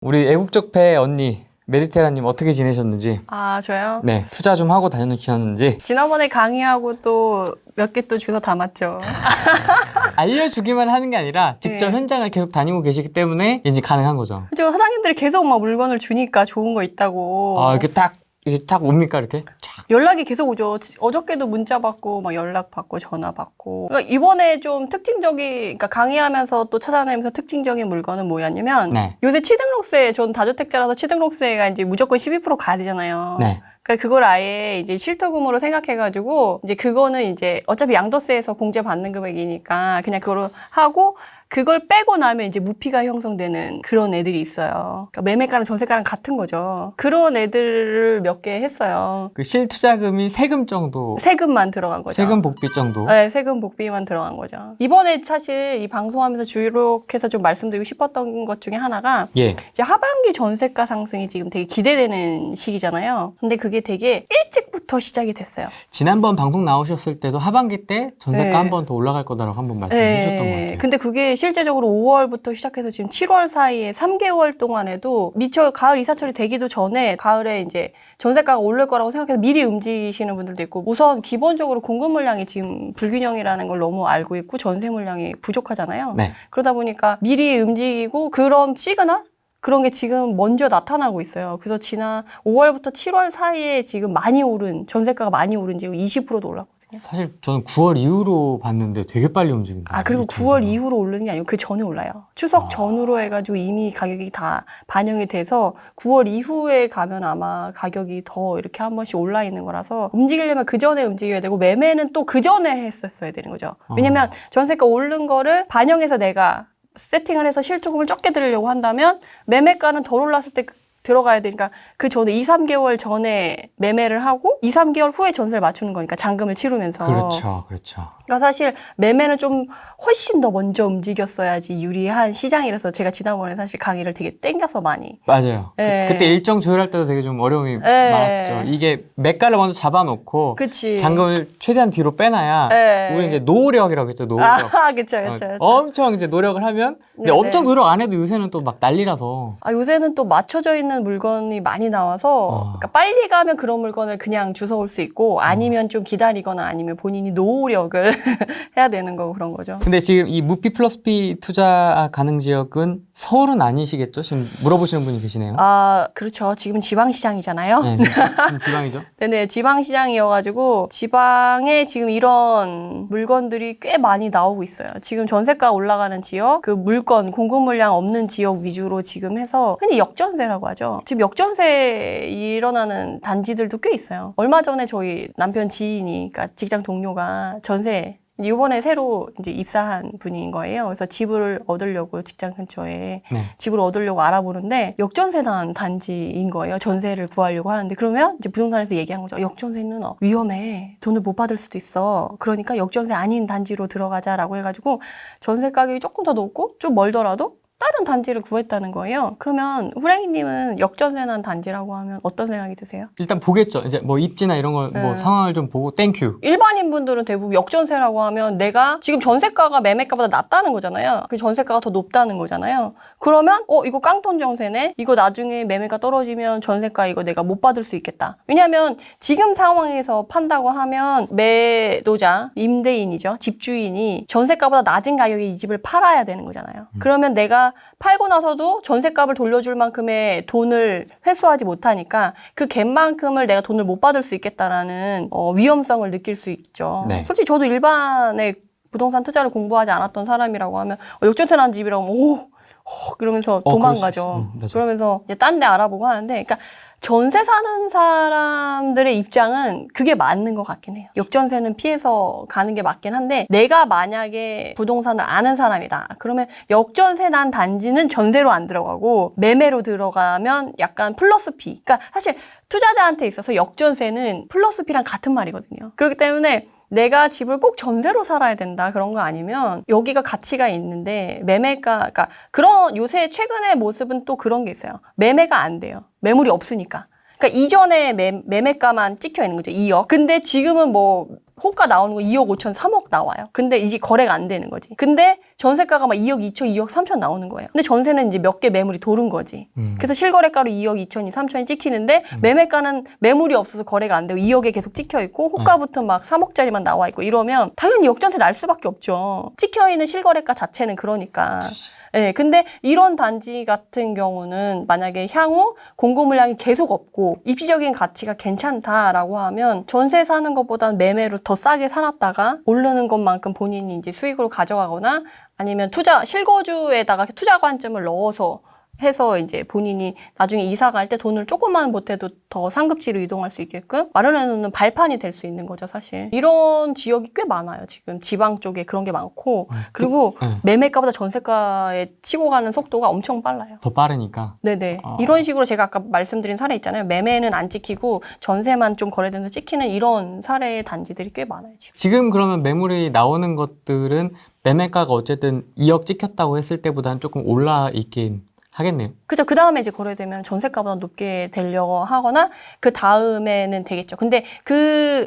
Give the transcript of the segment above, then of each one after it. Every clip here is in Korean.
우리 애국적 배 언니 메디테라님 어떻게 지내셨는지. 아, 저요? 네, 투자 좀 하고 다니셨는지 지난번에 강의하고 또 몇 개 또 주워 담았죠. 알려주기만 하는 게 아니라 직접 네. 현장을 계속 다니고 계시기 때문에 이제 가능한 거죠. 저 사장님들이 계속 막 물건을 주니까 좋은 거 있다고. 아, 이렇게 딱 옵니까 이렇게? 쫙. 연락이 계속 오죠. 어저께도 문자 받고, 막 연락 받고, 전화 받고. 그러니까 이번에 좀 그러니까 강의하면서 또 찾아내면서 특징적인 물건은 뭐였냐면, 네. 요새 취등록세, 전 다주택자라서 취등록세가 이제 무조건 12% 가야 되잖아요. 네. 그러니까 그걸 아예 이제 실토금으로 생각해가지고, 이제 그거는 이제 어차피 양도세에서 공제받는 금액이니까 그냥 그걸 하고, 그걸 빼고 나면 이제 무피가 형성되는 그런 애들이 있어요. 그러니까 매매가랑 전세가랑 같은 거죠. 그런 애들을 몇 개 했어요. 그 실투자금이 세금 정도, 세금만 들어간 거죠. 세금 복비 정도. 네, 세금 복비만 들어간 거죠. 이번에 사실 이 방송하면서 주력해서 좀 말씀드리고 싶었던 것 중에 하나가 예. 이제 하반기 전세가 상승이 지금 되게 기대되는 시기잖아요. 근데 그게 되게 일찍부터 시작이 됐어요. 지난번 방송 나오셨을 때도 하반기 때 전세가 네. 한 번 더 올라갈 거다라고 한번 말씀해 주셨던 것 같아요. 근데 그게 실제적으로 5월부터 시작해서 지금 7월 사이에 3개월 동안에도 미처 가을 이사철이 되기도 전에 가을에 이제 전세가가 오를 거라고 생각해서 미리 움직이시는 분들도 있고, 우선 기본적으로 공급 물량이 지금 불균형이라는 걸 너무 알고 있고 전세 물량이 부족하잖아요. 네. 그러다 보니까 미리 움직이고 그런 시그널? 그런 게 지금 먼저 나타나고 있어요. 그래서 지난 5월부터 7월 사이에 지금 전세가가 많이 오른 지금 20%도 올랐거든요. 사실 저는 9월 이후로 봤는데 되게 빨리 움직인다. 아, 그리고 이 9월 전세가. 이후로 오르는 게 아니고 그 전에 올라요. 추석 전후로 해가지고 이미 가격이 다 반영이 돼서 9월 이후에 가면 아마 가격이 더 이렇게 한 번씩 올라 있는 거라서 움직이려면 그 전에 움직여야 되고, 매매는 또 그 전에 했었어야 되는 거죠. 왜냐면 전세가 오른 거를 반영해서 내가 세팅을 해서 실투금을 적게 들으려고 한다면 매매가는 덜 올랐을 때 들어가야 되니까 그 전에 2, 3개월 전에 매매를 하고 2, 3개월 후에 전세를 맞추는 거니까 잔금을 치르면서. 그렇죠. 그렇죠. 그러니까 사실 매매는 좀 훨씬 더 먼저 움직였어야지 유리한 시장이라서 제가 지난번에 사실 강의를 되게 땡겨서 많이. 맞아요. 예. 그때 일정 조율할 때도 되게 좀 어려움이 예. 많았죠. 이게 매가를 먼저 잡아놓고 그치. 잔금을 최대한 뒤로 빼놔야 예. 우리 이제 노력이라고 했죠. 노력. 아, 그쵸. 엄청 이제 노력을 하면 근데 네네. 엄청 노력 안 해도 요새는 또 막 난리라서 아, 요새는 또 맞춰져 있는 물건이 많이 나와서, 그러니까 빨리 가면 그런 물건을 그냥 주워올 수 있고, 아니면 좀 기다리거나 아니면 본인이 노력을 해야 되는 거고 그런 거죠. 근데 지금 이 무피 플러스 피 투자 가능 지역은 서울은 아니시겠죠? 지금 물어보시는 분이 계시네요. 아, 그렇죠. 지금 지방시장이잖아요. 네, 지금 지방이죠. 네네, 지방시장이어가지고 지방에 지금 이런 물건들이 꽤 많이 나오고 있어요. 지금 전세가 올라가는 지역, 그 물건, 공급 물량 없는 지역 위주로 지금 해서 흔히 역전세라고 하죠. 지금 역전세 일어나는 단지들도 꽤 있어요. 얼마 전에 저희 남편 지인이, 그러니까 직장 동료가 전세 이번에 새로 이제 입사한 분인 거예요. 그래서 집을 얻으려고 직장 근처에 네. 집을 얻으려고 알아보는데 역전세 난 단지인 거예요. 전세를 구하려고 하는데, 그러면 이제 부동산에서 얘기한 거죠. 역전세는 위험해. 돈을 못 받을 수도 있어. 그러니까 역전세 아닌 단지로 들어가자라고 해가지고 전세 가격이 조금 더 높고 좀 멀더라도 다른 단지를 구했다는 거예요. 그러면 후랭이님은 역전세 난 단지라고 하면 어떤 생각이 드세요? 일단 보겠죠. 이제 뭐 입지나 이런 걸 뭐 상황을 좀 보고 땡큐. 일반인 분들은 대부분 역전세라고 하면 내가 지금 전세가가 매매가보다 낮다는 거잖아요. 그 전세가가 더 높다는 거잖아요. 그러면 이거 깡통 전세네? 이거 나중에 매매가 떨어지면 전세가 이거 내가 못 받을 수 있겠다. 왜냐하면 지금 상황에서 판다고 하면 매도자, 임대인이죠. 집주인이 전세가보다 낮은 가격에 이 집을 팔아야 되는 거잖아요. 그러면 내가 팔고 나서도 전세값을 돌려줄 만큼의 돈을 회수하지 못하니까 그 갭만큼을 내가 돈을 못 받을 수 있겠다라는 위험성을 느낄 수 있죠. 네. 솔직히 저도 일반의 부동산 투자를 공부하지 않았던 사람이라고 하면 역전세 난 집이라고 하면 그러면서 도망가죠. 맞아. 그러면서 딴 데 알아보고 하는데, 그러니까 전세 사는 사람들의 입장은 그게 맞는 것 같긴 해요. 역전세는 피해서 가는 게 맞긴 한데, 내가 만약에 부동산을 아는 사람이다. 그러면 역전세 난 단지는 전세로 안 들어가고 매매로 들어가면 약간 플러스 피. 그러니까 사실 투자자한테 있어서 역전세는 플러스 피랑 같은 말이거든요. 그렇기 때문에 내가 집을 꼭 전세로 살아야 된다 그런 거 아니면 여기가 가치가 있는데 매매가, 그러니까 그런 요새 최근의 모습은 또 그런 게 있어요. 매매가 안 돼요. 매물이 없으니까. 그러니까 이전에 매매가만 찍혀 있는 거죠. 2억. 근데 지금은 뭐 호가 나오는 거 2억 5천, 3억 나와요. 근데 이제 거래가 안 되는 거지. 근데 전세가가 막 2억 2천, 2억 3천 나오는 거예요. 근데 전세는 이제 몇 개 매물이 도른 거지. 그래서 실거래가로 2억 2천이, 3천이 찍히는데 매매가는 매물이 없어서 거래가 안 되고 2억에 계속 찍혀 있고 호가부터 막 3억짜리만 나와 있고 이러면 당연히 역전세 날 수밖에 없죠. 찍혀 있는 실거래가 자체는 그러니까. 네, 근데 이런 단지 같은 경우는 만약에 향후 공급 물량이 계속 없고 입지적인 가치가 괜찮다라고 하면 전세 사는 것보다는 매매로 더 싸게 사놨다가 오르는 것만큼 본인이 이제 수익으로 가져가거나 아니면 실거주에다가 투자 관점을 넣어서 해서 이제 본인이 나중에 이사 갈 때 돈을 조금만 보태도 더 상급지로 이동할 수 있게끔 마련해 놓는 발판이 될 수 있는 거죠, 사실. 이런 지역이 꽤 많아요, 지금. 지방 쪽에 그런 게 많고. 그리고 매매가보다 전세가에 치고 가는 속도가 엄청 빨라요. 더 빠르니까. 네네. 이런 식으로 제가 아까 말씀드린 사례 있잖아요. 매매는 안 찍히고 전세만 좀 거래되면서 찍히는 이런 사례의 단지들이 꽤 많아요, 지금. 지금 그러면 매물이 나오는 것들은 매매가가 어쨌든 2억 찍혔다고 했을 때보다는 조금 올라 있긴 하겠네요. 그죠. 그 다음에 이제 거래되면 전세가보다 높게 되려고 하거나 그 다음에는 되겠죠. 근데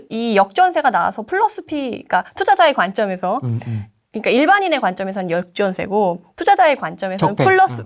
이 역전세가 나와서 플러스 피, 그러니까 투자자의 관점에서 그러니까 일반인의 관점에서는 역전세고 투자자의 관점에서는 적폐. 플러스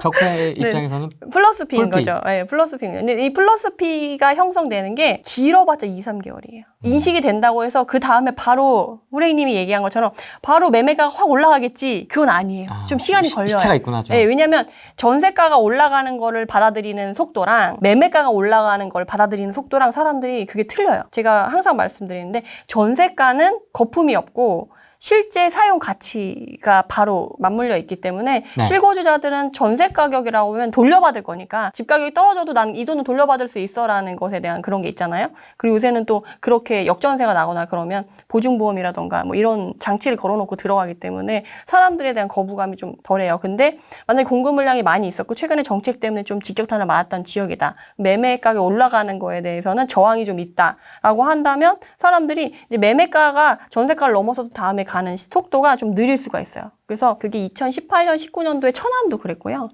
적폐 입장에서는 플러스 피인 풀피. 거죠. 네, 플러스 피인 거죠. 근데 이 플러스 피가 형성되는 게 길어봤자 2, 3개월이에요. 인식이 된다고 해서 그 다음에 바로 후레이님이 얘기한 것처럼 바로 매매가가 확 올라가겠지. 그건 아니에요. 좀 시간이 걸려요. 시차가 있구나. 좀. 네, 왜냐하면 전세가가 올라가는 거를 받아들이는 속도랑 매매가가 올라가는 걸 받아들이는 속도랑 사람들이 그게 틀려요. 제가 항상 말씀드리는데 전세가는 거품이 없고 실제 사용 가치가 바로 맞물려 있기 때문에 네. 실거주자들은 전세 가격이라고 하면 돌려받을 거니까 집 가격이 떨어져도 난 이 돈은 돌려받을 수 있어라는 것에 대한 그런 게 있잖아요. 그리고 요새는 또 그렇게 역전세가 나거나 그러면 보증보험이라던가 뭐 이런 장치를 걸어놓고 들어가기 때문에 사람들에 대한 거부감이 좀 덜해요. 근데 만약에 공급 물량이 많이 있었고 최근에 정책 때문에 좀 직격탄을 맞았던 지역이다. 매매 가격 올라가는 거에 대해서는 저항이 좀 있다라고 한다면 사람들이 이제 매매가가 전세가를 넘어서도 다음에 가는 속도가 좀 느릴 수가 있어요. 그래서 그게 2018년, 19년도에 천안도 그랬고요.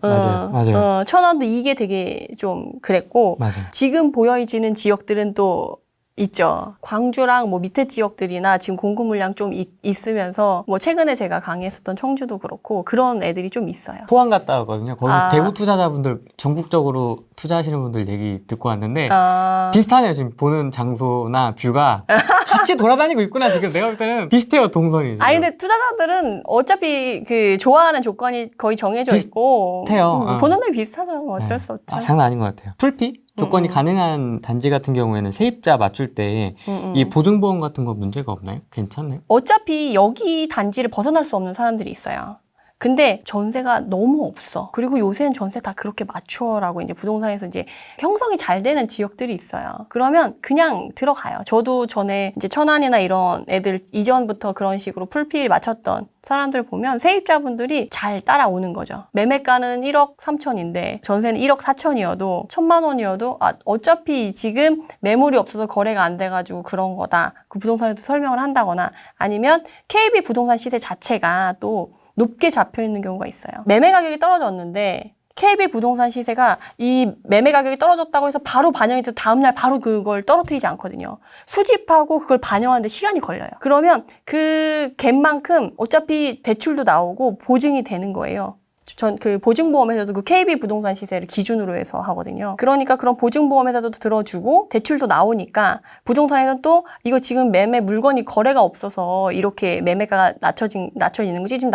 맞아요. 천안도 이게 되게 좀 그랬고, 맞아요. 지금 보여지는 지역들은 또 있죠. 광주랑 뭐 밑에 지역들이나 지금 공급 물량 좀 있으면서 뭐 최근에 제가 강의했었던 청주도 그렇고 그런 애들이 좀 있어요. 포항 갔다 왔거든요. 거기서 대구 투자자분들 전국적으로 투자하시는 분들 얘기 듣고 왔는데 비슷하네요. 지금 보는 장소나 뷰가 같이 돌아다니고 있구나. 지금 내가 볼 때는 비슷해요. 동선이. 지금. 아니 근데 투자자들은 어차피 그 좋아하는 조건이 거의 정해져 있고 비슷해요. 보는 놈이 비슷하죠. 어쩔 수 없죠. 장난 아닌 것 같아요. 풀피? 조건이 가능한 단지 같은 경우에는 세입자 맞출 때 이 보증보험 같은 거 문제가 없나요? 괜찮나요? 어차피 여기 단지를 벗어날 수 없는 사람들이 있어요. 근데 전세가 너무 없어. 그리고 요새는 전세 다 그렇게 맞춰라고 이제 부동산에서 이제 형성이 잘 되는 지역들이 있어요. 그러면 그냥 들어가요. 저도 전에 이제 천안이나 이런 애들 이전부터 그런 식으로 풀피를 맞췄던 사람들 보면 세입자분들이 잘 따라오는 거죠. 매매가는 1억 3천인데 전세는 1억 4천이어도 1,000만 원이어도 어차피 지금 매물이 없어서 거래가 안 돼가지고 그런 거다. 그 부동산에도 설명을 한다거나 아니면 KB 부동산 시세 자체가 또 높게 잡혀 있는 경우가 있어요. 매매 가격이 떨어졌는데 KB 부동산 시세가 이 매매 가격이 떨어졌다고 해서 바로 반영이 돼서 다음날 바로 그걸 떨어뜨리지 않거든요. 수집하고 그걸 반영하는데 시간이 걸려요. 그러면 그 갭만큼 어차피 대출도 나오고 보증이 되는 거예요. 전 그 보증보험에서도 그 KB 부동산 시세를 기준으로 해서 하거든요. 그러니까 그런 보증보험에서도 들어주고 대출도 나오니까 부동산에서는 또 이거 지금 매매 물건이 거래가 없어서 이렇게 매매가 낮춰지는 거지. 지금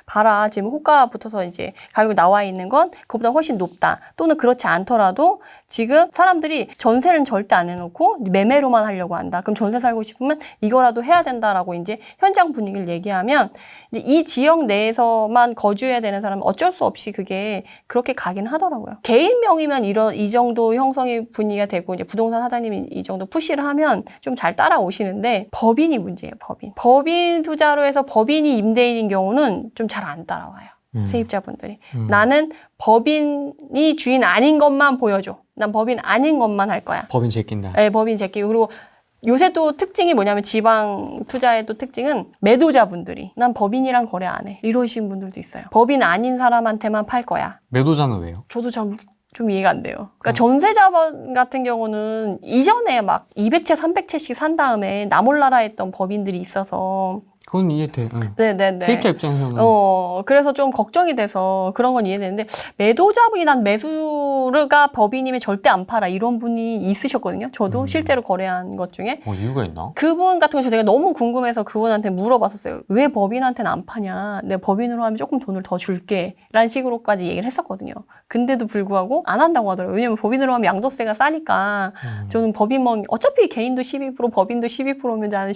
봐라. 지금 호가 붙어서 이제 가격이 나와 있는 건 그보다 훨씬 높다. 또는 그렇지 않더라도 지금 사람들이 전세는 절대 안 해놓고 매매로만 하려고 한다. 그럼 전세 살고 싶으면 이거라도 해야 된다라고 이제 현장 분위기를 얘기하면 이제 이 지역 내에서만 거주해야 되는 사람은 어쩔 수 없이 그게 그렇게 가긴 하더라고요. 개인 명의면 이 정도 형성이 분위기가 되고 이제 부동산 사장님이 이 정도 푸시를 하면 좀 잘 따라오시는데 법인이 문제예요. 법인 투자로 해서 법인이 임대인인 경우는 좀 잘 안 따라와요. 세입자분들이. 나는 법인이 주인 아닌 것만 보여줘. 난 법인 아닌 것만 할 거야. 법인 제낀다. 네, 법인 제끼고. 그리고 요새 또 특징이 뭐냐면 지방 투자의 또 특징은 매도자분들이 난 법인이랑 거래 안 해. 이러신 분들도 있어요. 법인 아닌 사람한테만 팔 거야. 매도자는 왜요? 저도 잘 좀 이해가 안 돼요. 그러니까 전세자본 같은 경우는 이전에 막 200채, 300채씩 산 다음에 나 몰라라 했던 법인들이 있어서 그건 이해돼. 응. 네네네. 세입자 입장에서는. 그래서 좀 걱정이 돼서 그런 건 이해되는데, 매도자분이 난 매수가 법인이면 절대 안 팔아. 이런 분이 있으셨거든요. 저도 실제로 거래한 것 중에. 이유가 있나? 그분 같은 경우 제가 너무 궁금해서 그분한테 물어봤었어요. 왜 법인한테는 안 파냐? 내가 법인으로 하면 조금 돈을 더 줄게. 라는 식으로까지 얘기를 했었거든요. 근데도 불구하고 안 한다고 하더라고요. 왜냐면 법인으로 하면 양도세가 싸니까. 저는 법인만, 어차피 개인도 12%, 법인도 12%면 저는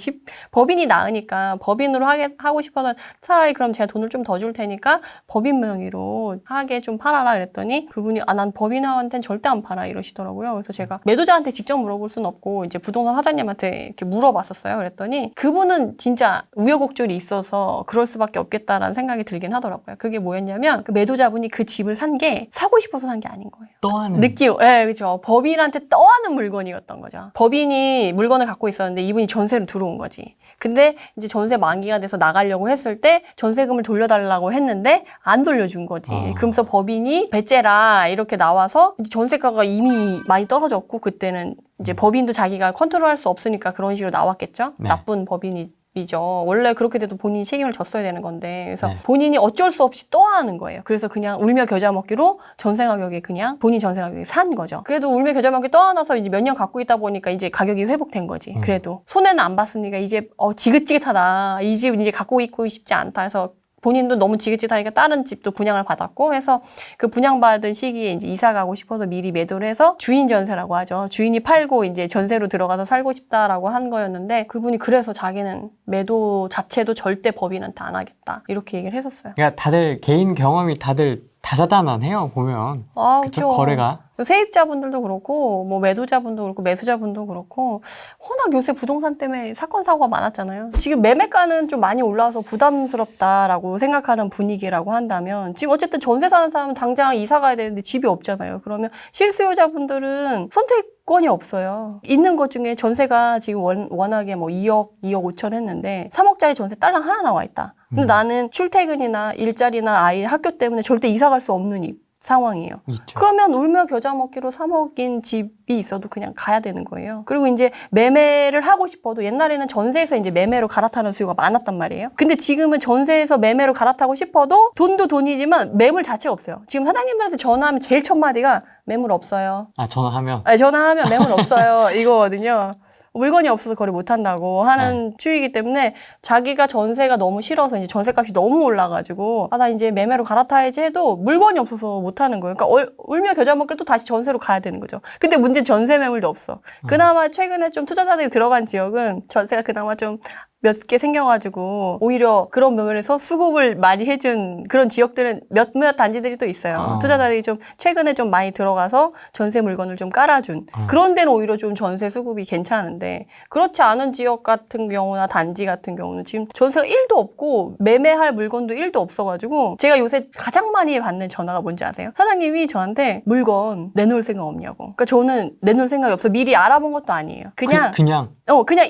법인이 나으니까 법인으로 하고 싶어서 차라리 그럼 제가 돈을 좀 더 줄 테니까 법인 명의로 하게 좀 팔아라 그랬더니 그분이 난 법인한테는 절대 안 팔아 이러시더라고요. 그래서 제가 매도자한테 직접 물어볼 수는 없고 이제 부동산 사장님한테 이렇게 물어봤었어요. 그랬더니 그분은 진짜 우여곡절이 있어서 그럴 수밖에 없겠다라는 생각이 들긴 하더라고요. 그게 뭐였냐면 그 매도자분이 그 집을 산 게 사고 싶어서 산 게 아닌 거예요. 떠하는 느낌, 예, 그렇죠. 법인한테 떠하는 물건이었던 거죠. 법인이 물건을 갖고 있었는데 이분이 전세로 들어온 거지. 근데 이제 전세 만기가 돼서 나가려고 했을 때 전세금을 돌려달라고 했는데 안 돌려준 거지. 그러면서 법인이 배째라 이렇게 나와서 이제 전세가가 이미 많이 떨어졌고 그때는 이제 법인도 자기가 컨트롤할 수 없으니까 그런 식으로 나왔겠죠. 네. 나쁜 법인이. 이죠. 원래 그렇게 돼도 본인이 책임을 졌어야 되는 건데 그래서 네. 본인이 어쩔 수 없이 떠하는 거예요. 그래서 그냥 울며 겨자 먹기로 전세 가격에 그냥 본인 전세 가격에 산 거죠. 그래도 울며 겨자 먹기 떠안아서 이제 몇 년 갖고 있다 보니까 이제 가격이 회복된 거지. 그래도 손해는 안 봤으니까 이제 지긋지긋하다. 이 집 이제 갖고 있고 싶지 않다 해서 본인도 너무 지긋지긋하니까 다른 집도 분양을 받았고 해서 그 분양받은 시기에 이제 이사 가고 싶어서 미리 매도를 해서 주인 전세라고 하죠. 주인이 팔고 이제 전세로 들어가서 살고 싶다라고 한 거였는데 그분이 그래서 자기는 매도 자체도 절대 법인한테 안 하겠다. 이렇게 얘기를 했었어요. 그러니까 다들 개인 경험이 다들 다사다난해요 보면. 그쵸? 그렇죠. 거래가. 세입자분들도 그렇고 뭐 매도자분도 그렇고 매수자분도 그렇고 워낙 요새 부동산 때문에 사건 사고가 많았잖아요. 지금 매매가는 좀 많이 올라와서 부담스럽다라고 생각하는 분위기라고 한다면 지금 어쨌든 전세 사는 사람은 당장 이사 가야 되는데 집이 없잖아요. 그러면 실수요자분들은 선택권이 없어요. 있는 것 중에 전세가 지금 워낙에 뭐 2억 5천 했는데 3억짜리 전세 딸랑 하나 나와 있다. 근데 나는 출퇴근이나 일자리나 아이 학교 때문에 절대 이사 갈 수 없는 상황이에요. 있죠. 그러면 울며 겨자 먹기로 3억인 집이 있어도 그냥 가야 되는 거예요. 그리고 이제 매매를 하고 싶어도 옛날에는 전세에서 이제 매매로 갈아타는 수요가 많았단 말이에요. 근데 지금은 전세에서 매매로 갈아타고 싶어도 돈도 돈이지만 매물 자체가 없어요. 지금 사장님들한테 전화하면 제일 첫 마디가 매물 없어요. 전화하면? 전화하면 매물 없어요. 이거거든요. 물건이 없어서 거래 못 한다고 하는 추이기 때문에 자기가 전세가 너무 싫어서 이제 전세값이 너무 올라가지고 나 이제 매매로 갈아타야지 해도 물건이 없어서 못 하는 거예요. 그러니까 울며 겨자 먹기로 또 다시 전세로 가야 되는 거죠. 근데 문제는 전세 매물도 없어. 그나마 최근에 좀 투자자들이 들어간 지역은 전세가 그나마 좀 몇 개 생겨가지고 오히려 그런 면에서 수급을 많이 해준 그런 지역들은 몇몇 단지들이 또 있어요. 투자자들이 좀 최근에 좀 많이 들어가서 전세 물건을 좀 깔아준 그런 데는 오히려 좀 전세 수급이 괜찮은데 그렇지 않은 지역 같은 경우나 단지 같은 경우는 지금 전세가 1도 없고 매매할 물건도 1도 없어가지고 제가 요새 가장 많이 받는 전화가 뭔지 아세요? 사장님이 저한테 물건 내놓을 생각 없냐고. 그러니까 저는 내놓을 생각이 없어. 미리 알아본 것도 아니에요. 그냥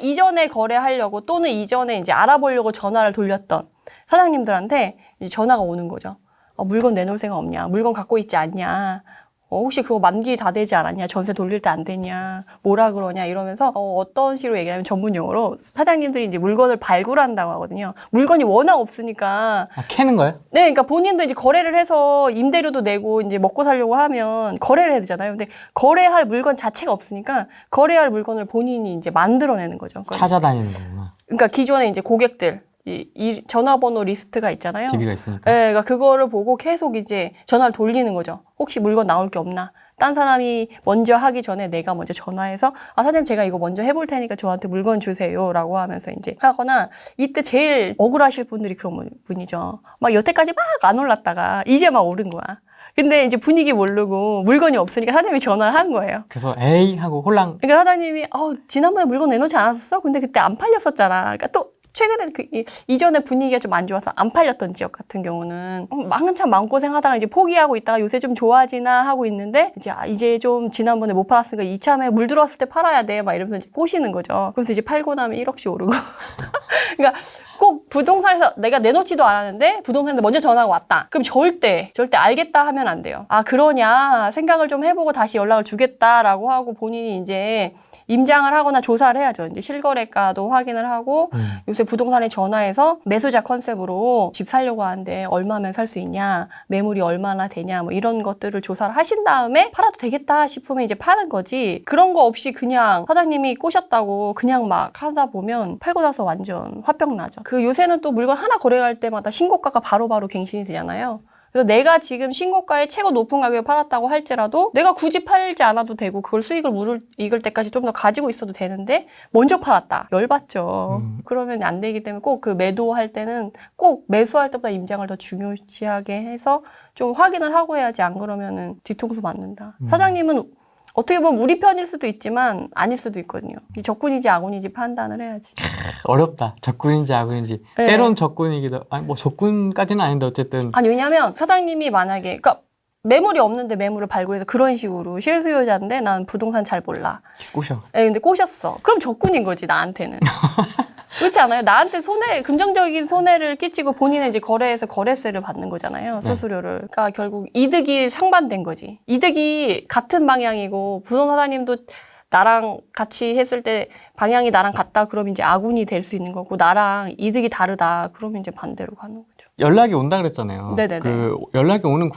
이전에 거래하려고 또는 이전에 이제 알아보려고 전화를 돌렸던 사장님들한테 이제 전화가 오는 거죠. 물건 내놓을 생각 없냐? 물건 갖고 있지 않냐? 혹시 그거 만기 다 되지 않았냐? 전세 돌릴 때 안 되냐? 뭐라 그러냐? 이러면서 어떤 식으로 얘기하면 전문 용어로 사장님들이 이제 물건을 발굴한다고 하거든요. 물건이 워낙 없으니까. 캐는 거예요? 네, 그러니까 본인도 이제 거래를 해서 임대료도 내고 이제 먹고 살려고 하면 거래를 해야 되잖아요. 근데 거래할 물건 자체가 없으니까 거래할 물건을 본인이 이제 만들어내는 거죠. 찾아다니는 거구나. 그러니까 기존에 이제 고객들 이 전화번호 리스트가 있잖아요. DB가 있으니까. 네, 그러니까 그거를 보고 계속 이제 전화를 돌리는 거죠. 혹시 물건 나올 게 없나? 딴 사람이 먼저 하기 전에 내가 먼저 전화해서 사장님 제가 이거 먼저 해볼 테니까 저한테 물건 주세요라고 하면서 이제 하거나 이때 제일 억울하실 분들이 그런 분이죠. 막 여태까지 막 안 올랐다가 이제 막 오른 거야. 근데 이제 분위기 모르고 물건이 없으니까 사장님이 전화를 한 거예요. 그래서 에이 하고 홀랑. 그러니까 사장님이 지난번에 물건 내놓지 않았었어? 근데 그때 안 팔렸었잖아. 그러니까 또 최근에 이전에 분위기가 좀 안 좋아서 안 팔렸던 지역 같은 경우는 한참 마음고생하다가 이제 포기하고 있다가 요새 좀 좋아지나 하고 있는데 이제 좀 지난번에 못 팔았으니까 이참에 물 들어왔을 때 팔아야 돼 막 이러면서 이제 꼬시는 거죠. 그래서 이제 팔고 나면 1억씩 오르고. 그러니까 꼭 꼭 부동산에서 내가 내놓지도 않았는데 부동산에서 먼저 전화가 왔다. 그럼 절대 알겠다 하면 안 돼요. 아, 그러냐 생각을 좀 해보고 다시 연락을 주겠다라고 하고 본인이 이제 임장을 하거나 조사를 해야죠. 이제 실거래가도 확인을 하고 요새 부동산에 전화해서 매수자 컨셉으로 집 살려고 하는데 얼마면 살 수 있냐, 매물이 얼마나 되냐, 뭐 이런 것들을 조사를 하신 다음에 팔아도 되겠다 싶으면 이제 파는 거지. 그런 거 없이 그냥 사장님이 꼬셨다고 그냥 막 하다 보면 팔고 나서 완전 화병 나죠. 그 요새는 또 물건 하나 거래할 때마다 신고가가 바로바로 갱신이 되잖아요. 그래서 내가 지금 신고가에 최고 높은 가격에 팔았다고 할지라도 내가 굳이 팔지 않아도 되고 그걸 수익을 익을 때까지 좀 더 가지고 있어도 되는데 먼저 팔았다. 열받죠. 그러면 안 되기 때문에 꼭 그 매도할 때는 꼭 매수할 때보다 임장을 더 중요시하게 해서 좀 확인을 하고 해야지 안 그러면은 뒤통수 맞는다. 사장님은 어떻게 보면 우리 편일 수도 있지만 아닐 수도 있거든요. 이 적군인지 아군인지 판단을 해야지. 어렵다. 적군인지 아군인지. 네. 때론 적군이기도. 아니 뭐 적군까지는 아닌데 어쨌든. 아니 왜냐면 사장님이 만약에 그러니까 매물이 없는데 매물을 발굴해서 그런 식으로 실수요자인데 난 부동산 잘 몰라. 꼬셔. 예, 근데 꼬셨어. 그럼 적군인 거지 나한테는. 그렇지 않아요? 나한테 금정적인 손해를 끼치고 본인은 이제 거래해서 거래세를 받는 거잖아요. 수수료를. 그러니까 결국 이득이 상반된 거지. 이득이 같은 방향이고 부동산 사장님도 나랑 같이 했을 때 방향이 나랑 같다 그러면 이제 아군이 될 수 있는 거고 나랑 이득이 다르다 그러면 이제 반대로 가는 거죠. 연락이 온다 그랬잖아요. 네네네. 그 연락이 오는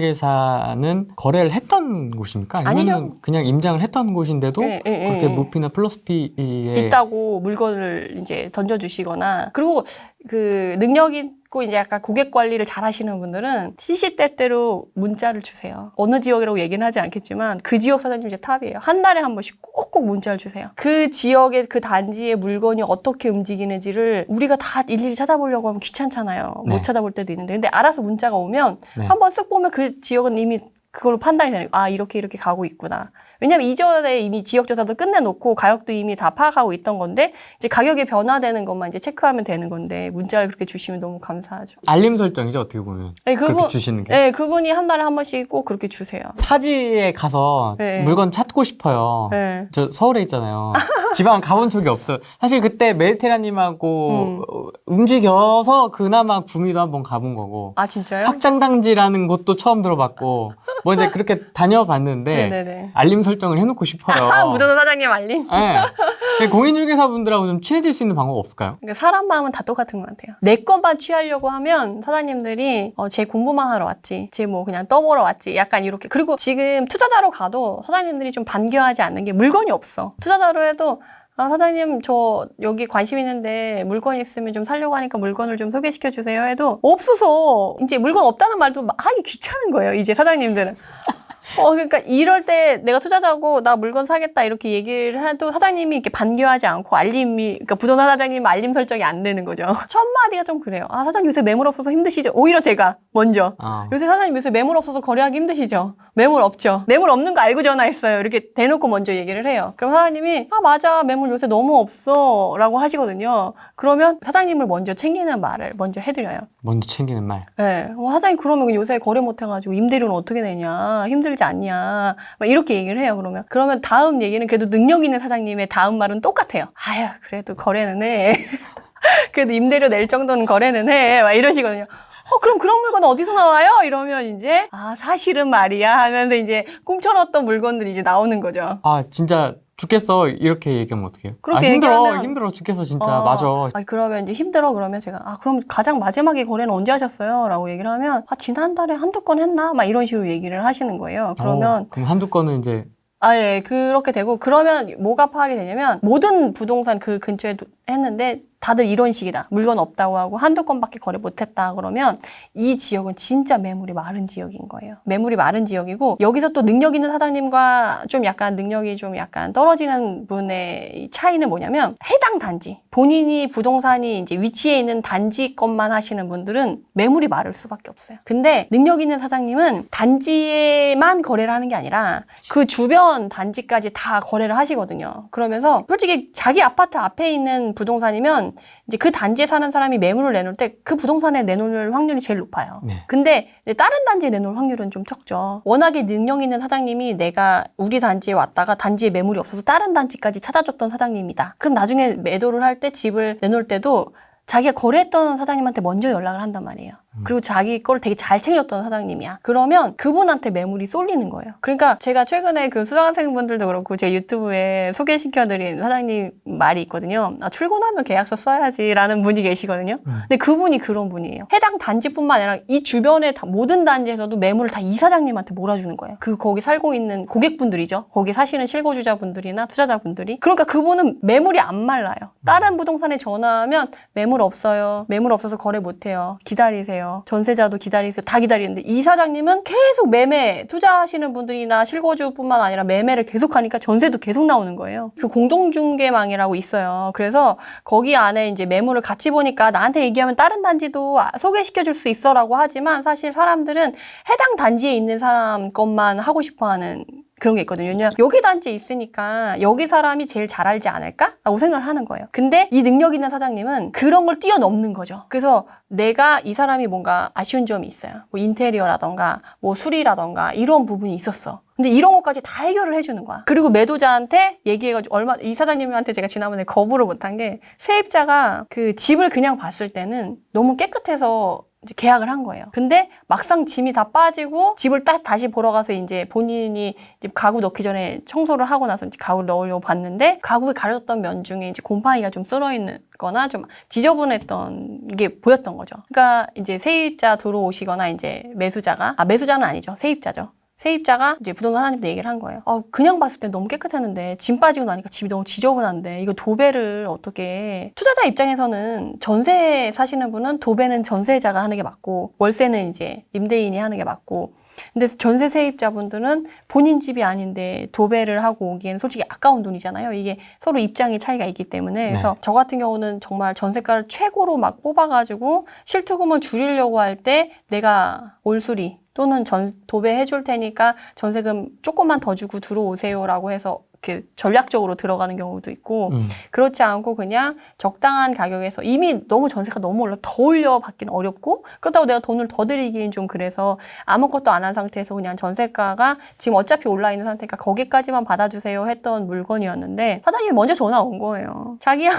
공인중개사는 거래를 했던 곳입니까? 아니면 아니죠. 그냥 임장을 했던 곳인데도 그렇게 무피나 플러스피에 있다고 물건을 이제 던져주시거나 그리고 그 능력 있고 이제 약간 고객 관리를 잘 하시는 분들은 시시때때로 문자를 주세요. 어느 지역이라고 얘기는 하지 않겠지만 그 지역 사장님 이제 탑이에요. 한 달에 한 번씩 꼭꼭 문자를 주세요. 그 지역의 그 단지의 물건이 어떻게 움직이는지를 우리가 다 일일이 찾아보려고 하면 귀찮잖아요. 네. 못 찾아볼 때도 있는데 근데 알아서 문자가 오면 네. 한번 쓱 보면 그 지역은 이미 그걸로 판단이 되는 거예요. 아, 이렇게 가고 있구나. 왜냐면 이전에 이미 지역조사도 끝내놓고 가격도 이미 다 파악하고 있던 건데 이제 가격이 변화되는 것만 이제 체크하면 되는 건데 문자를 그렇게 주시면 너무 감사하죠. 알림 설정이죠 어떻게 보면. 네, 그렇게 주시는 게. 네, 그분이 한 달에 한 번씩 꼭 그렇게 주세요. 타지에 가서 네. 물건 찾고 싶어요. 네. 저 서울에 있잖아요. 지방 가본 적이 없어요. 사실 그때 메디테라님하고 움직여서 그나마 구미도 한번 가본 거고. 아, 진짜요? 확장단지라는 곳도 처음 들어봤고. 뭐 이제 그렇게 다녀봤는데 네네네. 알림 설정을 해놓고 싶어요. 무도사 사장님 알림. 네. 공인중개사분들하고 좀 친해질 수 있는 방법 없을까요? 그러니까 사람 마음은 다 똑같은 것 같아요. 내 것만 취하려고 하면 사장님들이 쟤 공부만 하러 왔지. 쟤 뭐 그냥 떠보러 왔지. 약간 이렇게. 그리고 지금 투자자로 가도 사장님들이 좀 반겨하지 않는 게 물건이 없어. 투자자로 해도 아, 사장님, 저 여기 관심 있는데 물건 있으면 좀 살려고 하니까 물건을 좀 소개시켜 주세요 해도 없어서 이제 물건 없다는 말도 하기 귀찮은 거예요. 이제 사장님들은. 그러니까 이럴 때 내가 투자자고 나 물건 사겠다 이렇게 얘기를 해도 사장님이 이렇게 반겨하지 않고 그러니까 부동산 사장님 알림 설정이 안 되는 거죠. 첫 마디가 좀 그래요. 아, 사장님 요새 매물 없어서 힘드시죠? 오히려 제가 먼저. 요새 사장님 요새 매물 없어서 거래하기 힘드시죠? 매물 없죠? 매물 없는 거 알고 전화했어요. 이렇게 대놓고 먼저 얘기를 해요. 그럼 사장님이 아, 맞아. 매물 요새 너무 없어. 라고 하시거든요. 그러면 사장님을 먼저 챙기는 말을 먼저 해드려요. 먼저 챙기는 말. 네. 사장님 그러면 요새 거래 못해가지고 임대료는 어떻게 내냐? 힘들지 않냐? 막 이렇게 얘기를 해요. 그러면 다음 얘기는 그래도 능력 있는 사장님의 다음 말은 똑같아요. 아유, 그래도 거래는 해. 그래도 임대료 낼 정도는 거래는 해. 막 이러시거든요. 그럼 그런 물건은 어디서 나와요? 이러면 이제 아, 사실은 말이야 하면서 이제 꿈쳐놨던 물건들이 이제 나오는 거죠. 아, 진짜 죽겠어 이렇게 얘기하면 어떡해요? 그렇게 힘들어 죽겠어 진짜. 맞아. 그러면 이제 힘들어 그러면 제가 그럼 가장 마지막에 거래는 언제 하셨어요? 라고 얘기를 하면 지난달에 한두 건 했나? 막 이런 식으로 얘기를 하시는 거예요. 그러면 그럼 한두 건은 이제 예, 그렇게 되고 그러면 뭐가 파악이 되냐면 모든 부동산 그 근처에 했는데 다들 이런 식이다. 물건 없다고 하고 한두 건밖에 거래 못했다 그러면 이 지역은 진짜 매물이 마른 지역인 거예요. 매물이 마른 지역이고 여기서 또 능력 있는 사장님과 좀 약간 능력이 좀 약간 떨어지는 분의 차이는 뭐냐면 해당 단지 본인이 부동산이 이제 위치해 있는 단지 것만 하시는 분들은 매물이 마를 수밖에 없어요. 근데 능력 있는 사장님은 단지에만 거래를 하는 게 아니라 그 주변 단지까지 다 거래를 하시거든요. 그러면서 솔직히 자기 아파트 앞에 있는 부동산이면 이제 그 단지에 사는 사람이 매물을 내놓을 때 그 부동산에 내놓을 확률이 제일 높아요. 네. 근데 다른 단지에 내놓을 확률은 좀 적죠. 워낙에 능력 있는 사장님이 내가 우리 단지에 왔다가 단지에 매물이 없어서 다른 단지까지 찾아줬던 사장님이다. 그럼 나중에 매도를 할 때 집을 내놓을 때도 자기가 거래했던 사장님한테 먼저 연락을 한단 말이에요. 그리고 자기 걸 되게 잘 챙겼던 사장님이야. 그러면 그분한테 매물이 쏠리는 거예요. 그러니까 제가 최근에 그 수강생분들도 그렇고 제 유튜브에 소개시켜드린 사장님 말이 있거든요. 아, 출근하면 계약서 써야지라는 분이 계시거든요. 근데 그분이 그런 분이에요. 해당 단지뿐만 아니라 이 주변의 모든 단지에서도 매물을 다 이 사장님한테 몰아주는 거예요. 거기 살고 있는 고객분들이죠. 거기 사시는 실거주자분들이나 투자자분들이. 그러니까 그분은 매물이 안 말라요. 다른 부동산에 전화하면 매물 없어요. 매물 없어서 거래 못해요. 기다리세요. 전세자도 기다리세요. 다 기다리는데 이 사장님은 계속 매매, 투자하시는 분들이나 실거주뿐만 아니라 매매를 계속하니까 전세도 계속 나오는 거예요. 그 공동중개망이라고 있어요. 그래서 거기 안에 이제 매물을 같이 보니까 나한테 얘기하면 다른 단지도 소개시켜 줄 수 있어라고 하지만 사실 사람들은 해당 단지에 있는 사람 것만 하고 싶어 하는 그런 게 있거든요. 왜냐면 여기 단지에 있으니까 여기 사람이 제일 잘 알지 않을까? 라고 생각을 하는 거예요. 근데 이 능력 있는 사장님은 그런 걸 뛰어넘는 거죠. 그래서 내가 이 사람이 뭔가 아쉬운 점이 있어요. 뭐 인테리어라던가 뭐 수리라던가 이런 부분이 있었어. 근데 이런 것까지 다 해결을 해주는 거야. 그리고 매도자한테 얘기해가지고 이 사장님한테 제가 지난번에 거부를 못한 게 세입자가 그 집을 그냥 봤을 때는 너무 깨끗해서 이제 계약을 한 거예요. 근데 막상 짐이 다 빠지고 집을 다시 보러 가서 이제 본인이 이제 가구 넣기 전에 청소를 하고 나서 이제 가구를 넣으려고 봤는데 가구에 가려졌던 면 중에 이제 곰팡이가 좀 쓸어 있는 거나 좀 지저분했던 게 보였던 거죠. 그러니까 이제 세입자 들어오시거나 이제 매수자는 아니죠. 세입자죠. 세입자가 이제 부동산 사장님한테 얘기를 한 거예요. 그냥 봤을 때 너무 깨끗했는데 짐 빠지고 나니까 집이 너무 지저분한데 이거 도배를 어떻게 투자자 입장에서는 전세 사시는 분은 도배는 전세자가 하는 게 맞고 월세는 이제 임대인이 하는 게 맞고 근데 전세 세입자분들은 본인 집이 아닌데 도배를 하고 오기에는 솔직히 아까운 돈이잖아요. 이게 서로 입장의 차이가 있기 때문에 그래서 저 같은 경우는 정말 전세가를 최고로 막 뽑아가지고 실투금을 줄이려고 할 때 내가 올수리 또는 도배해 줄 테니까 전세금 조금만 더 주고 들어오세요라고 해서 이렇게 전략적으로 들어가는 경우도 있고 그렇지 않고 그냥 적당한 가격에서 이미 너무 전세가 너무 더 올려 받기는 어렵고 그렇다고 내가 돈을 더 드리기엔 좀 그래서 아무것도 안 한 상태에서 그냥 전세가가 지금 어차피 올라 있는 상태니까 거기까지만 받아주세요 했던 물건이었는데 사장님이 먼저 전화 온 거예요. 자기야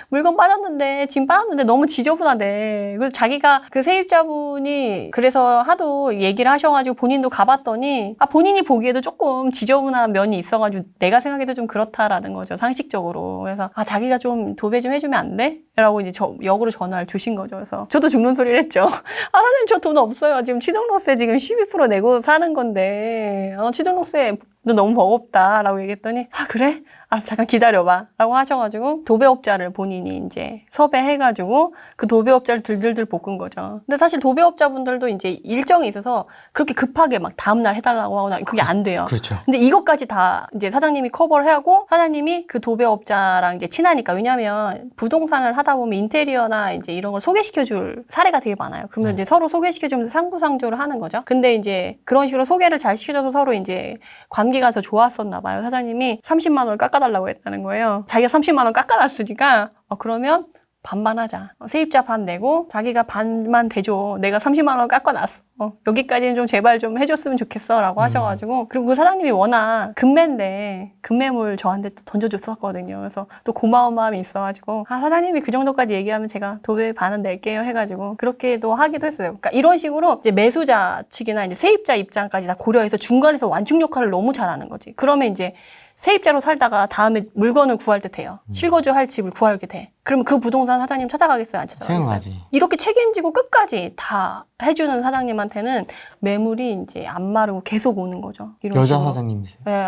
물건 빠졌는데 짐 빠졌는데 너무 지저분하대. 그래서 자기가 그 세입자분이 그래서 하도 얘기를 하셔가지고 본인도 가봤더니 본인이 보기에도 조금 지저분한 면이 있어가지고 내가 생각해도 좀 그렇다라는 거죠. 상식적으로. 그래서 자기가 좀 도배 좀 해주면 안 돼? 라고 이제 역으로 전화를 주신 거죠. 그래서 저도 죽는 소리를 했죠. 사장님 저 돈 없어요. 지금 취등록세 지금 12% 내고 사는 건데 취등록세 너무 버겁다 라고 얘기했더니 그래? 알았어 잠깐 기다려봐 라고 하셔가지고 도배업자를 본인이 이제 섭외해가지고 그 도배업자를 들들들 볶은 거죠. 근데 사실 도배업자분들도 이제 일정이 있어서 그렇게 급하게 막 다음날 해달라고 하거나 그게 안 돼요. 그렇죠. 근데 이것까지 다 이제 사장님이 커버를 하고 사장님이 그 도배업자랑 이제 친하니까 왜냐면 부동산을 하다 보면 인테리어나 이제 이런 걸 소개시켜줄 사례가 되게 많아요. 그러면 이제 서로 소개시켜주면서 상부상조를 하는 거죠. 근데 이제 그런 식으로 소개를 잘 시켜줘서 서로 이제 관계가 더 좋았었나 봐요. 사장님이 30만 원을 깎아달라고 했다는 거예요. 자기가 30만 원 깎아놨으니까 그러면 반반 하자. 세입자 반 내고 자기가 반만 대줘. 내가 30만 원 깎아놨어. 여기까지는 좀 제발 좀 해줬으면 좋겠어 라고 하셔가지고 그리고 그 사장님이 워낙 금매인데 금매물 저한테 또 던져줬었거든요. 그래서 또 고마운 마음이 있어가지고 사장님이 그 정도까지 얘기하면 제가 도배 반은 낼게요 해가지고 그렇게도 하기도 했어요. 그러니까 이런 식으로 이제 매수자 측이나 이제 세입자 입장까지 다 고려해서 중간에서 완충 역할을 너무 잘하는 거지. 그러면 이제 세입자로 살다가 다음에 물건을 구할 때 돼요. 실거주 할 집을 구하게 돼. 그러면 그 부동산 사장님 찾아가겠어요? 안 찾아가겠어요? 생각하지. 이렇게 책임지고 끝까지 다 해주는 사장님한테는 매물이 이제 안 마르고 계속 오는 거죠. 이런 여자 식으로. 사장님이세요? 네,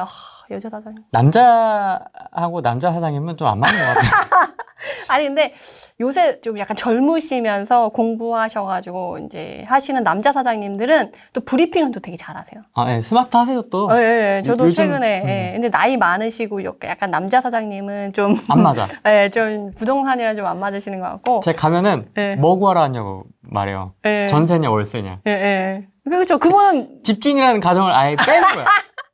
여자 사장님. 남자하고 남자 사장님은 좀 안 맞는 것 같아요. 아니 근데 요새 좀 약간 젊으시면서 공부하셔가지고 이제 하시는 남자 사장님들은 또 브리핑은 또 되게 잘하세요. 예, 스마트하세요 또. 예, 저도 요즘, 최근에. 근데 나이 많으시고 약간 남자 사장님은 좀 안 맞아. 좀 부동산이랑 좀 안 맞으시는 것 같고. 제가 가면은 뭐 구하러 왔냐고 말해요. 전세냐 월세냐. 그렇죠. 그분은 집주인이라는 가정을 아예 빼는 거야.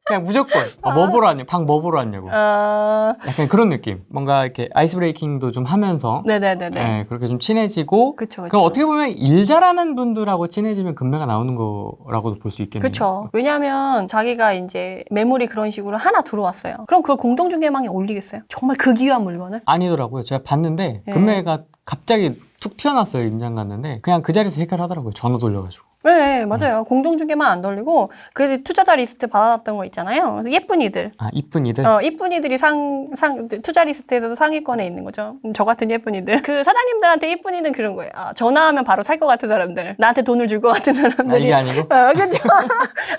그냥 무조건 뭐 보러 왔냐, 방 뭐 보러 왔냐고. 약간 그런 느낌. 뭔가 이렇게 아이스 브레이킹도 좀 하면서, 네네네네. 그렇게 좀 친해지고. 그쵸. 그럼 어떻게 보면 일 잘하는 분들하고 친해지면 금매가 나오는 거라고도 볼 수 있겠네요. 그렇죠. 왜냐하면 자기가 이제 매물이 그런 식으로 하나 들어왔어요. 그럼 그걸 공동중개망에 올리겠어요? 정말 그 귀한 물건을? 아니더라고요. 제가 봤는데 금매가 갑자기 툭 튀어나왔어요. 임장 갔는데 그냥 그 자리에서 해결하더라고요. 전화 돌려가지고. 네, 맞아요. 공동중개만 안 돌리고 그래서 투자자 리스트 받아놨던 거 있잖아요. 그래서 예쁜 이들. 아, 이쁜 이들? 이쁜 이들이 투자 리스트에서도 상위권에 있는 거죠. 저 같은 예쁜 이들. 그 사장님들한테 예쁜 이는 그런 거예요. 전화하면 바로 살 것 같은 사람들. 나한테 돈을 줄 것 같은 사람들이. 이게 아니고? 그렇죠.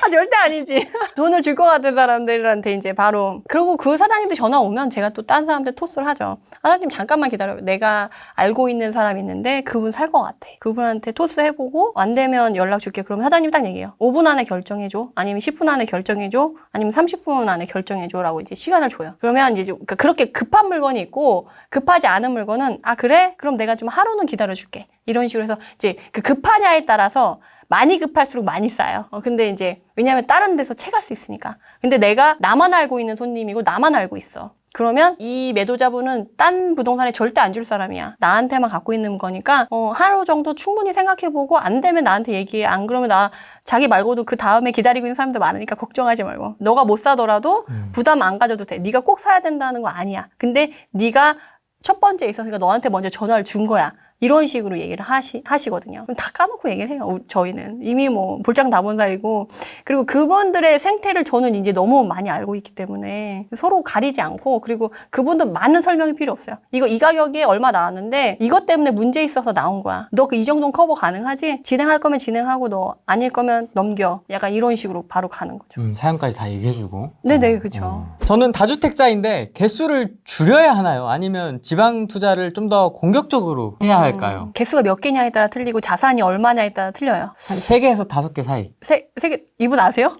절대 아니지. 돈을 줄 것 같은 사람들한테 이제 바로. 그리고 그 사장님들 전화 오면 제가 또 딴 사람한테 토스를 하죠. 사장님 잠깐만 기다려요. 내가 알고 있는 사람이 있는데 그분 살 것 같아. 그분한테 토스 해보고 안 되면 연락 줄게. 그러면 사장님 딱 얘기해요. 5분 안에 결정해줘. 아니면 10분 안에 결정해줘. 아니면 30분 안에 결정해줘. 라고 이제 시간을 줘요. 그러면 이제 그렇게 급한 물건이 있고 급하지 않은 물건은 그래? 그럼 내가 좀 하루는 기다려줄게. 이런 식으로 해서 이제 그 급하냐에 따라서 많이 급할수록 많이 싸요. 근데 이제 왜냐하면 다른 데서 채갈 수 있으니까. 근데 내가 나만 알고 있는 손님이고 나만 알고 있어. 그러면 이 매도자분은 딴 부동산에 절대 안 줄 사람이야. 나한테만 갖고 있는 거니까 하루 정도 충분히 생각해보고 안 되면 나한테 얘기해. 안 그러면 자기 말고도 그 다음에 기다리고 있는 사람들 많으니까 걱정하지 말고. 너가 못 사더라도 부담 안 가져도 돼. 네가 꼭 사야 된다는 거 아니야. 근데 네가 첫 번째 있었으니까 너한테 먼저 전화를 준 거야. 이런 식으로 얘기를 하시거든요. 그럼 다 까놓고 얘기를 해요. 저희는 이미 뭐 볼장 다 본 사이고. 그리고 그분들의 생태를 저는 이제 너무 많이 알고 있기 때문에 서로 가리지 않고, 그리고 그분도 많은 설명이 필요 없어요. 이 가격에 얼마 나왔는데 이것 때문에 문제 있어서 나온 거야. 너 이 정도는 커버 가능하지? 진행할 거면 진행하고 너 아닐 거면 넘겨. 약간 이런 식으로 바로 가는 거죠. 사연까지 다 얘기해주고. 네네, 그렇죠. 저는 다주택자인데 개수를 줄여야 하나요? 아니면 지방 투자를 좀 더 공격적으로 해야 할까요? 개수가 몇 개냐에 따라 틀리고 자산이 얼마냐에 따라 틀려요. 한 3개에서 5개 사이. 세 개, 이분 아세요?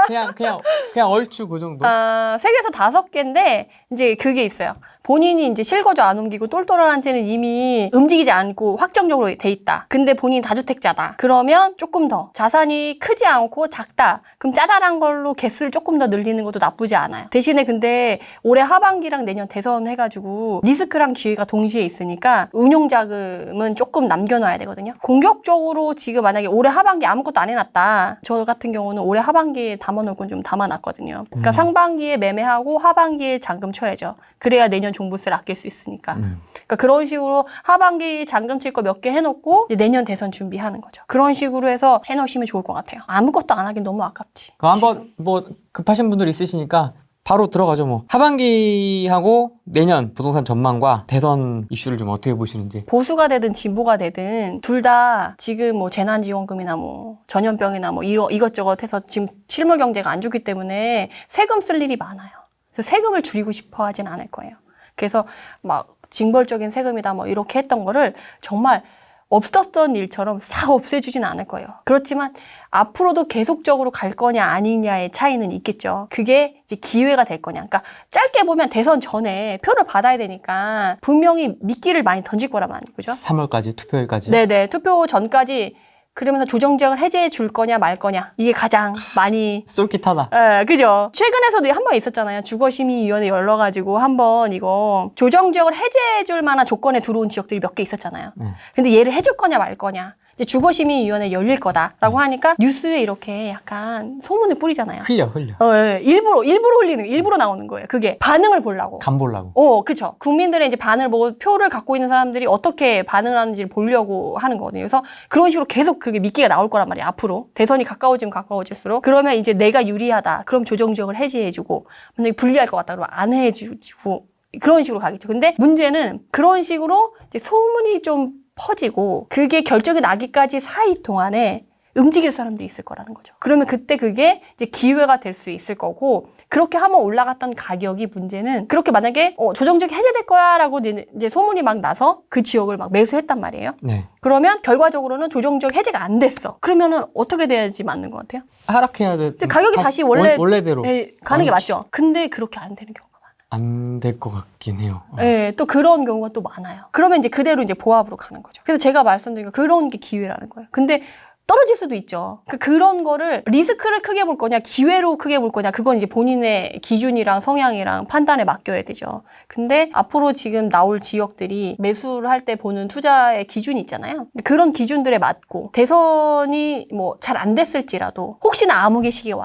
그냥 얼추 그 정도. 3개에서 5개인데, 이제 그게 있어요. 본인이 이제 실거주 안 옮기고 똘똘한 채는 이미 움직이지 않고 확정적으로 돼 있다. 근데 본인이 다주택자다. 그러면 조금 더 자산이 크지 않고 작다. 그럼 짜잘한 걸로 개수를 조금 더 늘리는 것도 나쁘지 않아요. 대신에 근데 올해 하반기랑 내년 대선 해가지고 리스크랑 기회가 동시에 있으니까 운용자금은 조금 남겨놔야 되거든요. 공격적으로 지금 만약에 올해 하반기 아무것도 안 해놨다. 저 같은 경우는 올해 하반기에 담아놓을 건 좀 담아놨거든요. 그러니까 상반기에 매매하고 하반기에 잔금 쳐야죠. 그래야 내년 종부세를 아낄 수 있으니까. 그러니까 그런 식으로 하반기 잔금 칠 거 몇 개 해놓고 이제 내년 대선 준비하는 거죠. 그런 식으로 해서 해놓으시면 좋을 것 같아요. 아무것도 안 하긴 너무 아깝지. 그 한번 뭐 급하신 분들 있으시니까 바로 들어가죠. 뭐 하반기하고 내년 부동산 전망과 대선 이슈를 좀 어떻게 보시는지. 보수가 되든 진보가 되든 둘 다 지금 뭐 재난지원금이나 뭐 전염병이나 뭐 이것저것 해서 지금 실물 경제가 안 좋기 때문에 세금 쓸 일이 많아요. 그래서 세금을 줄이고 싶어 하진 않을 거예요. 그래서 막 징벌적인 세금이다 뭐 이렇게 했던 거를 정말 없었던 일처럼 싹 없애주진 않을 거예요. 그렇지만 앞으로도 계속적으로 갈 거냐 아니냐의 차이는 있겠죠. 그게 이제 기회가 될 거냐. 그러니까 짧게 보면 대선 전에 표를 받아야 되니까 분명히 미끼를 많이 던질 거란 말이죠. 그죠? 3월까지 투표일까지. 네네. 투표 전까지 그러면서 조정지역을 해제해 줄 거냐 말 거냐. 이게 가장 많이 쏠깃하다. 예, 그죠. 최근에서도 한 번 있었잖아요. 주거심의위원회 열러가지고 한번 이거 조정지역을 해제해 줄 만한 조건에 들어온 지역들이 몇 개 있었잖아요. 근데 얘를 해줄 거냐 말 거냐. 이제 주거심의위원회 열릴 거다라고 하니까 뉴스에 이렇게 약간 소문을 뿌리잖아요. 흘려. 예, 일부러 나오는 거예요. 그게 반응을 보려고. 간 보려고. 그쵸. 국민들의 이제 반응을 보고 표를 갖고 있는 사람들이 어떻게 반응을 하는지를 보려고 하는 거거든요. 그래서 그런 식으로 계속 그게 미끼가 나올 거란 말이에요. 앞으로. 대선이 가까워지면 가까워질수록. 그러면 이제 내가 유리하다. 그럼 조정지역을 해제해주고. 만약에 불리할 것 같다. 그러면 안 해주고. 그런 식으로 가겠죠. 근데 문제는 그런 식으로 이제 소문이 좀 퍼지고 그게 결정이 나기까지 사이 동안에 움직일 사람들이 있을 거라는 거죠. 그러면 그때 그게 이제 기회가 될 수 있을 거고, 그렇게 한번 올라갔던 가격이 문제는 그렇게 만약에 조정지역 해제될 거야 라고 이제 소문이 막 나서 그 지역을 막 매수했단 말이에요. 네. 그러면 결과적으로는 조정지역 해제가 안 됐어. 그러면은 어떻게 돼야지 맞는 것 같아요? 하락해야 돼. 가격이 다시 원래대로 가는 게 그렇지. 맞죠. 근데 그렇게 안 되는 경우가 안 될 것 같긴 해요. 네, 또 그런 경우가 또 많아요. 그러면 이제 그대로 이제 보합으로 가는 거죠. 그래서 제가 말씀드린 거 그런 게 기회라는 거예요. 근데 떨어질 수도 있죠. 그런 거를 리스크를 크게 볼 거냐, 기회로 크게 볼 거냐, 그건 이제 본인의 기준이랑 성향이랑 판단에 맡겨야 되죠. 근데 앞으로 지금 나올 지역들이 매수를 할 때 보는 투자의 기준이 있잖아요. 그런 기준들에 맞고 대선이 뭐 잘 안 됐을지라도 혹시나 암흑의 시기가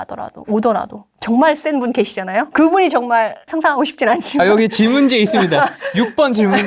오더라도 정말 센 분 계시잖아요. 그분이 정말 상상하고 싶진 않지만. 여기 질문지에 있습니다. 6번 질문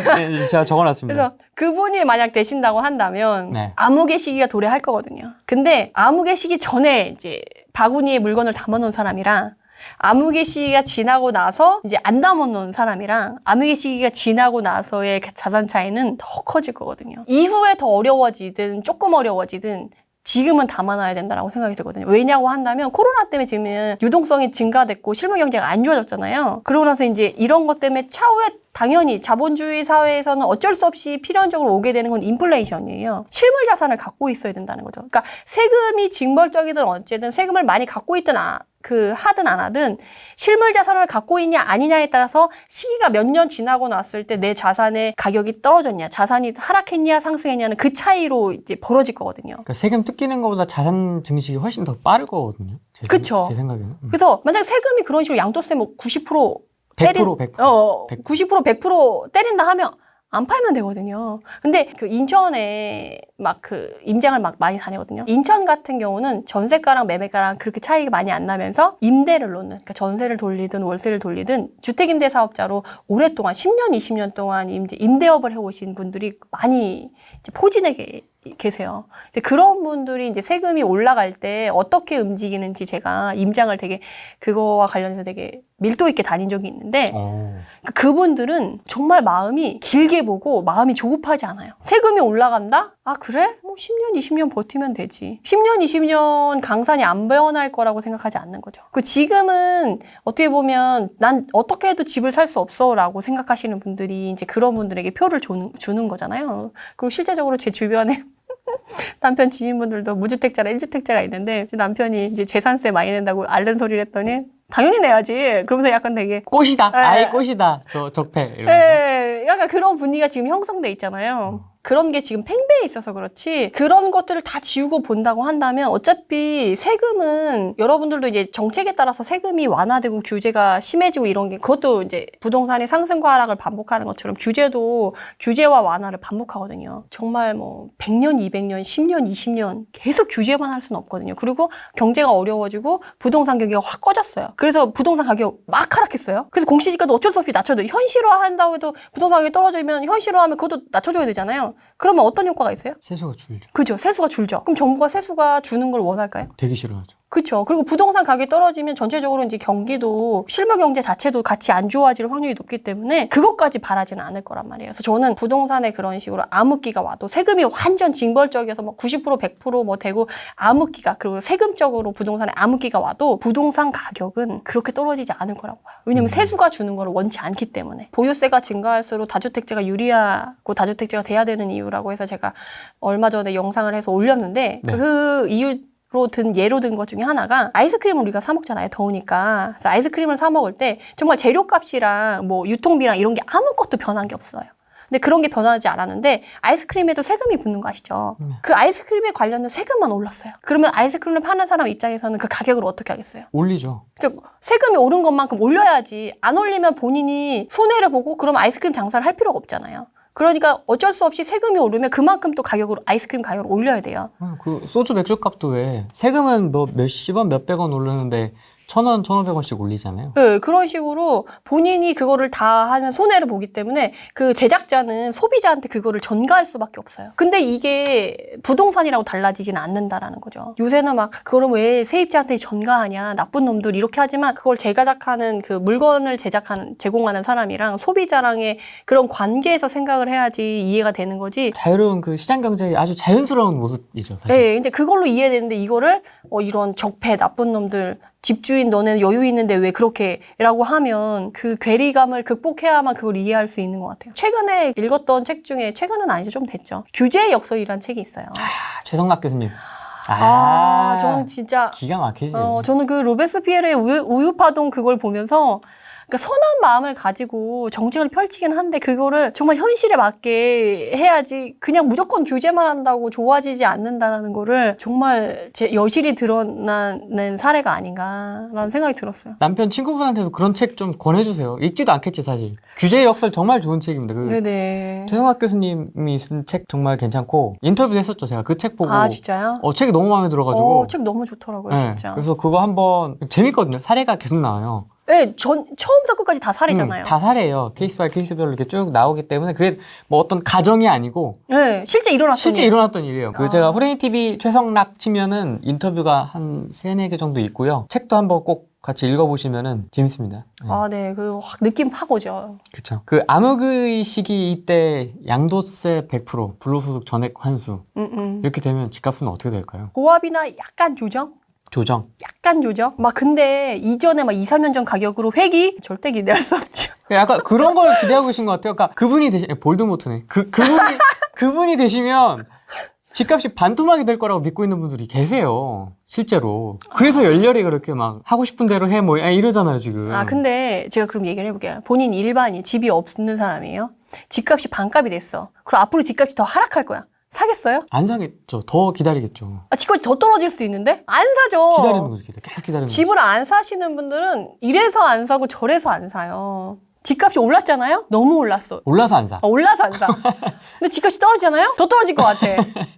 제가 적어놨습니다. 그래서 그분이 만약 되신다고 한다면 네. 암흑의 시기가 도래할 거거든요. 근데 암흑의 시기 전에 이제 바구니에 물건을 담아놓은 사람이랑 암흑의 시기가 지나고 나서 이제 안 담아놓은 사람이랑 암흑의 시기가 지나고 나서의 자산 차이는 더 커질 거거든요. 이후에 더 어려워지든 조금 어려워지든 지금은 담아놔야 된다라고 생각이 들거든요. 왜냐고 한다면 코로나 때문에 지금 유동성이 증가됐고 실물 경제가 안 좋아졌잖아요. 그러고 나서 이제 이런 것 때문에 차후에 당연히 자본주의 사회에서는 어쩔 수 없이 필연적으로 오게 되는 건 인플레이션이에요. 실물 자산을 갖고 있어야 된다는 거죠. 그러니까 세금이 징벌적이든 어쨌든 세금을 많이 갖고 있든 하든 안 하든 실물 자산을 갖고 있냐 아니냐에 따라서 시기가 몇 년 지나고 났을 때 내 자산의 가격이 떨어졌냐, 자산이 하락했냐 상승했냐는 그 차이로 이제 벌어질 거거든요. 그러니까 세금 뜯기는 것보다 자산 증식이 훨씬 더 빠를 거거든요. 그쵸. 제 생각에는. 그래서 만약 세금이 그런 식으로 양도세 뭐 90% 100%. 90% 100% 때린다 하면 안 팔면 되거든요. 근데 그 인천에 막 그 임장을 막 많이 다니거든요. 인천 같은 경우는 전세가랑 매매가랑 그렇게 차이가 많이 안 나면서 임대를 놓는, 그러니까 전세를 돌리든 월세를 돌리든 주택임대 사업자로 오랫동안 10년, 20년 동안 이제 임대업을 해오신 분들이 많이 이제 포진해 계세요. 근데 그런 분들이 이제 세금이 올라갈 때 어떻게 움직이는지 제가 임장을 되게 그거와 관련해서 되게 밀도 있게 다닌 적이 있는데 그분들은 정말 마음이 길게 보고 마음이 조급하지 않아요. 세금이 올라간다? 아 그래? 뭐 10년, 20년 버티면 되지. 10년, 20년 강산이 안 변할 거라고 생각하지 않는 거죠. 그 지금은 어떻게 보면 난 어떻게 해도 집을 살 수 없어 라고 생각하시는 분들이 이제 그런 분들에게 표를 주는 거잖아요. 그리고 실제적으로 제 주변에 남편 지인분들도 무주택자랑 1주택자가 있는데 남편이 이제 재산세 많이 낸다고 앓는 소리를 했더니 당연히 내야지. 그러면서 약간 되게 꽃이다. 아예 꽃이다. 저 적폐 이러면서. 약간 그런 분위기가 지금 형성돼 있잖아요. 그런 게 지금 팽배해 있어서 그렇지 그런 것들을 다 지우고 본다고 한다면 어차피 세금은 여러분들도 이제 정책에 따라서 세금이 완화되고 규제가 심해지고 이런 게 그것도 이제 부동산의 상승과 하락을 반복하는 것처럼 규제도 규제와 완화를 반복하거든요. 정말 뭐 100년, 200년, 10년, 20년 계속 규제만 할 수는 없거든요. 그리고 경제가 어려워지고 부동산 경기가 확 꺼졌어요. 그래서 부동산 가격 막 하락했어요. 그래서 공시지가도 어쩔 수 없이 낮춰도 현실화한다고 해도 부동산 가격이 떨어지면 현실화하면 그것도 낮춰줘야 되잖아요. 그러면 어떤 효과가 있어요? 세수가 줄죠. 그죠. 세수가 줄죠. 그럼 정부가 세수가 주는 걸 원할까요? 되게 싫어하죠. 그렇죠. 그리고 부동산 가격이 떨어지면 전체적으로 이제 경기도 실물 경제 자체도 같이 안 좋아질 확률이 높기 때문에 그것까지 바라지는 않을 거란 말이에요. 그래서 저는 부동산에 그런 식으로 암흑기가 와도 세금이 완전 징벌적이어서 뭐 90% 100% 뭐 되고 암흑기가 그리고 세금적으로 부동산에 암흑기가 와도 부동산 가격은 그렇게 떨어지지 않을 거라고 봐요. 왜냐면 세수가 주는 걸 원치 않기 때문에 보유세가 증가할수록 다주택자가 유리하고 다주택자가 돼야 되는 이유라고 해서 제가 얼마 전에 영상을 해서 올렸는데 네. 그 이유 예로 든 것 중에 하나가 아이스크림을 우리가 사 먹잖아요. 더우니까. 그래서 아이스크림을 사 먹을 때 정말 재료값이랑 뭐 유통비랑 이런 게 아무것도 변한 게 없어요. 근데 그런 게 변하지 않았는데 아이스크림에도 세금이 붙는 거 아시죠? 그 아이스크림에 관련된 세금만 올랐어요. 그러면 아이스크림을 파는 사람 입장에서는 그 가격을 어떻게 하겠어요? 올리죠. 즉 세금이 오른 것만큼 올려야지. 안 올리면 본인이 손해를 보고 그럼 아이스크림 장사를 할 필요가 없잖아요. 그러니까 어쩔 수 없이 세금이 오르면 그만큼 또 아이스크림 가격을 올려야 돼요. 그 소주 맥주 값도 왜 세금은 뭐 몇십 원, 몇백 원 오르는데 1,000원, 1,500원씩 올리잖아요. 네, 그런 식으로 본인이 그거를 다 하면 손해를 보기 때문에 그 제작자는 소비자한테 그거를 전가할 수밖에 없어요. 근데 이게 부동산이라고 달라지지는 않는다라는 거죠. 요새는 막 그걸 왜 세입자한테 전가하냐, 나쁜 놈들 이렇게 하지만 그걸 제작하는 그 물건을 제공하는 사람이랑 소비자랑의 그런 관계에서 생각을 해야지 이해가 되는 거지. 자유로운 그 시장 경제의 아주 자연스러운 모습이죠, 사실. 네, 근데 그걸로 이해되는데 이거를 이런 적폐, 나쁜 놈들 집주인 너네는 여유 있는데 왜 그렇게 라고 하면 그 괴리감을 극복해야만 그걸 이해할 수 있는 것 같아요. 최근에 읽었던 책 중에 최근은 아니죠. 좀 됐죠. 규제의 역설이라는 책이 있어요. 최성락 교수님. 저는 진짜 기가 막히지. 저는 그 로베스피에르의 우유파동 그걸 보면서 그러니까 선한 마음을 가지고 정책을 펼치긴 한데 그거를 정말 현실에 맞게 해야지 그냥 무조건 규제만 한다고 좋아지지 않는다는 거를 정말 제 여실히 드러나는 사례가 아닌가라는 생각이 들었어요. 남편 친구분한테도 그런 책 좀 권해주세요. 읽지도 않겠지 사실. 규제의 역설 정말 좋은 책입니다. 네네. 최성학 교수님이 쓴 책 정말 괜찮고 인터뷰도 했었죠. 제가 그 책 보고. 아 진짜요? 책이 너무 마음에 들어가지고. 책 너무 좋더라고요, 네, 진짜. 그래서 그거 한번 재밌거든요. 사례가 계속 나와요. 네, 처음부터 끝까지 다 사례잖아요. 다 사례예요. 케이스 바이 케이스별로 이렇게 쭉 나오기 때문에 그게 뭐 어떤 가정이 아니고 네, 실제 일어났던 일이에요. 제가 후레이 TV 최성락 치면은 인터뷰가 한 3-4개 정도 있고요. 책도 한번 꼭 같이 읽어보시면은 재밌습니다. 네. 아, 네. 확 느낌 확 오죠. 그쵸. 암흑의 시기 이때 양도세 100%, 불로소득 전액 환수. 이렇게 되면 집값은 어떻게 될까요? 고압이나 약간 조정? 약간 조정? 근데 이전에 2-3년 전 가격으로 회기? 절대 기대할 수 없죠. 약간 그런 걸 기대하고 계신 것 같아요. 그러니까 그분이 볼드모트네. 그분이 되시면 집값이 반토막이 될 거라고 믿고 있는 분들이 계세요. 실제로. 그래서 열렬히 그렇게 막 하고 싶은 대로 해 이러잖아요, 지금. 근데 제가 그럼 얘기를 해볼게요. 본인 일반인, 집이 없는 사람이에요. 집값이 반값이 됐어. 그럼 앞으로 집값이 더 하락할 거야. 사겠어요? 안 사겠죠. 더 기다리겠죠. 집값이 더 떨어질 수 있는데? 안 사죠. 기다리는 거죠. 계속 기다리는 거죠. 집을 안 사시는 분들은 이래서 안 사고 저래서 안 사요. 집값이 올랐잖아요? 너무 올랐어. 올라서 안 사. 올라서 안 사. 근데 집값이 떨어지잖아요? 더 떨어질 것 같아.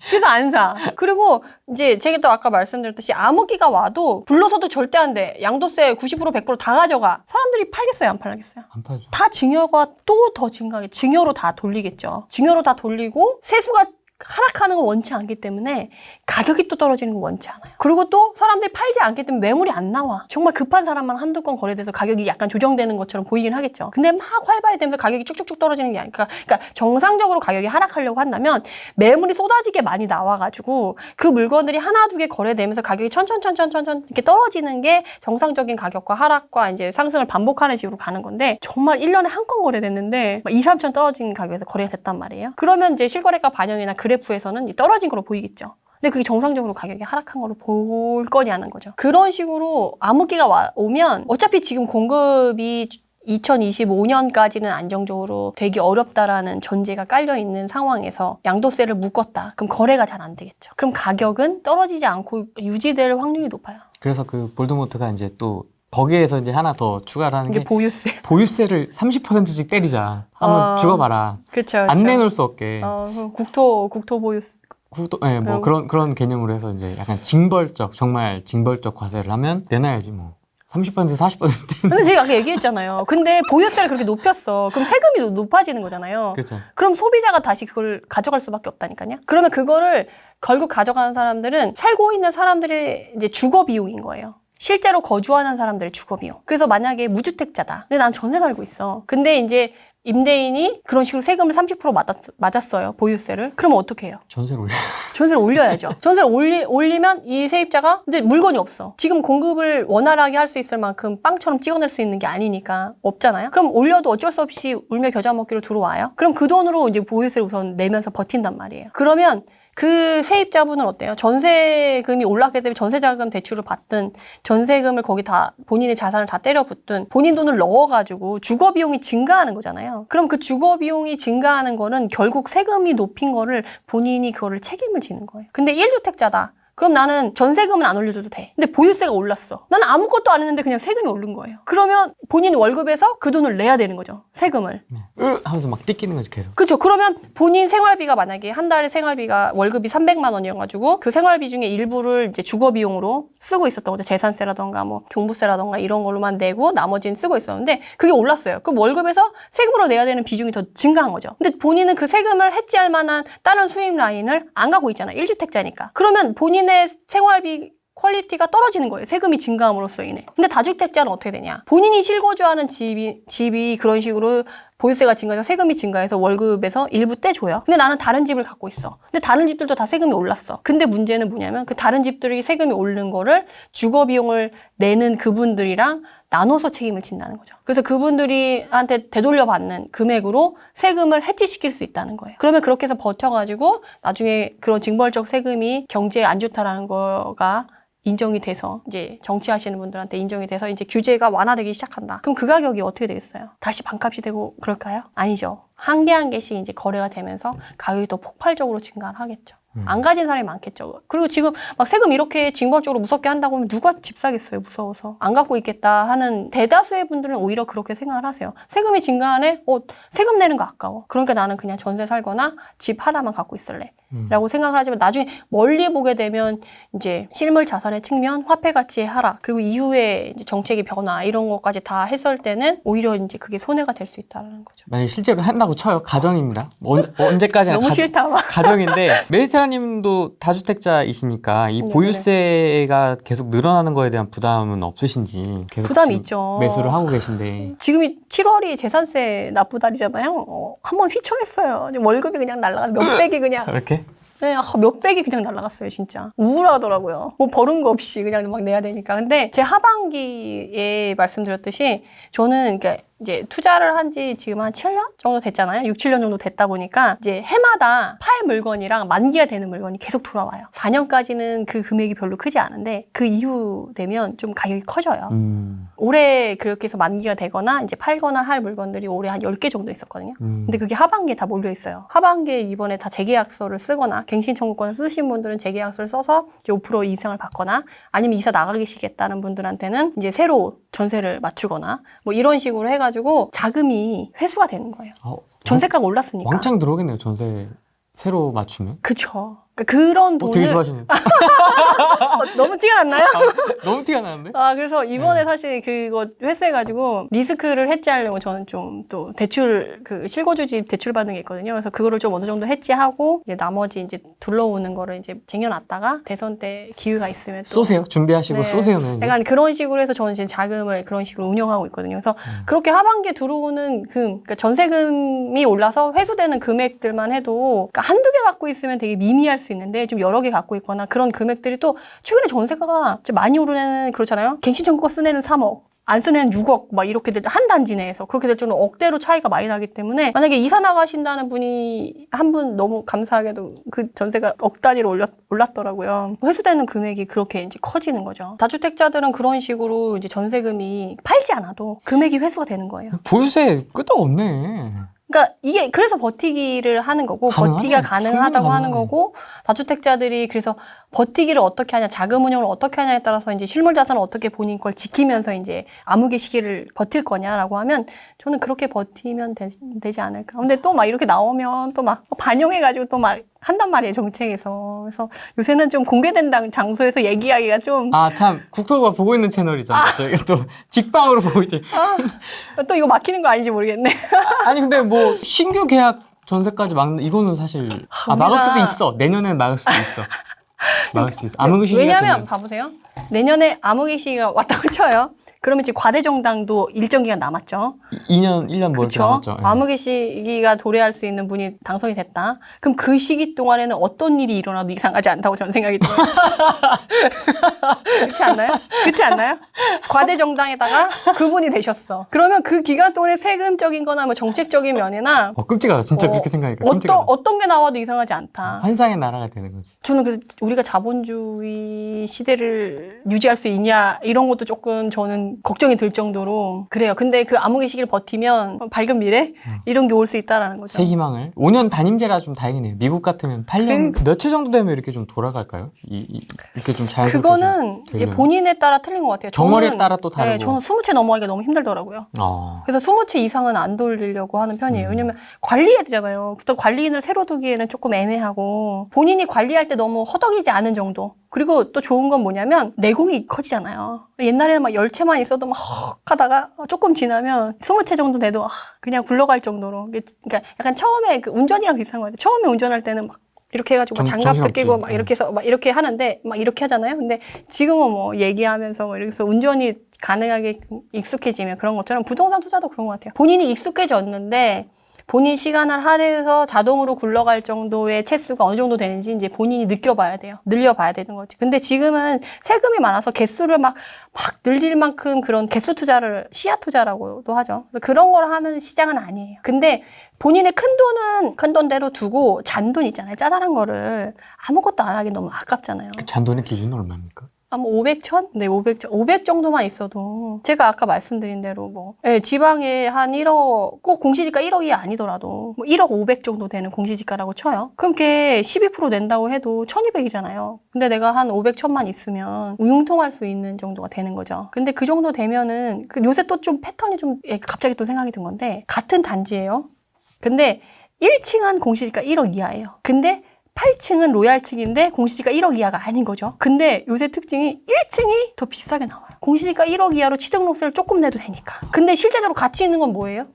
그래서 안 사. 그리고 이제 제가 또 아까 말씀드렸듯이 암흑기가 와도 불러서도 절대 안 돼. 양도세 90% 100%다 가져가. 사람들이 팔겠어요? 안 팔겠어요? 안 팔죠. 다 증여가 또 더 증가하게 증여로 다 돌리겠죠. 증여로 다 돌리고 세수가 하락하는 걸 원치 않기 때문에 가격이 또 떨어지는 걸 원치 않아요. 그리고 또 사람들이 팔지 않기 때문에 매물이 안 나와. 정말 급한 사람만 한두 건 거래돼서 가격이 약간 조정되는 것처럼 보이긴 하겠죠. 근데 막 활발히 되면서 가격이 쭉쭉쭉 떨어지는 게 아니니까 그러니까 정상적으로 가격이 하락하려고 한다면 매물이 쏟아지게 많이 나와가지고 그 물건들이 하나 두 개 거래되면서 가격이 천천히 이렇게 떨어지는 게 정상적인 가격과 하락과 이제 상승을 반복하는 식으로 가는 건데 정말 1년에 한 건 거래됐는데 2-3천 떨어진 가격에서 거래가 됐단 말이에요. 그러면 이제 실거래가 반영이나 그래프에서는 떨어진 걸로 보이겠죠. 근데 그게 정상적으로 가격이 하락한 걸로 볼 거냐는 거죠. 그런 식으로 암흑기가 오면 어차피 지금 공급이 2025년까지는 안정적으로 되기 어렵다라는 전제가 깔려있는 상황에서 양도세를 묶었다. 그럼 거래가 잘 안 되겠죠. 그럼 가격은 떨어지지 않고 유지될 확률이 높아요. 그래서 볼드모트가 이제 또 거기에서 이제 하나 더 추가를 하는 게 보유세를 30%씩 때리자. 한번 죽어봐라. 그쵸. 안 내놓을 수 없게. 국토 보유세. 네, 뭐 그런 개념으로 해서 이제 약간 정말 징벌적 과세를 하면 내놔야지 뭐. 30% 40%. 근데 제가 아까 얘기했잖아요. 근데 보유세를 그렇게 높였어. 그럼 세금이 높아지는 거잖아요. 그렇죠. 그럼 소비자가 다시 그걸 가져갈 수밖에 없다니까요. 그러면 그거를 결국 가져가는 사람들은 살고 있는 사람들의 이제 주거 비용인 거예요. 실제로 거주하는 사람들의 주거 비용. 그래서 만약에 무주택자다. 근데 난 전세 살고 있어. 근데 이제 임대인이 그런 식으로 세금을 30% 맞았어요. 보유세를. 그러면 어떻게 해요? 전세를 올려야죠. 전세를 올리면 이 세입자가 근데 물건이 없어. 지금 공급을 원활하게 할 수 있을 만큼 빵처럼 찍어낼 수 있는 게 아니니까 없잖아요. 그럼 올려도 어쩔 수 없이 울며 겨자 먹기로 들어와요. 그럼 그 돈으로 이제 보유세를 우선 내면서 버틴단 말이에요. 그러면 그 세입자분은 어때요? 전세금이 올랐기 때문에 전세자금 대출을 받든 전세금을 거기 다 본인의 자산을 다 때려붓든 본인 돈을 넣어가지고 주거비용이 증가하는 거잖아요. 그럼 그 주거비용이 증가하는 거는 결국 세금이 높인 거를 본인이 그거를 책임을 지는 거예요. 근데 1주택자다. 그럼 나는 전세금은 안 올려줘도 돼. 근데 보유세가 올랐어. 나는 아무것도 안 했는데 그냥 세금이 오른 거예요. 그러면 본인 월급에서 그 돈을 내야 되는 거죠. 세금을. 하면서 막 띠끼는 거지 계속. 그렇죠. 그러면 본인 생활비가 만약에 한 달에 생활비가 월급이 300만 원이어가지고 그 생활비 중에 일부를 이제 주거비용으로 쓰고 있었던 거죠. 재산세라던가 뭐 종부세라던가 이런 걸로만 내고 나머지는 쓰고 있었는데 그게 올랐어요. 그럼 월급에서 세금으로 내야 되는 비중이 더 증가한 거죠. 근데 본인은 그 세금을 해지할 만한 다른 수입 라인을 안 갖고 있잖아요. 1주택자니까. 그러면 본인의 생활비 퀄리티가 떨어지는 거예요. 세금이 증가함으로써 인해. 근데 다주택자는 어떻게 되냐? 본인이 실거주하는 집이 그런 식으로 보유세가 증가해서 세금이 증가해서 월급에서 일부 떼줘요. 근데 나는 다른 집을 갖고 있어. 근데 다른 집들도 다 세금이 올랐어. 근데 문제는 뭐냐면 그 다른 집들이 세금이 오른 거를 주거비용을 내는 그분들이랑 나눠서 책임을 진다는 거죠. 그래서 그분들이한테 되돌려받는 금액으로 세금을 해지시킬 수 있다는 거예요. 그러면 그렇게 해서 버텨가지고 나중에 그런 징벌적 세금이 경제에 안 좋다라는 거가 인정이 돼서 이제 정치하시는 분들한테 인정이 돼서 이제 규제가 완화되기 시작한다. 그럼 그 가격이 어떻게 되겠어요? 다시 반값이 되고 그럴까요? 아니죠. 한 개 한 개씩 이제 거래가 되면서 가격이 더 폭발적으로 증가를 하겠죠. 안 가진 사람이 많겠죠. 그리고 지금 막 세금 이렇게 징벌적으로 무섭게 한다고 하면 누가 집 사겠어요? 무서워서. 안 갖고 있겠다 하는 대다수의 분들은 오히려 그렇게 생각을 하세요. 세금이 증가하네? 세금 내는 거 아까워. 그러니까 나는 그냥 전세 살거나 집 하나만 갖고 있을래. 라고 생각을 하지만 나중에 멀리 보게 되면 이제 실물 자산의 측면, 화폐 가치의 하락, 그리고 이후에 이제 정책의 변화 이런 것까지 다 했을 때는 오히려 이제 그게 손해가 될 수 있다는 거죠. 만약 실제로 한다고 쳐요. 가정입니다. 언제까지나 너무 싫다. 가정인데 메디테라님도 다주택자이시니까 이 보유세가 계속 늘어나는 거에 대한 부담은 없으신지 계속 부담이 있죠. 매수를 하고 계신데 지금이 7월이 재산세 납부 달이잖아요. 한번 휘청했어요. 월급이 그냥 날아가 몇백이 그냥 이렇게? 네, 몇백이 그냥 날아갔어요, 진짜. 우울하더라고요. 뭐 버는 거 없이 그냥 막 내야 되니까. 근데 제 하반기에 말씀드렸듯이 저는 그러니까 이제 투자를 한 지 지금 한 7년 정도 됐잖아요. 6, 7년 정도 됐다 보니까 이제 해마다 팔 물건이랑 만기가 되는 물건이 계속 돌아와요. 4년까지는 그 금액이 별로 크지 않은데 그 이후 되면 좀 가격이 커져요. 올해 그렇게 해서 만기가 되거나 이제 팔거나 할 물건들이 올해 한 10개 정도 있었거든요. 근데 그게 하반기에 다 몰려 있어요. 하반기에 이번에 다 재계약서를 쓰거나 갱신 청구권을 쓰신 분들은 재계약서를 써서 이제 5% 이상을 받거나 아니면 이사 나가시겠다는 분들한테는 이제 새로 전세를 맞추거나 뭐 이런 식으로 해가지고 자금이 회수가 되는 거예요. 전세가가 올랐으니까. 왕창 들어오겠네요, 전세 새로 맞추면. 그쵸. 그러니까 그런 돈을 되게 좋아하시네. 너무 티가 났나요? 너무 티가 나는데? 그래서 이번에 사실 그거 회수해가지고 리스크를 해지하려고 저는 좀 또 대출, 실거주집 대출 받는 게 있거든요. 그래서 그거를 좀 어느 정도 해지하고 이제 나머지 이제 둘러오는 거를 이제 쟁여놨다가 대선 때 기회가 있으면 또 쏘세요. 준비하시고 쏘세요. 약간 그런 식으로 해서 저는 지금 자금을 그런 식으로 운영하고 있거든요. 그래서 그렇게 하반기에 들어오는 그러니까 전세금이 올라서 회수되는 금액들만 해도 그러니까 한두 개 갖고 있으면 되게 미미할 수 있는데 좀 여러 개 갖고 있거나 그런 금액들이 또 최근에 전세가가 많이 오르는 그렇잖아요. 갱신 청구가 쓰내는 3억. 안 쓰는 6억 막 이렇게 한 단지 내에서 그렇게 될 정도로 억대로 차이가 많이 나기 때문에 만약에 이사 나가신다는 분이 한 분 너무 감사하게도 그 전세가 억 단위로 올랐더라고요. 회수되는 금액이 그렇게 이제 커지는 거죠. 다주택자들은 그런 식으로 이제 전세금이 팔지 않아도 금액이 회수가 되는 거예요. 보유세 끄떡 없네. 그러니까 이게 그래서 버티기를 하는 거고 버티기가 가능하다고 하는 거고 다주택자들이 그래서 버티기를 어떻게 하냐 자금 운영을 어떻게 하냐에 따라서 이제 실물 자산을 어떻게 본인 걸 지키면서 이제 암흑의 시기를 버틸 거냐라고 하면 저는 그렇게 버티면 되지 않을까. 근데 또 막 이렇게 나오면 또 막 반영해가지고 또 막 한단 말이에요 정책에서. 그래서 요새는 좀 공개된 장소에서 얘기하기가 좀 참 국토부가 보고 있는 채널이잖아요. 저희가 또 직방으로 보고 있죠. 또 이거 막히는 거 아닌지 모르겠네. 아니 근데 뭐 신규 계약 전세까지 막는 이거는 사실 막을 수도 있어. 내년에는 막을 수도 있어. 막을 수 있어. 암흑의 시기가 왜냐면 봐보세요. 내년에 암흑의 시기가 왔다고 쳐요. 그러면 지금 과대정당도 일정 기간 남았죠. 2년, 1년 뭐 남았죠. 예. 암흑의 시기가 도래할 수 있는 분이 당선이 됐다. 그럼 그 시기 동안에는 어떤 일이 일어나도 이상하지 않다고 저는 생각이 들어요. 그렇지 않나요? 그렇지 않나요? 과대정당에다가 그분이 되셨어. 그러면 그 기간 동안에 세금적인 거나 뭐 정책적인 면이나 끔찍하다. 진짜 그렇게 생각하니까 끔찍하다. 어떤 게 나와도 이상하지 않다. 환상의 나라가 되는 거지. 저는 그래서 우리가 자본주의 시대를 유지할 수 있냐 이런 것도 조금 저는 걱정이 들 정도로 그래요. 근데 그 암흑의 시기를 버티면 밝은 미래 이런 게 올 수 있다라는 거죠. 새 희망을. 5년 단임제라 좀 다행이네요. 미국 같으면 8년 몇 해 정도 되면 이렇게 좀 돌아갈까요? 이렇게 좀 자연스럽게 그거는 좀 되려면. 본인에 따라 틀린 것 같아요. 덩어리에 따라 또 다르고. 네, 저는 20채 넘어가기가 너무 힘들더라고요. 그래서 20채 이상은 안 돌리려고 하는 편이에요. 왜냐면 관리해야 되잖아요. 또 관리인을 새로 두기에는 조금 애매하고 본인이 관리할 때 너무 허덕이지 않은 정도. 그리고 또 좋은 건 뭐냐면 내공이 커지잖아요. 옛날에는 막 10채만 있어도 막 헉 하다가 조금 지나면 20채 정도 돼도 그냥 굴러갈 정도로. 그러니까 약간 처음에 그 운전이랑 비슷한 것 같아요. 처음에 운전할 때는 막 이렇게 해가지고 장갑도 끼고 막 이렇게 해서 막 이렇게 하는데 막 이렇게 하잖아요. 근데 지금은 뭐 얘기하면서 뭐 이렇게 해서 운전이 가능하게 익숙해지면 그런 것처럼 부동산 투자도 그런 것 같아요. 본인이 익숙해졌는데 본인 시간을 할애해서 자동으로 굴러갈 정도의 채수가 어느 정도 되는지 이제 본인이 느껴봐야 돼요. 늘려봐야 되는 거지. 근데 지금은 세금이 많아서 개수를 막 늘릴 만큼 그런 개수 투자를 씨앗 투자라고도 하죠. 그래서 그런 걸 하는 시장은 아니에요. 근데 본인의 큰 돈은 큰 돈대로 두고 잔돈 있잖아요. 짜잘한 거를 아무것도 안 하기 너무 아깝잖아요. 그 잔돈의 기준은 얼마입니까? 아마 500, 1000? 네, 500 정도만 있어도 제가 아까 말씀드린 대로 뭐 지방에 한 1억, 꼭 공시지가 1억이 아니더라도 뭐 1억 500 정도 되는 공시지가라고 쳐요. 그럼 걔 12% 낸다고 해도 1200이잖아요. 근데 내가 한 500, 1000만 있으면 융통할 수 있는 정도가 되는 거죠. 근데 그 정도 되면은 요새 또 좀 패턴이 좀 갑자기 또 생각이 든 건데 같은 단지예요. 근데 1층은 공시지가 1억 이하예요. 근데 8층은 로얄층인데 공시지가 1억 이하가 아닌 거죠. 근데 요새 특징이 1층이 더 비싸게 나와요. 공시지가 1억 이하로 취등록세를 조금 내도 되니까. 근데 실제적으로 가치 있는 건 뭐예요?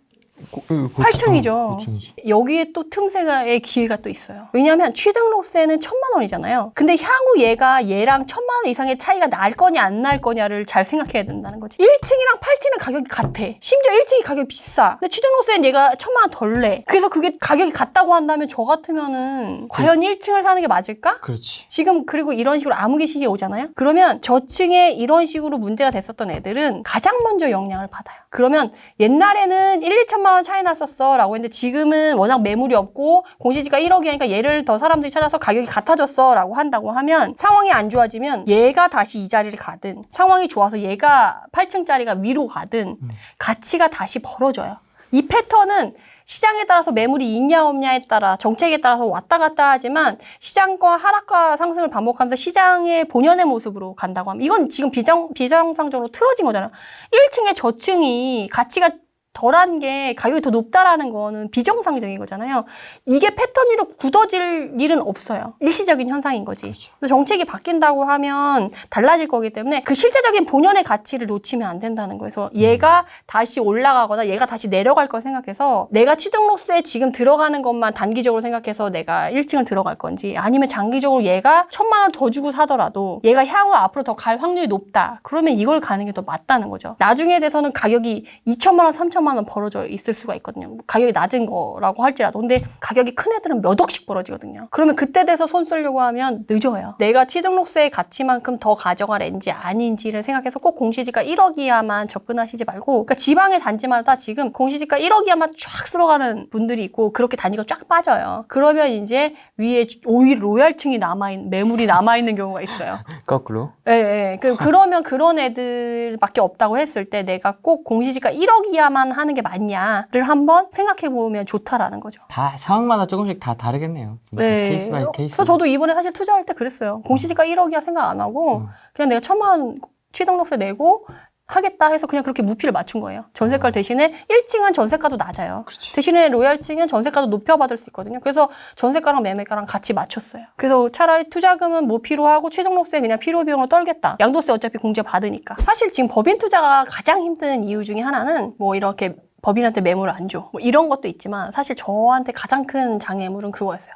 8층이죠. 여기에 또 틈새의 기회가 또 있어요. 왜냐하면 취등록세는 1000만 원이잖아요. 근데 향후 얘가 얘랑 1000만 원 이상의 차이가 날 거냐 안 날 거냐를 잘 생각해야 된다는 거지. 1층이랑 8층은 가격이 같아. 심지어 1층이 가격이 비싸. 근데 취등록세는 얘가 1000만 원 덜 내. 그래서 그게 가격이 같다고 한다면 저 같으면은 과연 1층을 사는 게 맞을까? 그렇지. 지금 그리고 이런 식으로 암흑의식이 오잖아요. 그러면 저층에 이런 식으로 문제가 됐었던 애들은 가장 먼저 영향을 받아요. 그러면 옛날에는 1, 2천만 원 차이 났었어 라고 했는데 지금은 워낙 매물이 없고 공시지가 1억이니까 얘를 더 사람들이 찾아서 가격이 같아졌어 라고 한다고 하면 상황이 안 좋아지면 얘가 다시 이 자리를 가든 상황이 좋아서 얘가 8층짜리가 위로 가든 가치가 다시 벌어져요. 이 패턴은 시장에 따라서 매물이 있냐 없냐에 따라 정책에 따라서 왔다 갔다 하지만 시장과 하락과 상승을 반복하면서 시장의 본연의 모습으로 간다고 하면 이건 지금 비정상적으로 틀어진 거잖아요. 1층의 저층이 가치가 덜한 게 가격이 더 높다라는 거는 비정상적인 거잖아요. 이게 패턴으로 굳어질 일은 없어요. 일시적인 현상인 거지. 그렇죠. 그래서 정책이 바뀐다고 하면 달라질 거기 때문에 그 실제적인 본연의 가치를 놓치면 안 된다는 거예요. 그래서 얘가 다시 올라가거나 얘가 다시 내려갈 거 생각해서 내가 취등록세에 지금 들어가는 것만 단기적으로 생각해서 내가 1층을 들어갈 건지 아니면 장기적으로 얘가 1000만 원 더 주고 사더라도 얘가 향후 앞으로 더 갈 확률이 높다. 그러면 이걸 가는 게 더 맞다는 거죠. 나중에 돼서는 가격이 2천만 원, 3천만 원 벌어져 있을 수가 있거든요. 가격이 낮은 거라고 할지라도. 근데 가격이 큰 애들은 몇 억씩 벌어지거든요. 그러면 그때 돼서 손 쓰려고 하면 늦어요. 내가 취등록세의 가치만큼 더 가져갈 앤지 아닌지를 생각해서 꼭 공시지가 1억 이하만 접근하시지 말고 그러니까 지방의 단지마다 지금 공시지가 1억 이하만 쫙 쓸어가는 분들이 있고 그렇게 단지가 쫙 빠져요. 그러면 이제 위에 오히려 로얄층이 남아있는 매물이 남아있는 경우가 있어요. 거꾸로? 예. 그러면 그런 애들밖에 없다고 했을 때 내가 꼭 공시지가 1억 이하만 하는 게 맞냐를 한번 생각해보면 좋다라는 거죠. 다 상황마다 조금씩 다 다르겠네요. 네. 케이스 바이 케이스. 그래서 저도 이번에 사실 투자할 때 그랬어요. 공시지가 1억이야 생각 안 하고 그냥 내가 1000만 원 취등록세 내고 하겠다 해서 그냥 그렇게 무피를 맞춘 거예요. 전세가 대신에 1층은 전세가도 낮아요. 그렇지. 대신에 로얄층은 전세가도 높여받을 수 있거든요. 그래서 전세가랑 매매가랑 같이 맞췄어요. 그래서 차라리 투자금은 무피로 하고 취등록세 그냥 필요 비용을 떨겠다. 양도세 어차피 공제 받으니까. 사실 지금 법인 투자가 가장 힘든 이유 중에 하나는 뭐 이렇게 법인한테 매물을 안 줘. 뭐 이런 것도 있지만 사실 저한테 가장 큰 장애물은 그거였어요.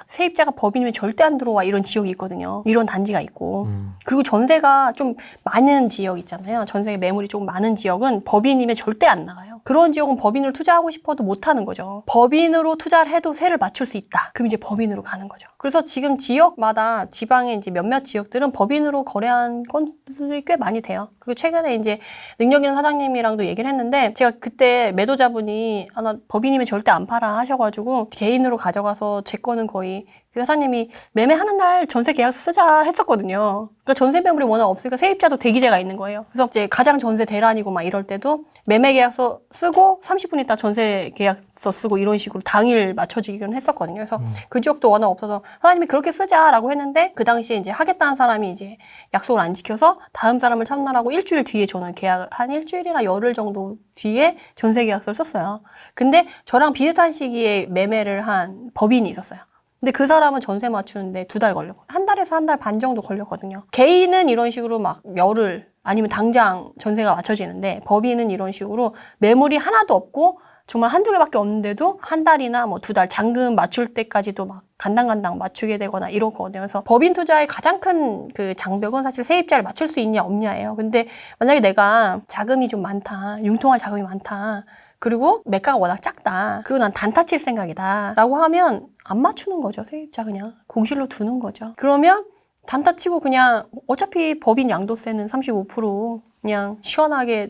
세입자가 법인이면 절대 안 들어와 이런 지역이 있거든요. 이런 단지가 있고. 그리고 전세가 좀 많은 지역 있잖아요. 전세 매물이 좀 많은 지역은 법인이면 절대 안 나가요. 그런 지역은 법인으로 투자하고 싶어도 못 하는 거죠. 법인으로 투자를 해도 세를 맞출 수 있다. 그럼 이제 법인으로 가는 거죠. 그래서 지금 지역마다 지방의 이제 몇몇 지역들은 법인으로 거래한 건들이 꽤 많이 돼요. 그리고 최근에 이제 능력 있는 사장님이랑도 얘기를 했는데 제가 그때 매도자분이 나 법인이면 절대 안 팔아 하셔가지고 개인으로 가져가서 제 거는 거의 그 사장님이 매매하는 날 전세 계약서 쓰자 했었거든요. 그러니까 전세 매물이 워낙 없으니까 세입자도 대기재가 있는 거예요. 그래서 이제 가장 전세 대란이고 막 이럴 때도 매매 계약서 쓰고 30분 있다 전세 계약서 쓰고 이런 식으로 당일 맞춰지기는 했었거든요. 그래서 그 지역도 워낙 없어서 사장님이 그렇게 쓰자라고 했는데 그 당시에 이제 하겠다는 사람이 이제 약속을 안 지켜서 다음 사람을 찾느라고 일주일 뒤에 저는 계약을 한 일주일이나 열흘 정도 뒤에 전세 계약서를 썼어요. 근데 저랑 비슷한 시기에 매매를 한 법인이 있었어요. 근데 그 사람은 전세 맞추는데 2달 걸렸고 한 달에서 한 달 반 정도 걸렸거든요. 개인은 이런 식으로 막 열흘 아니면 당장 전세가 맞춰지는데 법인은 이런 식으로 매물이 하나도 없고 정말 한두 개밖에 없는데도 한 달이나 뭐 2달 잔금 맞출 때까지도 막 간당간당 맞추게 되거나 이러거든요. 그래서 법인 투자의 가장 큰 그 장벽은 사실 세입자를 맞출 수 있냐 없냐예요. 근데 만약에 내가 자금이 좀 많다, 융통할 자금이 많다. 그리고 매가가 워낙 작다. 그리고 난 단타 칠 생각이다. 라고 하면 안 맞추는 거죠. 세입자 그냥 공실로 두는 거죠. 그러면 단타 치고 그냥 어차피 법인 양도세는 35% 그냥 시원하게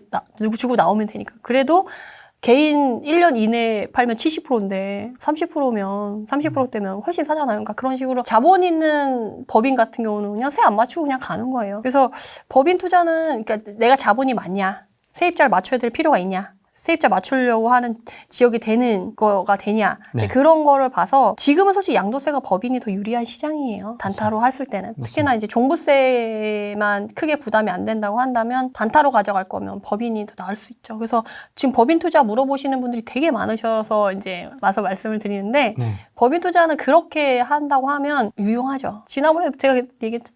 주고 나오면 되니까. 그래도 개인 1년 이내에 팔면 70%인데 30%면 30%대면 훨씬 사잖아요. 그러니까 그런 식으로 자본 있는 법인 같은 경우는 그냥 세 안 맞추고 그냥 가는 거예요. 그래서 법인 투자는 그러니까 내가 자본이 많냐, 세입자를 맞춰야 될 필요가 있냐, 세입자 맞추려고 하는 지역이 되는 거가 되냐 네. 그런 거를 봐서 지금은 솔직히 양도세가 법인이 더 유리한 시장이에요. 단타로 했을 때는. 맞습니다. 특히나 이제 종부세만 크게 부담이 안 된다고 한다면 단타로 가져갈 거면 법인이 더 나을 수 있죠. 그래서 지금 법인 투자 물어보시는 분들이 되게 많으셔서 이제 와서 말씀을 드리는데 네. 법인 투자는 그렇게 한다고 하면 유용하죠. 지난번에도 제가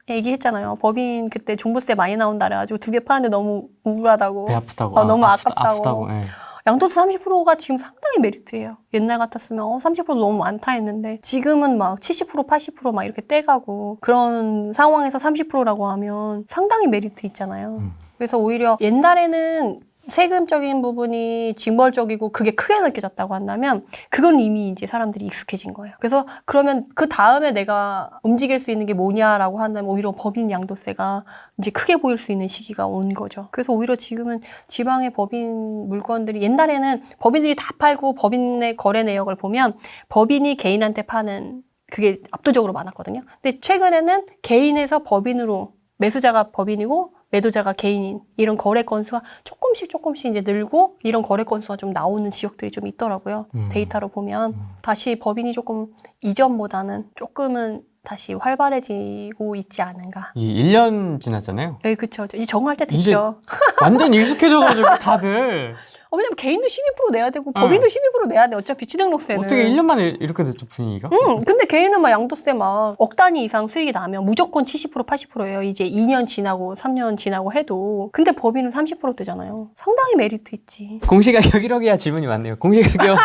얘기했잖아요. 법인 그때 종부세 많이 나온다 그래가지고 2개 파는데 너무 우울하다고. 배 아프다고. 너무 아깝다고. 예. 양도세 30%가 지금 상당히 메리트예요. 옛날 같았으면 30% 너무 많다 했는데 지금은 막 70%, 80% 막 이렇게 떼가고 그런 상황에서 30%라고 하면 상당히 메리트 있잖아요. 그래서 오히려 옛날에는 세금적인 부분이 징벌적이고 그게 크게 느껴졌다고 한다면 그건 이미 이제 사람들이 익숙해진 거예요. 그래서 그러면 그 다음에 내가 움직일 수 있는 게 뭐냐라고 한다면 오히려 법인 양도세가 이제 크게 보일 수 있는 시기가 온 거죠. 그래서 오히려 지금은 지방의 법인 물건들이 옛날에는 법인들이 다 팔고 법인의 거래 내역을 보면 법인이 개인한테 파는 그게 압도적으로 많았거든요. 근데 최근에는 개인에서 법인으로 매수자가 법인이고 매도자가 개인인 이런 거래 건수가 조금씩 이제 늘고 이런 거래 건수가 좀 나오는 지역들이 좀 있더라고요. 데이터로 보면 다시 법인이 조금 이전보다는 조금은 다시 활발해지고 있지 않은가. 이 1년 지났잖아요. 네, 그렇죠. 이제 적응할 때 이제 됐죠. 완전 익숙해져가지고 다들 왜냐면 개인도 12% 내야 되고 법인도 12% 내야 돼. 어차피 취등록세는. 어떻게 1년 만에 이렇게 됐죠, 분위기가? 근데 개인은 막 양도세 막 억 단위 이상 수익이 나면 무조건 70% 80%예요. 이제 2년 지나고 3년 지나고 해도. 근데 법인은 30%대잖아요. 상당히 메리트 있지. 공시가격 1억이야 질문이 많네요. 공시가격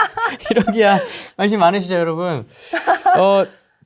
1억이야 관심 많으시죠, 여러분?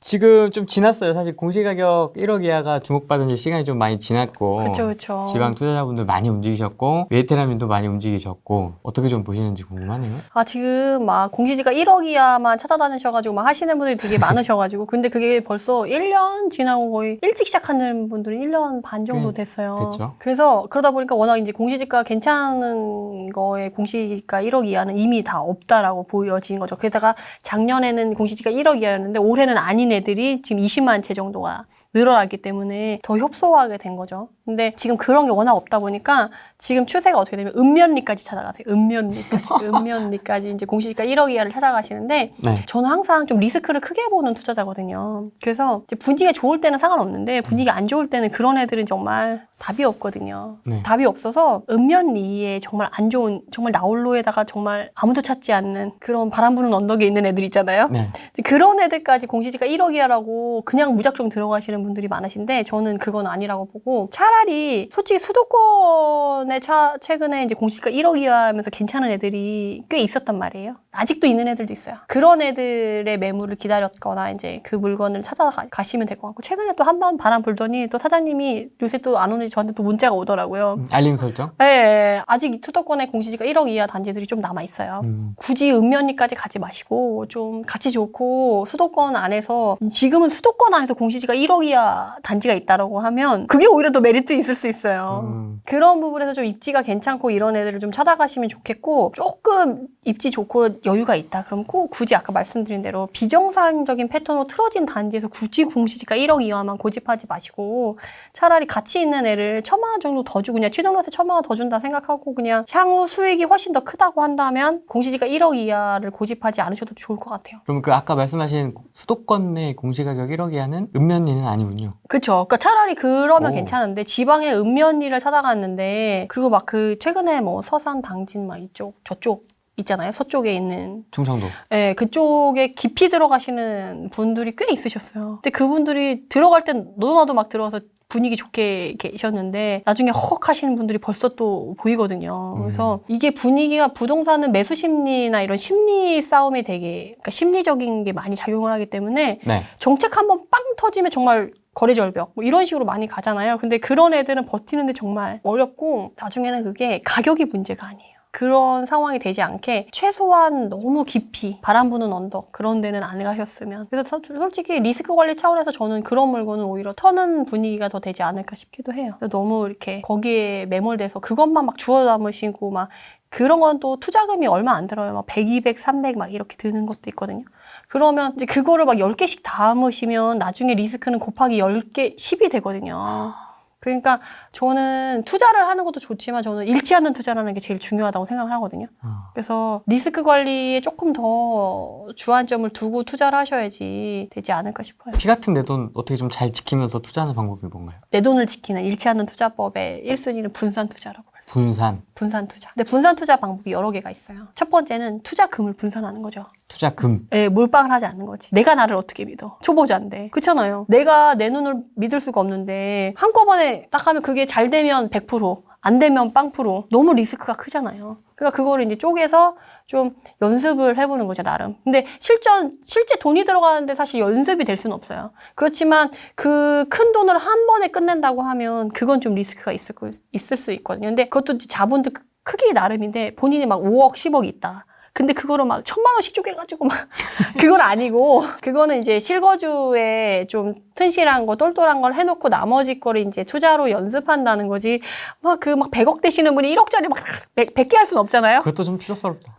지금 좀 지났어요. 사실 공시가격 1억 이하가 주목받은 지 시간이 좀 많이 지났고 그렇죠. 지방 투자자분들 많이 움직이셨고 베테랑민도 많이 움직이셨고 어떻게 좀 보시는지 궁금하네요. 지금 막 공시지가 1억 이하만 찾아다니셔가지고 막 하시는 분들이 되게 많으셔가지고 근데 그게 벌써 1년 지나고 거의 일찍 시작하는 분들은 1년 반 정도 됐어요. 됐죠. 그래서 그러다 보니까 워낙 이제 공시지가 괜찮은 거에 공시지가 1억 이하는 이미 다 없다라고 보여진 거죠. 게다가 작년에는 공시지가 1억 이하였는데 올해는 아닌 애들이 지금 20만 채 정도가 늘어나기 때문에 더 협소하게 된 거죠. 근데 지금 그런 게 워낙 없다 보니까 지금 추세가 어떻게 되면 읍면리까지 찾아가세요. 읍면리까지 이제 공시지가 1억 이하를 찾아가시는데 네. 저는 항상 좀 리스크를 크게 보는 투자자거든요. 그래서 이제 분위기가 좋을 때는 상관없는데 분위기가 안 좋을 때는 그런 애들은 정말 답이 없거든요. 네. 답이 없어서 읍면리에 정말 안 좋은 정말 나홀로에다가 정말 아무도 찾지 않는 그런 바람 부는 언덕에 있는 애들 있잖아요. 네. 그런 애들까지 공시지가 1억 이하라고 그냥 무작정 들어가시는 분들이 많으신데 저는 그건 아니라고 보고 차라리 솔직히 수도권에 최근에 이제 공시지가 1억 이하면서 괜찮은 애들이 꽤 있었단 말이에요. 아직도 있는 애들도 있어요. 그런 애들의 매물을 기다렸거나 이제 그 물건을 찾아가시면 될 것 같고 최근에 또 한 번 바람 불더니 또 사장님이 요새 또 안 오는지 저한테 또 문자가 오더라고요. 알림 설정? 네, 아직 수도권에 공시지가 1억 이하 단지들이 좀 남아 있어요. 굳이 읍면리까지 가지 마시고 좀 가치 좋고 수도권 안에서 지금은 수도권 안에서 공시지가 1억 이하 단지가 있다라고 하면 그게 오히려 더 메리트 있을 수 있어요. 그런 부분에서 좀 입지가 괜찮고 이런 애들을 좀 찾아가시면 좋겠고 조금 입지 좋고 여유가 있다. 그럼 굳이 아까 말씀드린 대로 비정상적인 패턴으로 틀어진 단지에서 굳이 공시지가 1억 이하만 고집하지 마시고 차라리 가치 있는 애를 1,000만 원 정도 더 주고 그냥 취등록세 1,000만 원 더 준다 생각하고 그냥 향후 수익이 훨씬 더 크다고 한다면 공시지가 1억 이하를 고집하지 않으셔도 좋을 것 같아요. 그럼 그 아까 말씀하신 수도권 내 공시가격 1억 이하는 읍면리는 아니군요. 그쵸. 그러니까 차라리 그러면 오. 괜찮은데 지방의 읍면리를 찾아갔는데 그리고 막 그 최근에 뭐 서산 당진 막 이쪽 저쪽 있잖아요. 서쪽에 있는. 충청도. 네, 그쪽에 깊이 들어가시는 분들이 꽤 있으셨어요. 근데 그분들이 들어갈 땐 너도나도 막 들어가서 분위기 좋게 계셨는데 나중에 헉 하시는 분들이 벌써 또 보이거든요. 그래서 이게 분위기가 부동산은 매수 심리나 이런 심리 싸움이 되게 그러니까 심리적인 게 많이 작용을 하기 때문에 네. 정책 한번 빵 터지면 정말 거래 절벽 뭐 이런 식으로 많이 가잖아요. 근데 그런 애들은 버티는데 정말 어렵고 나중에는 그게 가격이 문제가 아니에요. 그런 상황이 되지 않게 최소한 너무 깊이 바람 부는 언덕 그런 데는 안 가셨으면. 그래서 솔직히 리스크 관리 차원에서 저는 그런 물건은 오히려 터는 분위기가 더 되지 않을까 싶기도 해요. 너무 이렇게 거기에 매몰돼서 그것만 막 주워 담으시고 막 그런 건 또 투자금이 얼마 안 들어요. 막 100, 200, 300 막 이렇게 드는 것도 있거든요. 그러면 이제 그거를 막 10개씩 담으시면 나중에 리스크는 곱하기 10개, 10이 되거든요. 그러니까 저는 투자를 하는 것도 좋지만 저는 잃지 않는 투자라는 게 제일 중요하다고 생각을 하거든요. 그래서 리스크 관리에 조금 더 주안점을 두고 투자를 하셔야지 되지 않을까 싶어요. 피 같은 내 돈 어떻게 좀 잘 지키면서 투자하는 방법이 뭔가요? 내 돈을 지키는 잃지 않는 투자법의 1순위는 분산 투자라고 할 수 있어요. 분산 투자. 근데 분산 투자 방법이 여러 개가 있어요. 첫 번째는 투자금을 분산하는 거죠. 투자금. 네, 몰빵을 하지 않는 거지. 내가 나를 어떻게 믿어? 초보자인데. 그렇잖아요. 내가 내 눈을 믿을 수가 없는데 한꺼번에 딱 하면 그게 잘 되면 100%, 안 되면 0%. 너무 리스크가 크잖아요. 그러니까 그거를 이제 쪼개서 좀 연습을 해보는 거죠, 나름. 근데 실제 돈이 들어가는데 사실 연습이 될 수는 없어요. 그렇지만 그 큰 돈을 한 번에 끝낸다고 하면 그건 좀 리스크가 있을 수 있거든요. 근데 그것도 자본도 크기 나름인데 본인이 막 5억, 10억이 있다. 근데 그거를 막 1,000만 원씩 쪼개가지고 막 그건 아니고 그거는 이제 실거주에 좀 튼실한 거 똘똘한 걸 해놓고 나머지 거를 이제 투자로 연습한다는 거지. 막 100억 되시는 분이 1억짜리 막 100개 할 수는 없잖아요. 그것도 좀 추잡스럽다.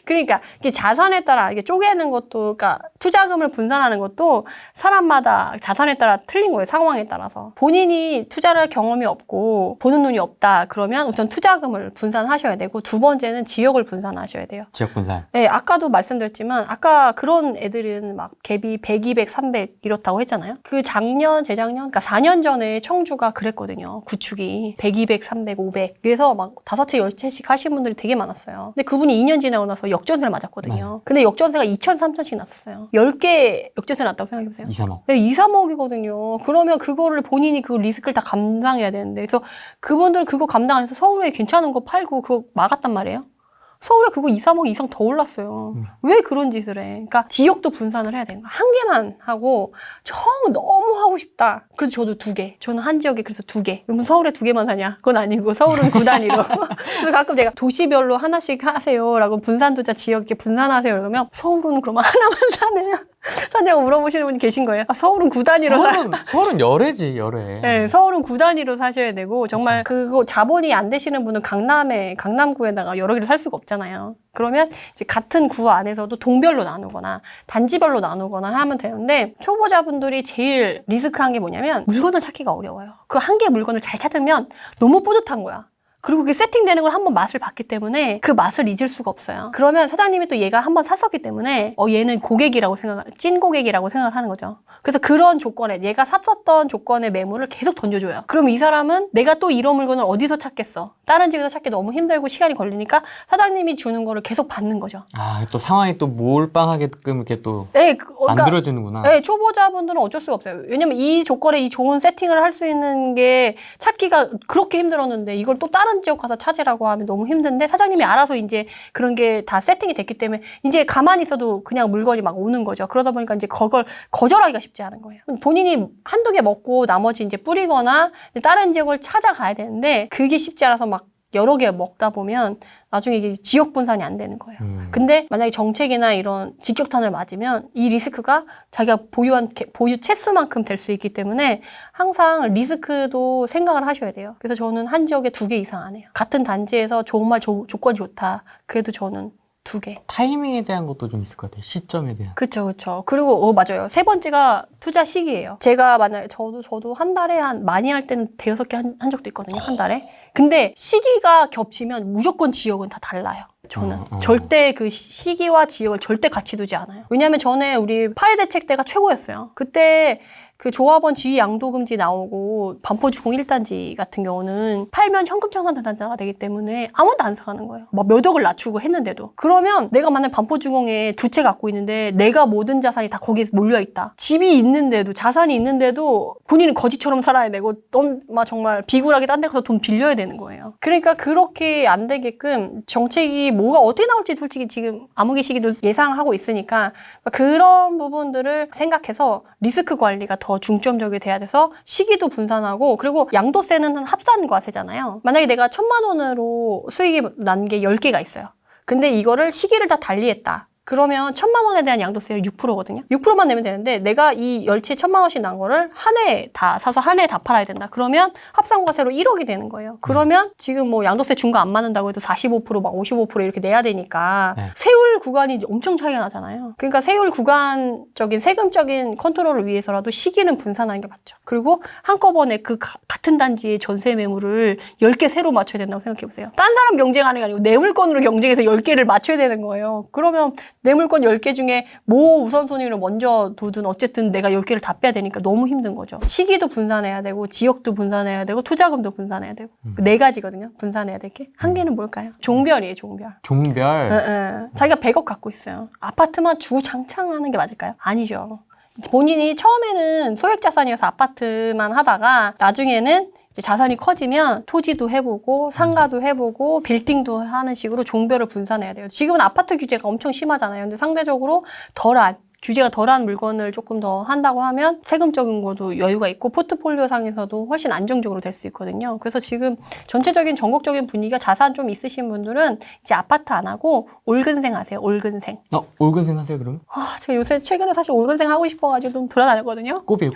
그러니까 이게 자산에 따라 이게 쪼개는 것도, 그러니까 투자금을 분산하는 것도 사람마다 자산에 따라 틀린 거예요. 상황에 따라서. 본인이 투자를 할 경험이 없고 보는 눈이 없다 그러면 우선 투자금을 분산하셔야 되고, 두 번째는 지역을 분산하셔야 돼요. 지역 분산. 네, 아까도 말씀드렸지만 아까 그런 애들은 막 갭이 100, 200, 300 이렇다고 했잖아요. 그 재작년, 그러니까 4년 전에 청주가 그랬거든요. 구축이 100, 200, 300, 500. 그래서 막 5채, 10채씩 하신 분들이 되게 많았어요. 근데 그분이 2년 지나고 나서 역전세를 맞았거든요. 근데 역전세가 2천, 3천씩 났었어요. 10개 역전세 났다고 생각해보세요. 2, 3억. 네, 2, 3억이거든요. 그러면 그거를 본인이 그 리스크를 다 감당해야 되는데, 그래서 그분들은 그거 감당 안 해서 서울에 괜찮은 거 팔고 그거 막았단 말이에요. 서울에 그거 2, 3억 이상 더 올랐어요. 왜 그런 짓을 해? 그러니까 지역도 분산을 해야 되는 거야. 한 개만 하고 너무 하고 싶다. 그래서 저도 2개. 저는 한 지역에 그래서 2개. 그럼 서울에 2개만 하냐? 그건 아니고 서울은 9단위로. 그래서 가끔 제가 도시별로 하나씩 하세요라고 분산 투자 지역 이렇게 분산하세요 그러면 서울은 그러면 하나만 사네요. 사냐고 물어보시는 분이 계신 거예요. 아, 서울은 9단위로 서울은 열애지, 열애. 네, 서울은 9단위로 사셔야 되고, 정말 그거 자본이 안 되시는 분은 강남구에다가 여러 개를 살 수가 없잖아요. 그러면 이제 같은 구 안에서도 동별로 나누거나 단지별로 나누거나 하면 되는데, 초보자분들이 제일 리스크한 게 뭐냐면 물건을 찾기가 어려워요. 그 한 개 물건을 잘 찾으면 너무 뿌듯한 거야. 그리고 그게 세팅되는 걸 한번 맛을 봤기 때문에 그 맛을 잊을 수가 없어요. 그러면 사장님이 또 얘가 한번 샀었기 때문에 얘는 고객이라고 찐 고객이라고 생각을 하는 거죠. 그래서 그런 조건에 얘가 샀었던 조건의 매물을 계속 던져줘요. 그럼 이 사람은 내가 또 이런 물건을 어디서 찾겠어? 다른 집에서 찾기 너무 힘들고 시간이 걸리니까 사장님이 주는 거를 계속 받는 거죠. 아, 또 상황이 또 몰빵하게끔 이렇게 또 네, 만들어지는구나. 네, 초보자분들은 어쩔 수가 없어요. 왜냐면 이 조건에 이 좋은 세팅을 할 수 있는 게 찾기가 그렇게 힘들었는데 이걸 또 다른 지역 가서 찾으라고 하면 너무 힘든데, 사장님이 알아서 이제 그런 게 다 세팅이 됐기 때문에 이제 가만히 있어도 그냥 물건이 막 오는 거죠. 그러다 보니까 이제 그걸 거절하기가 쉽지 않은 거예요. 본인이 한두 개 먹고 나머지 이제 뿌리거나 다른 지역을 찾아가야 되는데 그게 쉽지 않아서 막 여러 개 먹다 보면 나중에 이게 지역 분산이 안 되는 거예요. 근데 만약에 정책이나 이런 직격탄을 맞으면 이 리스크가 자기가 보유 채수만큼 될 수 있기 때문에 항상 리스크도 생각을 하셔야 돼요. 그래서 저는 한 지역에 2개 이상 안 해요. 같은 단지에서 정말 조건이 좋다. 그래도 저는 2개. 타이밍에 대한 것도 좀 있을 것 같아요. 시점에 대한. 그쵸. 그리고 맞아요. 3번째가 투자 시기예요. 제가 만약에 저도 한 달에 많이 할 때는 5-6개 한 적도 있거든요. 한 달에. 근데 시기가 겹치면 무조건 지역은 다 달라요. 저는 절대 그 시기와 지역을 절대 같이 두지 않아요. 왜냐하면 전에 우리 파리대책 때가 최고였어요. 그때 그 조합원 지위 양도금지 나오고 반포주공 1단지 같은 경우는 팔면 현금 청산 단자가 되기 때문에 아무도 안 사가는 거예요. 막 몇 억을 낮추고 했는데도. 그러면 내가 만약 반포주공에 2채 갖고 있는데 내가 모든 자산이 다 거기에 몰려있다. 집이 있는데도, 자산이 있는데도 본인은 거지처럼 살아야 되고 막 정말 비굴하게 딴 데 가서 돈 빌려야 되는 거예요. 그러니까 그렇게 안 되게끔 정책이 뭐가 어떻게 나올지 솔직히 지금 암흑의 시기도 예상하고 있으니까 그런 부분들을 생각해서 리스크 관리가 더 더 중점적이 돼야 돼서 시기도 분산하고 그리고 양도세는 합산과세잖아요. 만약에 내가 1,000만 원으로 수익이 난 게 10개가 있어요. 근데 이거를 시기를 다 달리했다. 그러면 1,000만 원에 대한 양도세가 6%거든요. 6%만 내면 되는데 내가 이 열치에 1,000만 원씩 난 거를 한 해에 다 사서 한 해에 다 팔아야 된다. 그러면 합산과세로 1억이 되는 거예요. 그러면 지금 뭐 양도세 중과 안 맞는다고 해도 45% 막 55% 이렇게 내야 되니까 세율 구간이 이제 엄청 차이가 나잖아요. 그러니까 세율 구간적인 세금적인 컨트롤을 위해서라도 시기는 분산하는 게 맞죠. 그리고 한꺼번에 그 같은 단지의 전세 매물을 10개 새로 맞춰야 된다고 생각해 보세요. 딴 사람 경쟁하는 게 아니고 내 물건으로 경쟁해서 10개를 맞춰야 되는 거예요. 그러면 내 물건 10개 중에 뭐 우선순위를 먼저 두든 어쨌든 내가 10개를 다 빼야 되니까 너무 힘든 거죠. 시기도 분산해야 되고 지역도 분산해야 되고 투자금도 분산해야 되고 네 가지거든요. 분산해야 될 게. 한 개는 뭘까요? 종별이에요. 종별. 종별? 자기가 100억 갖고 있어요. 아파트만 주장창하는 게 맞을까요? 아니죠. 본인이 처음에는 소액자산이어서 아파트만 하다가 나중에는 자산이 커지면 토지도 해보고 상가도 해보고 빌딩도 하는 식으로 종별을 분산해야 돼요. 지금은 아파트 규제가 엄청 심하잖아요. 근데 상대적으로 규제가 덜한 물건을 조금 더 한다고 하면 세금적인 것도 여유가 있고 포트폴리오 상에서도 훨씬 안정적으로 될 수 있거든요. 그래서 지금 전체적인 전국적인 분위기가 자산 좀 있으신 분들은 이제 아파트 안 하고 올근생 하세요. 올근생. 올근생 하세요 그럼? 제가 요새 최근에 사실 올근생 하고 싶어가지고 좀 돌아다녔거든요. 꼬빌.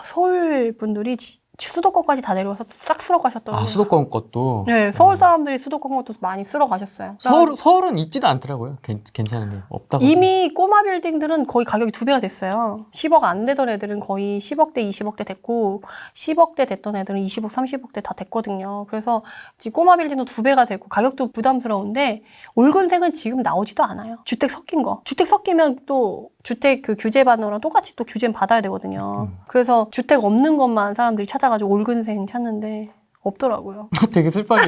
서울 분들이 수도권까지 다 내려와서 싹 쓸어 가셨더라고요. 수도권 것도? 네, 서울 사람들이 수도권 것도 많이 쓸어 가셨어요. 서울은 있지도 않더라고요. 괜찮은데 없다고. 이미 꼬마 빌딩들은 거의 가격이 2배가 됐어요. 10억 안 되던 애들은 거의 10억대, 20억대 됐고 10억대 됐던 애들은 20억, 30억대 다 됐거든요. 그래서 꼬마 빌딩도 2배가 되고 가격도 부담스러운데 올근생은 지금 나오지도 않아요. 주택 섞인 거. 주택 섞이면 또 주택 그 규제 받는 거랑 똑같이 또 규제는 받아야 되거든요. 그래서 주택 없는 것만 사람들이 찾아가지고 올근생 찾는데 없더라고요. 되게 슬퍼요.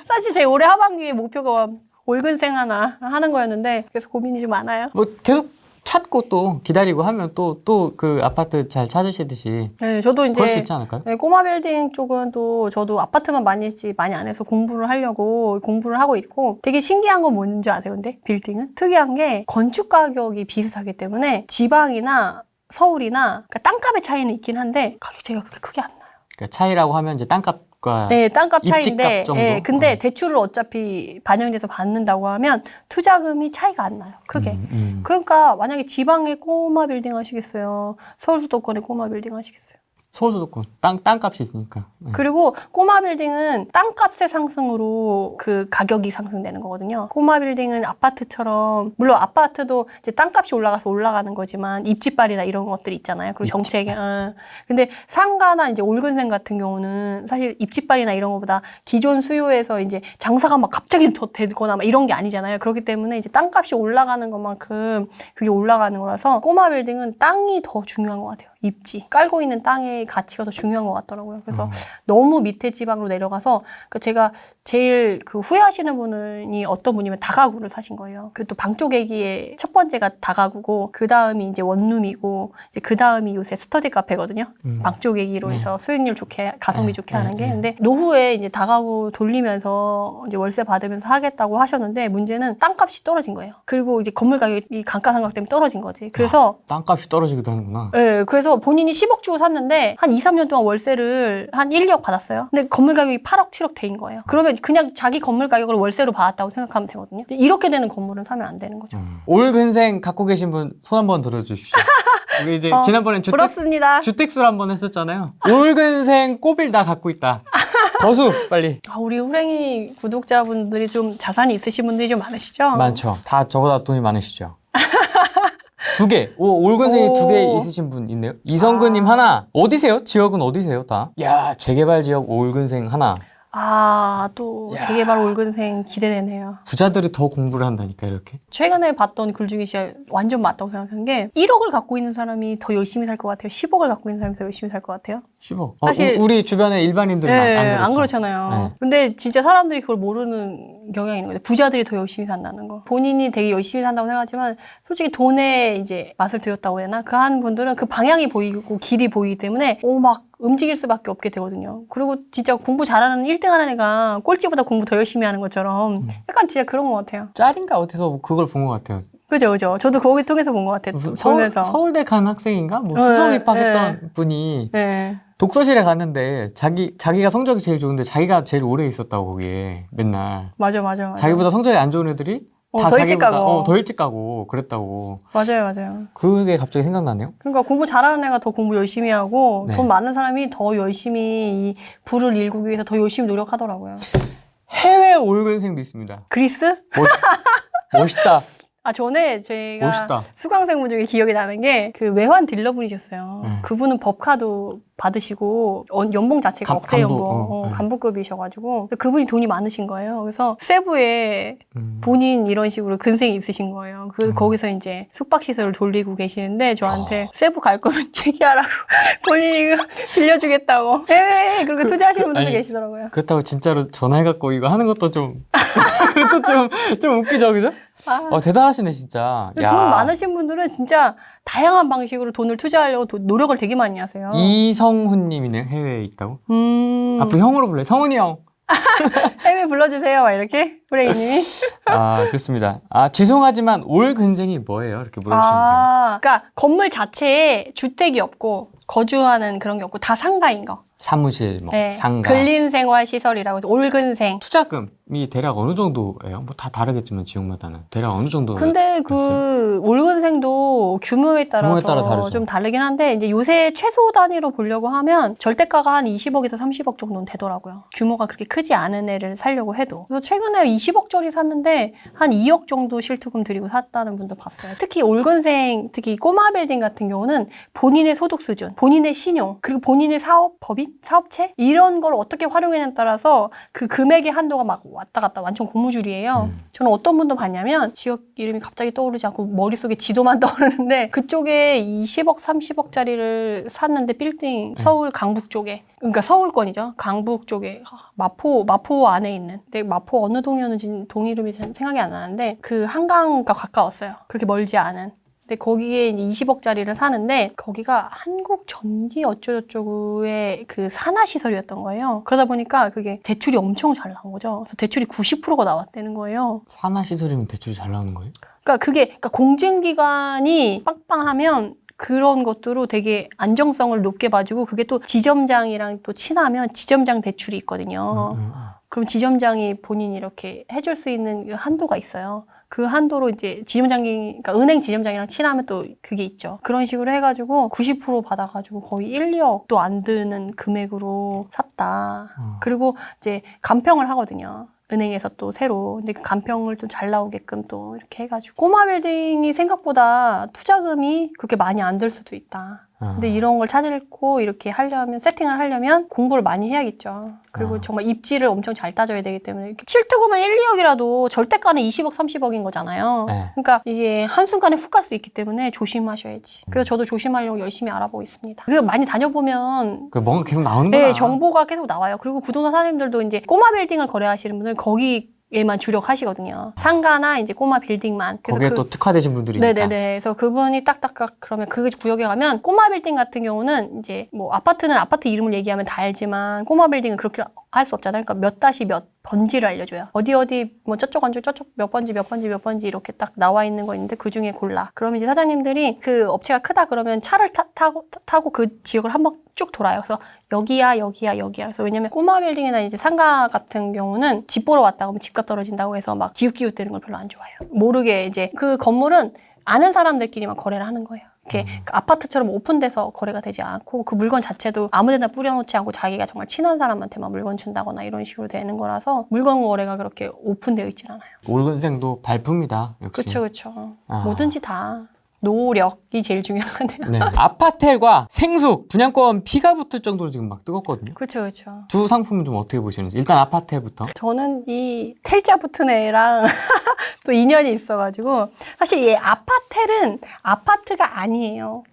사실 제 올해 하반기 목표가 올근생 하나 하는 거였는데 그래서 고민이 좀 많아요. 뭐 계속 찾고 또 기다리고 하면 또 그 아파트 잘 찾으시듯이. 네, 저도 이제 그럴 수 있지 않을까요? 네, 꼬마 빌딩 쪽은 또 저도 아파트만 많이 했지 많이 안 해서 공부를 하려고 공부를 하고 있고 되게 신기한 건 뭔지 아세요? 근데 빌딩은 특이한 게 건축 가격이 비슷하기 때문에 지방이나 서울이나 그러니까 땅값의 차이는 있긴 한데 가격 차이가 그렇게 크게 안 나요. 그러니까 차이라고 하면 이제 땅값과 네, 땅값 차이인데 입지값 정도. 네, 근데 대출을 어차피 반영돼서 받는다고 하면 투자금이 차이가 안 나요. 크게. 그러니까 만약에 지방에 꼬마 빌딩 하시겠어요? 서울 수도권에 꼬마 빌딩 하시겠어요? 서울 수도권 땅값이 있으니까. 그리고 꼬마 빌딩은 땅값의 상승으로 그 가격이 상승되는 거거든요. 꼬마 빌딩은 아파트처럼 물론 아파트도 이제 땅값이 올라가서 올라가는 거지만 입지빨이나 이런 것들이 있잖아요. 그리고 정책이 근데 상가나 이제 올근생 같은 경우는 사실 입지빨이나 이런 것보다 기존 수요에서 이제 장사가 막 갑자기 더 되거나 막 이런 게 아니잖아요. 그렇기 때문에 이제 땅값이 올라가는 것만큼 그게 올라가는 거라서 꼬마 빌딩은 땅이 더 중요한 것 같아요. 입지. 깔고 있는 땅의 가치가 더 중요한 것 같더라고요. 그래서 너무 밑에 지방으로 내려가서 제가 제일 그 후회하시는 분이 어떤 분이면 다가구를 사신 거예요. 그 또 방쪽애기의 첫 번째가 다가구고 그 다음이 이제 원룸이고 이제 그 다음이 요새 스터디 카페거든요. 방쪽애기로 해서 수익률 좋게 가성비 좋게 하는 게. 근데 노후에 이제 다가구 돌리면서 이제 월세 받으면서 하겠다고 하셨는데 문제는 땅값이 떨어진 거예요. 그리고 이제 건물 가격이 감가상각 때문에 떨어진 거지. 그래서 땅값이 떨어지기도 하는구나. 네, 그래서 본인이 10억 주고 샀는데 한 2, 3년 동안 월세를 한 1, 2억 받았어요. 근데 건물 가격이 8억, 7억 대인 거예요. 그러면 그냥 자기 건물 가격을 월세로 받았다고 생각하면 되거든요. 이렇게 되는 건물은 사면 안 되는 거죠. 올근생 갖고 계신 분 손 한번 들어주십시오. 우리 이제 지난번엔 부럽습니다. 주택수를 한번 했었잖아요. 올근생 꼬빌 다 갖고 있다. 거수 빨리. 우리 후랭이 구독자분들이 좀 자산이 있으신 분들이 좀 많으시죠? 많죠. 다 저보다 돈이 많으시죠. 2개. 올근생이 2개 있으신 분 있네요. 이성근님 하나. 어디세요? 지역은 어디세요? 다. 야, 재개발 지역 올근생 하나. 또 재개발 올근생 기대되네요. 부자들이 더 공부를 한다니까 이렇게. 최근에 봤던 글 중에 진짜 완전 맞다고 생각한 게 1억을 갖고 있는 사람이 더 열심히 살 것 같아요? 10억을 갖고 있는 사람이 더 열심히 살 것 같아요? 10억. 사실 우리 주변에 일반인들은 안 그렇잖아요. 네. 근데 진짜 사람들이 그걸 모르는 경향이 있는 거예요. 부자들이 더 열심히 산다는 거. 본인이 되게 열심히 산다고 생각하지만 솔직히 돈에 이제 맛을 들였다고 해야 되나? 그 한 분들은 그 방향이 보이고 길이 보이기 때문에 막 움직일 수밖에 없게 되거든요. 그리고 진짜 공부 잘하는 1등 하는 애가 꼴찌보다 공부 더 열심히 하는 것처럼 약간 진짜 그런 것 같아요. 짤인가 어디서 그걸 본 것 같아요. 그죠, 그죠. 저도 거기 통해서 본 것 같아요. 보면서. 서울대 간 학생인가? 뭐 수석 입학했던 분이 독서실에 갔는데 자기가 성적이 제일 좋은데 자기가 제일 오래 있었다고 거기에 맨날. 맞아. 자기보다 성적이 안 좋은 애들이 다 더 일찍 자기보다 가고. 더 일찍 가고 그랬다고. 맞아요. 그게 갑자기 생각나네요. 그러니까 공부 잘하는 애가 더 공부 열심히 하고 네. 돈 많은 사람이 더 열심히 이 부를 일구기 위해서 더 열심히 노력하더라고요. 해외 올근생도 있습니다. 그리스? 멋있다. 전에 제가 멋있다. 수강생분 중에 기억이 나는 게 그 외환 딜러분이셨어요. 그분은 법카도 받으시고 연봉 자체가 억대 연봉, 간부급이셔가지고 그분이 돈이 많으신 거예요. 그래서 세부에 본인 이런 식으로 근생이 있으신 거예요. 거기서 이제 숙박시설을 돌리고 계시는데 저한테 세부 갈 거면 얘기하라고 본인이 이거 빌려주겠다고 해외에 그렇게 투자하시는 분들도 계시더라고요. 그렇다고 진짜로 전화해갖고 이거 하는 것도 좀 그것도 좀 웃기죠, 그죠? 대단하시네 진짜. 돈 많으신 분들은 진짜 다양한 방식으로 돈을 투자하려고 노력을 되게 많이 하세요. 이성훈님이네, 해외에 있다고? 앞으로 형으로 불러요. 성훈이 형. 해외 불러주세요, 막 이렇게 브레이님이. 그렇습니다. 죄송하지만 올 근생이 뭐예요? 이렇게 물어주시는데. 그러니까 건물 자체에 주택이 없고 거주하는 그런 게 없고 다 상가인 거. 사무실, 상가. 근린생활시설이라고 해서 올근생. 투자금이 대략 어느 정도예요? 뭐 다 다르겠지만 지역마다는 대략 어느 정도? 근데 올근생도 규모에 따라 다르죠. 좀 다르긴 한데 이제 요새 최소 단위로 보려고 하면 절대가가 한 20억에서 30억 정도는 되더라고요. 규모가 그렇게 크지 않은 애를 사려고 해도. 그래서 최근에 20억짜리 샀는데 한 2억 정도 실투금 들이고 샀다는 분도 봤어요. 특히 올근생, 특히 꼬마 빌딩 같은 경우는 본인의 소득 수준, 본인의 신용, 그리고 본인의 법인, 사업체 이런 걸 어떻게 활용하냐에 따라서 그 금액의 한도가 막 왔다 갔다 완전 고무줄이에요. 저는 어떤 분도 봤냐면 지역 이름이 갑자기 떠오르지 않고 머릿속에 지도만 떠오르는데 그쪽에 20억, 30억짜리를 샀는데 빌딩 서울 강북 쪽에 그러니까 서울권이죠. 강북 쪽에 마포 안에 있는 근데 마포 어느 동이었는지 동 이름이 생각이 안 나는데 그 한강과 가까웠어요. 그렇게 멀지 않은. 근데 거기에 이제 20억짜리를 사는데 거기가 한국전기 어쩌고저쩌고의 그 산하시설이었던 거예요. 그러다 보니까 그게 대출이 엄청 잘 나온 거죠. 그래서 대출이 90%가 나왔다는 거예요. 산하시설이면 대출이 잘 나오는 거예요? 그러니까 공증기관이 빵빵하면 그런 것들로 되게 안정성을 높게 봐주고 그게 또 지점장이랑 또 친하면 지점장 대출이 있거든요. 그럼 지점장이 본인이 이렇게 해줄 수 있는 한도가 있어요. 그 한도로 이제 그러니까 은행 지점장이랑 친하면 또 그게 있죠. 그런 식으로 해가지고 90% 받아가지고 거의 1, 2억도 안 드는 금액으로 샀다. 그리고 이제 간평을 하거든요. 은행에서 또 새로. 근데 그 간평을 좀 잘 나오게끔 또 이렇게 해가지고. 꼬마 빌딩이 생각보다 투자금이 그렇게 많이 안 들 수도 있다. 근데 이런 걸 찾고 이렇게 세팅을 하려면 공부를 많이 해야겠죠. 그리고 정말 입지를 엄청 잘 따져야 되기 때문에 실투금은 1, 2억이라도 절대가는 20억, 30억인 거잖아요. 그러니까 이게 한순간에 훅 갈 수 있기 때문에 조심하셔야지. 그래서 저도 조심하려고 열심히 알아보고 있습니다. 그래서 많이 다녀보면 뭔가 계속 나오는구나. 네, 정보가 계속 나와요. 그리고 부동산 사장님들도 이제 꼬마 빌딩을 거래하시는 분들 거기에만 주력하시거든요. 상가나 이제 꼬마 빌딩만. 그래서 거기에 또 특화되신 분들이니까. 네네네. 그래서 그분이 딱딱 그러면 그 구역에 가면 꼬마 빌딩 같은 경우는 이제 뭐 아파트는 아파트 이름을 얘기하면 다 알지만 꼬마 빌딩은 그렇게 할 수 없잖아요. 그러니까 몇 다시 몇 번지를 알려줘요. 어디 뭐 저쪽 건줄 저쪽 몇 번지 이렇게 딱 나와 있는 거 있는데 그 중에 골라. 그러면 이제 사장님들이 그 업체가 크다 그러면 차를 타고 그 지역을 한번 쭉 돌아요. 그래서 여기야. 그래서 왜냐면 꼬마 빌딩이나 이제 상가 같은 경우는 집 보러 왔다 그러면 집값 떨어진다고 해서 막 기웃기웃대는 걸 별로 안 좋아해요. 모르게 이제 그 건물은 아는 사람들끼리만 거래를 하는 거예요. 이렇게 그 아파트처럼 오픈돼서 거래가 되지 않고 그 물건 자체도 아무데나 뿌려놓지 않고 자기가 정말 친한 사람한테만 물건 준다거나 이런 식으로 되는 거라서 물건 거래가 그렇게 오픈되어 있진 않아요. 올근생도 발품이다. 역시. 그렇죠. 뭐든지 다. 노력이 제일 중요하네요. 네. 아파텔과 생숙, 분양권 피가 붙을 정도로 지금 막 뜨겁거든요. 그렇죠. 두 상품은 좀 어떻게 보시는지. 일단 아파텔부터. 저는 이 텔자 붙은 애랑 또 인연이 있어가지고 사실 이 아파텔은 아파트가 아니에요.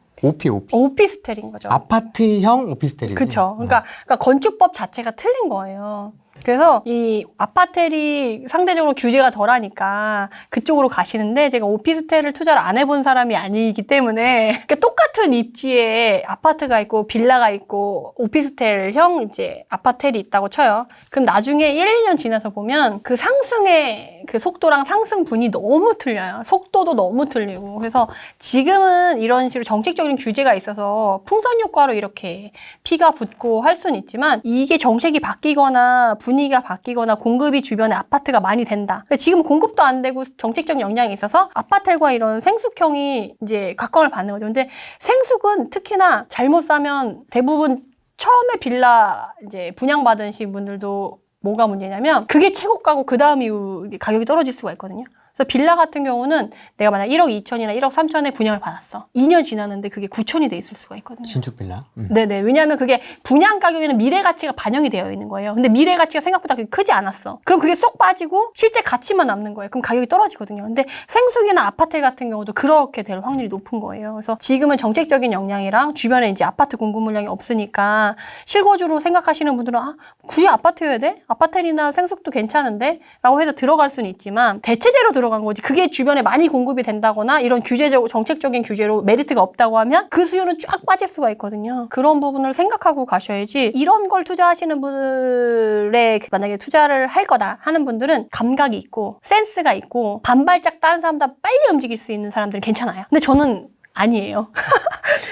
오피스텔인 거죠. 아파트형 오피스텔이지. 그렇죠. 그러니까 건축법 자체가 틀린 거예요. 그래서 이 아파텔이 상대적으로 규제가 덜하니까 그쪽으로 가시는데 제가 오피스텔을 투자를 안 해본 사람이 아니기 때문에 그러니까 똑같은 입지에 아파트가 있고 빌라가 있고 오피스텔형 이제 아파텔이 있다고 쳐요. 그럼 나중에 1, 2년 지나서 보면 그 상승의 그 속도랑 상승분이 너무 틀려요. 속도도 너무 틀리고. 그래서 지금은 이런 식으로 정책적인 규제가 있어서 풍선 효과로 이렇게 피가 붙고 할 수는 있지만 이게 정책이 바뀌거나 분위기가 바뀌거나 공급이 주변에 아파트가 많이 된다. 지금 공급도 안 되고 정책적 영향이 있어서 아파트과 이런 생숙형이 이제 각광을 받는 거죠. 근데 생숙은 특히나 잘못 사면 대부분 처음에 빌라 이제 분양받으신 분들도 뭐가 문제냐면 그게 최고가고 그 다음 이후 가격이 떨어질 수가 있거든요. 그래서 빌라 같은 경우는 내가 만약 1억 2천이나 1억 3천에 분양을 받았어. 2년 지났는데 그게 9천이 돼 있을 수가 있거든요. 신축 빌라? 네네. 왜냐하면 그게 분양 가격에는 미래 가치가 반영이 되어 있는 거예요. 근데 미래 가치가 생각보다 그렇게 크지 않았어. 그럼 그게 쏙 빠지고 실제 가치만 남는 거예요. 그럼 가격이 떨어지거든요. 근데 생숙이나 아파트 같은 경우도 그렇게 될 확률이 높은 거예요. 그래서 지금은 정책적인 영향이랑 주변에 이제 아파트 공급 물량이 없으니까 실거주로 생각하시는 분들은 아, 굳이 아파트여야 돼? 아파트나 생숙도 괜찮은데? 라고 해서 들어갈 수는 있지만 대체제로 들어간 거지. 그게 주변에 많이 공급이 된다거나 이런 규제적, 정책적인 규제로 메리트가 없다고 하면 그 수요는 쫙 빠질 수가 있거든요. 그런 부분을 생각하고 가셔야지 이런 걸 투자하시는 분들의 만약에 투자를 할 거다 하는 분들은 감각이 있고 센스가 있고 반발짝 다른 사람보다 빨리 움직일 수 있는 사람들은 괜찮아요. 근데 저는 아니에요.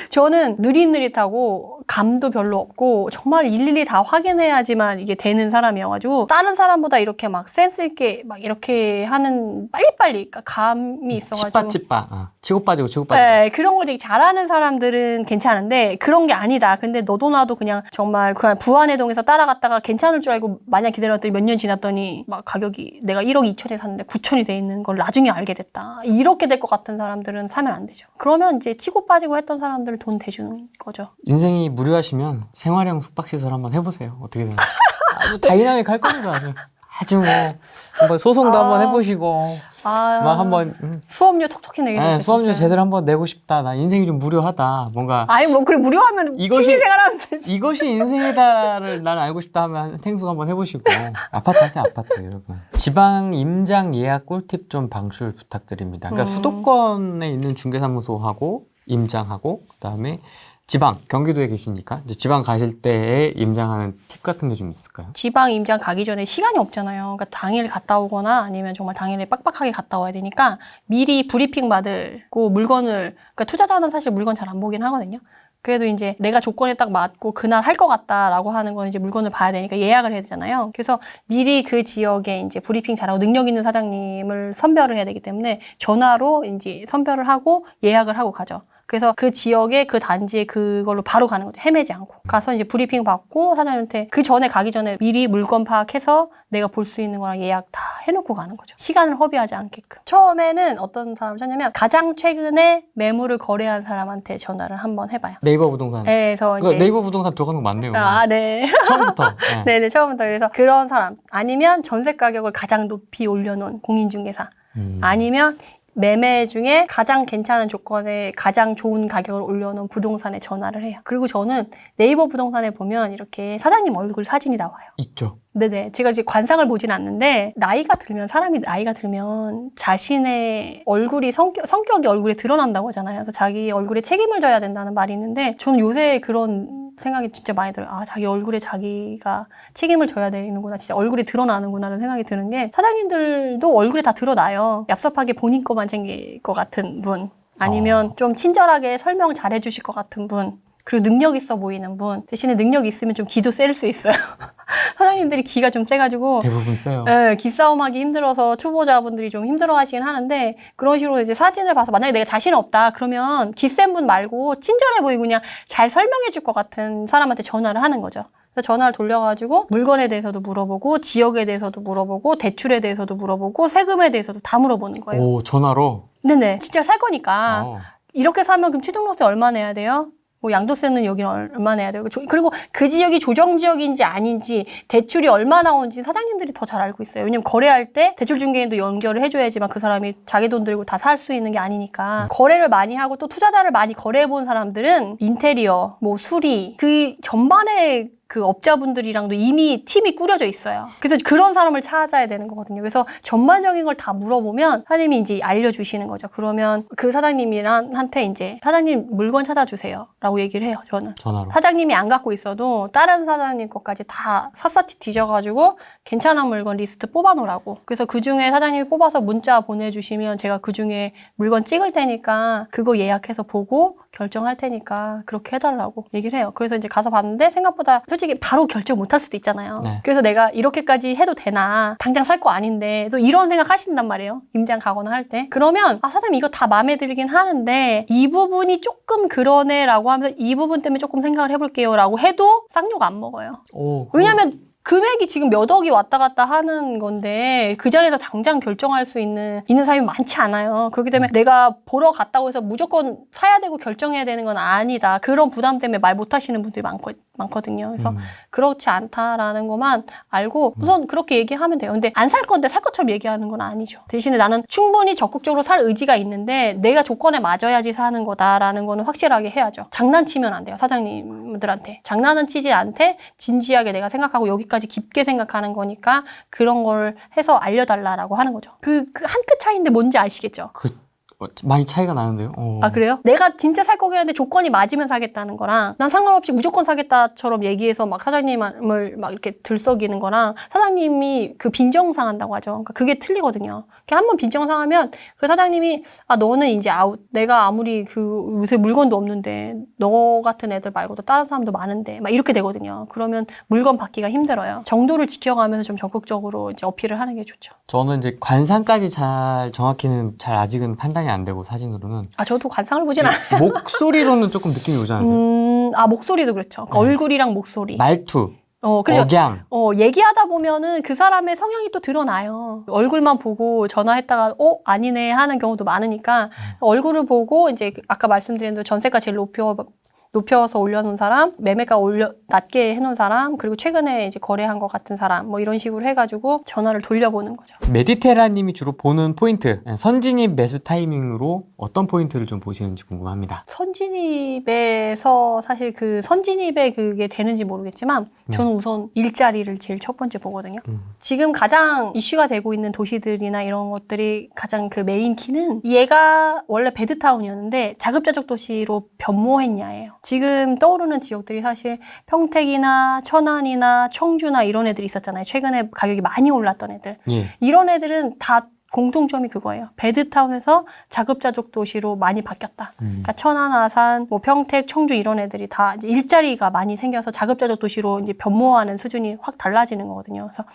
저는 느릿느릿하고 감도 별로 없고 정말 일일이 다 확인해야지만 이게 되는 사람이어가지고 다른 사람보다 이렇게 막 센스 있게 막 이렇게 하는 빨리빨리 그러니까 감이 있어가지고 찌빠 치고 빠지고 네, 그런 걸 되게 잘하는 사람들은 괜찮은데 그런 게 아니다. 근데 너도 나도 그냥 정말 그냥 부안해동에서 따라갔다가 괜찮을 줄 알고 마냥 기다렸더니 몇 년 지났더니 막 가격이 내가 1억 2천에 샀는데 9천이 돼 있는 걸 나중에 알게 됐다. 이렇게 될 것 같은 사람들은 사면 안 되죠. 그러면 이제 치고 빠지고 했던 사람들 돈 대주는 거죠. 인생이 무료하시면 생활형 숙박시설 한번 해보세요. 어떻게 되나. 아주 다이나믹 할 겁니다. 아주 뭐 한번 소송도 한번 해보시고 막 한번 수업료 톡톡히 내게 되죠. 수업료 제대로 한번 내고 싶다. 나 인생이 좀 무료하다. 뭔가 아니 뭐 그래 무료하면 취미생활하면 되지. 이것이 인생이다를 나는 알고 싶다 하면 생숙 한번 해보시고 아파트 하세요. 아파트 여러분. 지방 임장 예약 꿀팁 좀 방출 부탁드립니다. 그러니까 수도권에 있는 중개사무소하고 임장하고 그다음에 지방, 경기도에 계시니까 이제 지방 가실 때에 임장하는 팁 같은 게 좀 있을까요? 지방 임장 가기 전에 시간이 없잖아요. 그러니까 당일 갔다 오거나 아니면 정말 당일에 빡빡하게 갔다 와야 되니까 미리 브리핑 받고 물건을 그러니까 투자자는 사실 물건 잘 안 보긴 하거든요. 그래도 이제 내가 조건에 딱 맞고 그날 할 것 같다라고 하는 건 이제 물건을 봐야 되니까 예약을 해야 되잖아요. 그래서 미리 그 지역에 이제 브리핑 잘하고 능력 있는 사장님을 선별을 해야 되기 때문에 전화로 이제 선별을 하고 예약을 하고 가죠. 그래서 그 지역에 그 단지에 그걸로 바로 가는 거죠. 헤매지 않고. 가서 이제 브리핑 받고 사장님한테 그 전에 가기 전에 미리 물건 파악해서 내가 볼 수 있는 거랑 예약 다 해놓고 가는 거죠. 시간을 허비하지 않게끔. 처음에는 어떤 사람을 찾냐면 가장 최근에 매물을 거래한 사람한테 전화를 한번 해봐요. 네이버 부동산. 네, 그래서 이제 네이버 부동산 들어가는 거 맞네요. 아, 네. 처음부터. 네. 네, 처음부터. 그래서 그런 사람. 아니면 전세 가격을 가장 높이 올려놓은 공인중개사. 아니면 매매 중에 가장 괜찮은 조건에 가장 좋은 가격을 올려놓은 부동산에 전화를 해요. 그리고 저는 네이버 부동산에 보면 이렇게 사장님 얼굴 사진이 나와요. 있죠. 네네. 제가 이제 관상을 보진 않는데 사람이 나이가 들면 자신의 얼굴이 성격이 얼굴에 드러난다고 하잖아요. 그래서 자기 얼굴에 책임을 져야 된다는 말이 있는데 저는 요새 그런 생각이 진짜 많이 들어요. 아, 자기 얼굴에 자기가 책임을 져야 되는구나. 진짜 얼굴이 드러나는구나라는 생각이 드는 게 사장님들도 얼굴에 다 드러나요. 얍삽하게 본인 것만 챙길 것 같은 분 아니면 좀 친절하게 설명 잘 해주실 것 같은 분 그리고 능력 있어 보이는 분 대신에 능력이 있으면 좀 기도 셀 수 있어요. 사장님들이 기가 좀 세가지고 대부분 세요. 네, 기싸움하기 힘들어서 초보자분들이 좀 힘들어하시긴 하는데 그런 식으로 이제 사진을 봐서 만약에 내가 자신 없다 그러면 기센 분 말고 친절해 보이고 그냥 잘 설명해 줄 것 같은 사람한테 전화를 하는 거죠. 그래서 전화를 돌려가지고 물건에 대해서도 물어보고 지역에 대해서도 물어보고 대출에 대해서도 물어보고 세금에 대해서도 다 물어보는 거예요. 오, 전화로? 네네. 진짜 살 거니까. 이렇게 사면 그럼 취득세 얼마 내야 돼요? 뭐 양도세는 여기 얼마 내야 되고 그리고 그 지역이 조정지역인지 아닌지 대출이 얼마 나오는지 사장님들이 더 잘 알고 있어요. 왜냐면 거래할 때 대출 중개인도 연결을 해줘야지만 그 사람이 자기 돈 들고 다 살 수 있는 게 아니니까 거래를 많이 하고 또 투자자를 많이 거래해본 사람들은 인테리어, 뭐 수리 그 전반에 그 업자분들이랑도 이미 팀이 꾸려져 있어요. 그래서 그런 사람을 찾아야 되는 거거든요. 그래서 전반적인 걸 다 물어보면 사장님이 이제 알려주시는 거죠. 그러면 그 사장님한테 이제 사장님 물건 찾아주세요 라고 얘기를 해요. 저는 전화로. 사장님이 안 갖고 있어도 다른 사장님 것까지 다 샅샅이 뒤져가지고 괜찮은 물건 리스트 뽑아놓으라고. 그래서 그중에 사장님이 뽑아서 문자 보내주시면 제가 그중에 물건 찍을 테니까 그거 예약해서 보고 결정할 테니까 그렇게 해달라고 얘기를 해요. 그래서 이제 가서 봤는데 생각보다 솔직히 바로 결정 못할 수도 있잖아요. 네. 그래서 내가 이렇게까지 해도 되나, 당장 살 거 아닌데 또 이런 생각 하신단 말이에요. 임장 가거나 할 때. 그러면 사장님 이거 다 마음에 들긴 하는데 이 부분이 조금 그러네 라고 하면서 이 부분 때문에 조금 생각을 해볼게요 라고 해도 쌍욕 안 먹어요. 왜냐면 금액이 지금 몇 억이 왔다 갔다 하는 건데 그 자리에서 당장 결정할 수 있는 사람이 많지 않아요. 그렇기 때문에 내가 보러 갔다고 해서 무조건 사야 되고 결정해야 되는 건 아니다. 그런 부담 때문에 말 못 하시는 분들이 많거든요. 그래서 그렇지 않다라는 것만 알고 우선 그렇게 얘기하면 돼요. 근데 안 살 건데 살 것처럼 얘기하는 건 아니죠. 대신에 나는 충분히 적극적으로 살 의지가 있는데 내가 조건에 맞아야지 사는 거다라는 거는 확실하게 해야죠. 장난치면 안 돼요. 사장님들한테. 장난은 치지 않되 진지하게 내가 생각하고 여기까지 깊게 생각하는 거니까 그런 걸 해서 알려달라고 하는 거죠. 그 한 끗 차이인데 뭔지 아시겠죠? 많이 차이가 나는데요. 아, 그래요? 내가 진짜 살 거긴 한데 조건이 맞으면 사겠다는 거랑 난 상관없이 무조건 사겠다처럼 얘기해서 막 사장님을 막 이렇게 들썩이는 거랑 사장님이 그 빈정상한다고 하죠. 그러니까 그게 틀리거든요. 한번 빈정상하면 그 사장님이 너는 이제 아웃. 내가 아무리 요새 물건도 없는데 너 같은 애들 말고도 다른 사람도 많은데 막 이렇게 되거든요. 그러면 물건 받기가 힘들어요. 정도를 지켜가면서 좀 적극적으로 이제 어필을 하는 게 좋죠. 저는 이제 관상까지 정확히는 아직은 판단이 안 되고 사진으로는. 저도 관상을 보진 않아요. 목소리로는 조금 느낌이 오지 않으세요? 목소리도 그렇죠. 그러니까 얼굴이랑 목소리. 말투. 그렇죠. 억양. 얘기하다 보면은 그 사람의 성향이 또 드러나요. 얼굴만 보고 전화했다가, 아니네 하는 경우도 많으니까, 얼굴을 보고, 이제, 아까 말씀드린 대로 전세가 제일 높여서 올려놓은 사람, 매매가 낮게 해놓은 사람, 그리고 최근에 이제 거래한 것 같은 사람, 뭐 이런 식으로 해가지고 전화를 돌려보는 거죠. 메디테라님이 주로 보는 포인트, 선진입 매수 타이밍으로 어떤 포인트를 좀 보시는지 궁금합니다. 선진입에서 사실 그 선진입에 그게 되는지 모르겠지만 저는 우선 일자리를 제일 첫 번째 보거든요. 지금 가장 이슈가 되고 있는 도시들이나 이런 것들이 가장 그 메인 키는 얘가 원래 베드타운이었는데 자급자족 도시로 변모했냐예요. 지금 떠오르는 지역들이 사실 평택이나 천안이나 청주나 이런 애들이 있었잖아요. 최근에 가격이 많이 올랐던 애들. 예. 이런 애들은 다 공통점이 그거예요. 베드타운에서 자급자족 도시로 많이 바뀌었다. 그러니까 천안, 아산, 뭐 평택, 청주 이런 애들이 다 이제 일자리가 많이 생겨서 자급자족 도시로 이제 변모하는 수준이 확 달라지는 거거든요. 그래서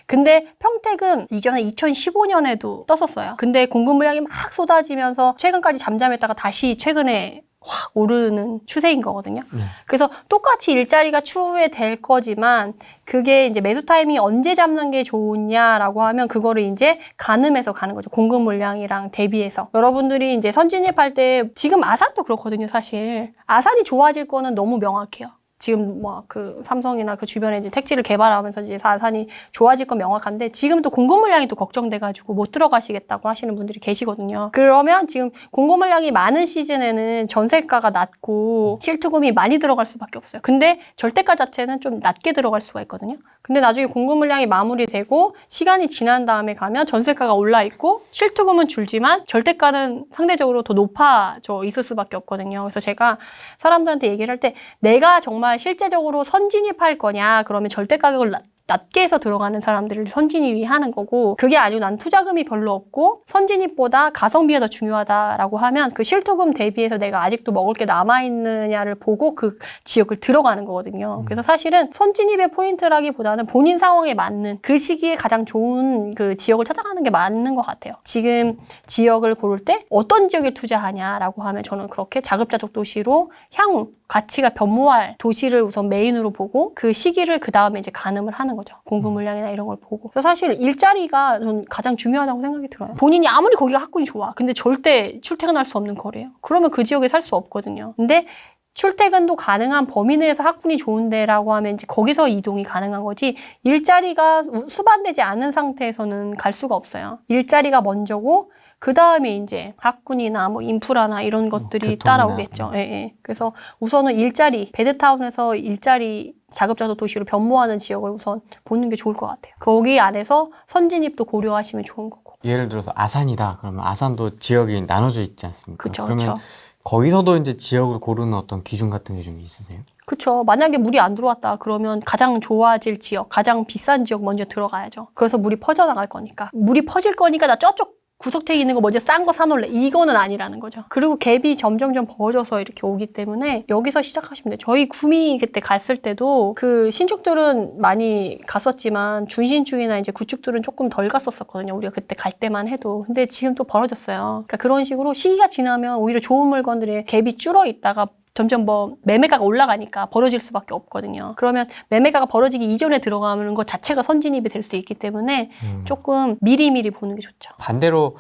근데 평택은 이전에 2015년에도 떴었어요. 근데 공급 물량이 막 쏟아지면서 최근까지 잠잠했다가 다시 최근에 확 오르는 추세인 거거든요. 그래서 똑같이 일자리가 추후에 될 거지만 그게 이제 매수 타이밍이 언제 잡는 게 좋냐라고 하면 그거를 이제 가늠해서 가는 거죠. 공급 물량이랑 대비해서. 여러분들이 이제 선진입할 때 지금 아산도 그렇거든요, 사실. 아산이 좋아질 거는 너무 명확해요. 지금 뭐 그 삼성이나 그 주변에 이제 택지를 개발하면서 이제 아산이 좋아질 건 명확한데 지금 또 공급 물량이 또 걱정돼가지고 못 들어가시겠다고 하시는 분들이 계시거든요. 그러면 지금 공급 물량이 많은 시즌에는 전세가가 낮고 실투금이 많이 들어갈 수밖에 없어요. 근데 절대가 자체는 좀 낮게 들어갈 수가 있거든요. 근데 나중에 공급 물량이 마무리되고 시간이 지난 다음에 가면 전세가가 올라 있고 실투금은 줄지만 절대가는 상대적으로 더 높아져 있을 수밖에 없거든요. 그래서 제가 사람들한테 얘기를 할 때 내가 정말 실제적으로 선진입할 거냐 그러면 절대 가격을 낮게 해서 들어가는 사람들을 선진입이 하는 거고 그게 아니고 난 투자금이 별로 없고 선진입보다 가성비가 더 중요하다라고 하면 그 실투금 대비해서 내가 아직도 먹을 게 남아있느냐를 보고 그 지역을 들어가는 거거든요. 그래서 사실은 선진입의 포인트라기보다는 본인 상황에 맞는 그 시기에 가장 좋은 그 지역을 찾아가는 게 맞는 것 같아요. 지금 지역을 고를 때 어떤 지역에 투자하냐라고 하면 저는 그렇게 자급자족 도시로 향후 가치가 변모할 도시를 우선 메인으로 보고 그 시기를 그 다음에 이제 가늠을 하는 거죠. 공급 물량이나 이런 걸 보고. 그래서 사실 일자리가 저는 가장 중요하다고 생각이 들어요. 본인이 아무리 거기가 학군이 좋아. 근데 절대 출퇴근할 수 없는 거리예요. 그러면 그 지역에 살 수 없거든요. 근데 출퇴근도 가능한 범위 내에서 학군이 좋은데라고 하면 이제 거기서 이동이 가능한 거지 일자리가 수반되지 않은 상태에서는 갈 수가 없어요. 일자리가 먼저고 그 다음에 이제 학군이나 뭐 인프라나 이런 것들이 교통이나. 따라오겠죠. 예, 예. 그래서 우선은 일자리, 베드타운에서 일자리 자급자족 도시로 변모하는 지역을 우선 보는 게 좋을 것 같아요. 거기 안에서 선진입도 고려하시면 좋은 거고. 예를 들어서 아산이다. 그러면 아산도 지역이 나눠져 있지 않습니까? 그쵸, 그러면 그쵸. 거기서도 이제 지역을 고르는 어떤 기준 같은 게 좀 있으세요? 그쵸. 만약에 물이 안 들어왔다 그러면 가장 좋아질 지역, 가장 비싼 지역 먼저 들어가야죠. 그래서 물이 퍼져나갈 거니까. 물이 퍼질 거니까 나 저쪽 구석탱이 있는 거 먼저 싼 거 사놓을래. 이거는 아니라는 거죠. 그리고 갭이 점점점 벌어져서 이렇게 오기 때문에 여기서 시작하시면 돼요. 저희 구미 그때 갔을 때도 그 신축들은 많이 갔었지만 준신축이나 이제 구축들은 조금 덜 갔었거든요. 우리가 그때 갈 때만 해도. 근데 지금 또 벌어졌어요. 그러니까 그런 식으로 시기가 지나면 오히려 좋은 물건들의 갭이 줄어 있다가 점점 뭐 매매가가 올라가니까 벌어질 수밖에 없거든요. 그러면 매매가가 벌어지기 이전에 들어가는 것 자체가 선진입이 될 수 있기 때문에 조금 미리미리 보는 게 좋죠. 반대로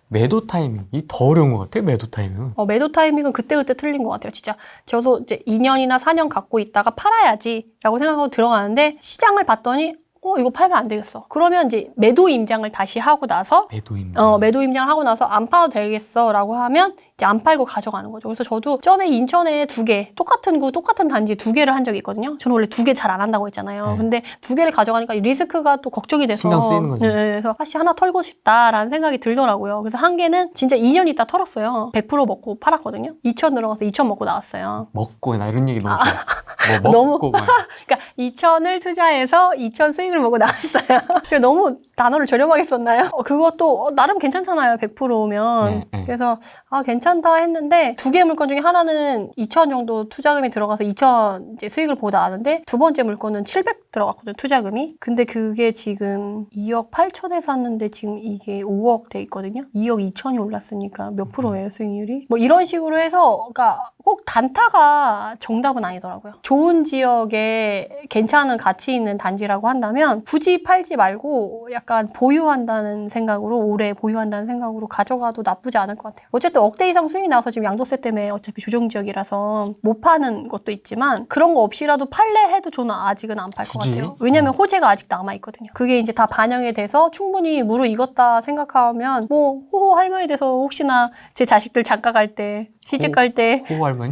매도 타이밍이 더 어려운 것 같아요. 매도 타이밍은. 매도 타이밍은 그때그때 틀린 것 같아요. 진짜 저도 이제 2년이나 4년 갖고 있다가 팔아야지라고 생각하고 들어가는데 시장을 봤더니 이거 팔면 안 되겠어. 그러면 이제 매도 임장을 다시 하고 나서 매도 임장. 매도 임장을 하고 나서 안 팔아도 되겠어라고 하면 이제 안 팔고 가져가는 거죠. 그래서 저도 전에 인천에 2개, 똑같은 구, 똑같은 단지 2개를 한 적이 있거든요. 저는 원래 2개 잘 안 한다고 했잖아요. 네. 근데 2개를 가져가니까 리스크가 또 걱정이 돼서 신경 쓰이는 거죠. 네, 그래서 다시 하나 털고 싶다라는 생각이 들더라고요. 그래서 한 개는 진짜 2년 있다 털었어요. 100% 먹고 팔았거든요. 2천 들어가서 2천 먹고 나왔어요. 먹고 나 이런 얘기 너무 좋아. 뭐 너무- 먹고 막. 그러니까 2천을 투자해서 2천 수익을 먹고 나왔어요. 제가 너무 단어를 저렴하게 썼나요? 그것도 나름 괜찮잖아요. 100%면. 네, 네. 그래서 괜찮다 했는데 2개 물건 중에 하나는 2천 정도 투자금이 들어가서 2천 이제 수익을 보고 나왔는데 두 번째 물건은 700 들어갔거든요. 투자금이. 근데 그게 지금 2억 8천에 샀는데 지금 이게 5억 돼 있거든요. 2억 2천이 올랐으니까 몇 프로예요, 수익률이? 뭐 이런 식으로 해서 그러니까 꼭 단타가 정답은 아니더라고요. 좋은 지역에 괜찮은 가치 있는 단지라고 한다면 굳이 팔지 말고 약간 보유한다는 생각으로 오래 보유한다는 생각으로 가져가도 나쁘지 않을 것 같아요. 어쨌든 억대 이상 수익이 나서 지금 양도세 때문에 어차피 조정 지역이라서 못 파는 것도 있지만 그런 거 없이라도 팔래 해도 저는 아직은 안 팔 것 굳이? 같아요. 왜냐면 호재가 아직 남아있거든요. 그게 이제 다 반영이 돼서 충분히 무르익었다 생각하면 뭐 호호 할머니 돼서 혹시나 제 자식들 장가 갈 때 시집 갈 때 호호 할머니.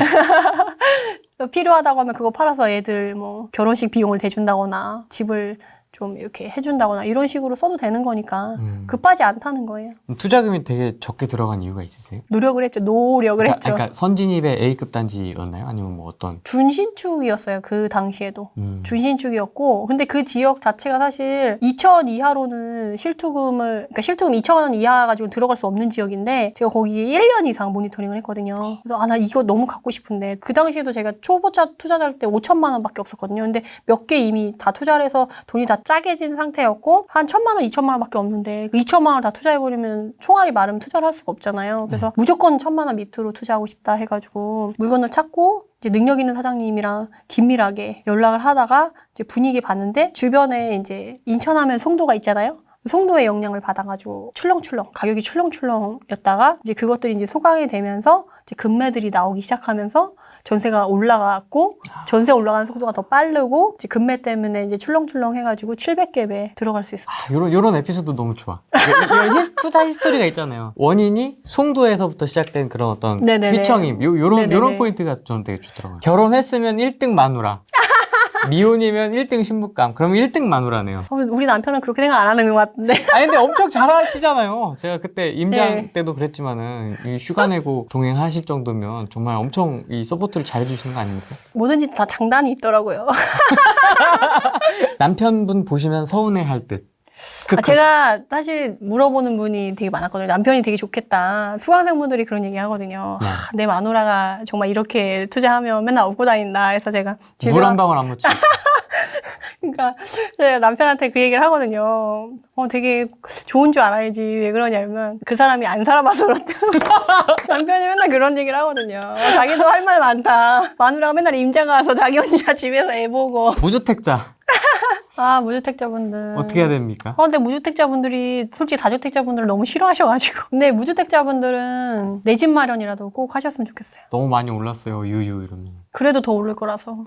필요하다고 하면 그거 팔아서 애들 뭐 결혼식 비용을 대준다거나 집을 좀 이렇게 해준다거나 이런 식으로 써도 되는 거니까 급하지 않다는 거예요. 투자금이 되게 적게 들어간 이유가 있으세요? 노력을 했죠. 노력을 했죠. 그러니까 선진입의 A급 단지였나요? 아니면 뭐 어떤? 준신축이었어요. 그 당시에도. 준신축이었고 근데 그 지역 자체가 사실 2천 이하로는 그러니까 실투금 2천 이하 가지고 들어갈 수 없는 지역인데 제가 거기 1년 이상 모니터링을 했거든요. 그래서 나 이거 너무 갖고 싶은데 그 당시에도 제가 초보자 투자할 때 5천만 원밖에 없었거든요. 근데 몇 개 이미 다 투자를 해서 돈이 다 짜게진 상태였고 한 1,000만 원, 2천만 원밖에 없는데 그 2천만 원을 다 투자해버리면 총알이 마르면 투자를 할 수가 없잖아요. 그래서 무조건 1,000만 원 밑으로 투자하고 싶다 해가지고 물건을 찾고 이제 능력 있는 사장님이랑 긴밀하게 연락을 하다가 이제 분위기 봤는데 주변에 이제 인천하면 송도가 있잖아요. 송도의 영향을 받아가지고 출렁출렁 가격이 출렁출렁였다가 이제 그것들이 이제 소강이 되면서 이제 급매들이 나오기 시작하면서 전세가 올라갔고 전세 올라가는 속도가 더 빠르고 이제 급매 때문에 이제 출렁출렁 해가지고 700갭에 들어갈 수 있어요. 요런 에피소드 너무 좋아. 이런 투자 히스토리가 있잖아요. 원인이 송도에서부터 시작된 그런 어떤 네네네. 휘청임. 네네네. 요런 포인트가 저는 되게 좋더라고요. 결혼했으면 1등 마누라. 미혼이면 1등 신부감. 그러면 1등 마누라네요. 우리 남편은 그렇게 생각 안 하는 것 같은데. 아니 근데 엄청 잘하시잖아요. 제가 그때 임장 네. 때도 그랬지만은 이 휴가 내고 동행하실 정도면 정말 엄청 이 서포트를 잘해주시는 거 아닙니까? 뭐든지 다 장단이 있더라고요. 남편분 보시면 서운해할 듯. 제가 사실 물어보는 분이 되게 많았거든요. 남편이 되게 좋겠다. 수강생분들이 그런 얘기 하거든요. 네. 내 마누라가 정말 이렇게 투자하면 맨날 업고 다닌다 해서 제가 물 한 방울 안 묻히고. 그러니까 제가 남편한테 그 얘기를 하거든요. 되게 좋은 줄 알아야지. 왜 그러냐면 그 사람이 안 살아봐서 그렇대요. 남편이 맨날 그런 얘기를 하거든요. 자기도 할 말 많다. 마누라가 맨날 임장 가서 자기 혼자 집에서 애 보고. 무주택자. 아, 무주택자분들. 어떻게 해야 됩니까? 근데 무주택자분들이 솔직히 다주택자분들을 너무 싫어하셔가지고. 근데 무주택자분들은 내 집 마련이라도 꼭 하셨으면 좋겠어요. 너무 많이 올랐어요. 유유 이러면. 그래도 더 오를 거라서.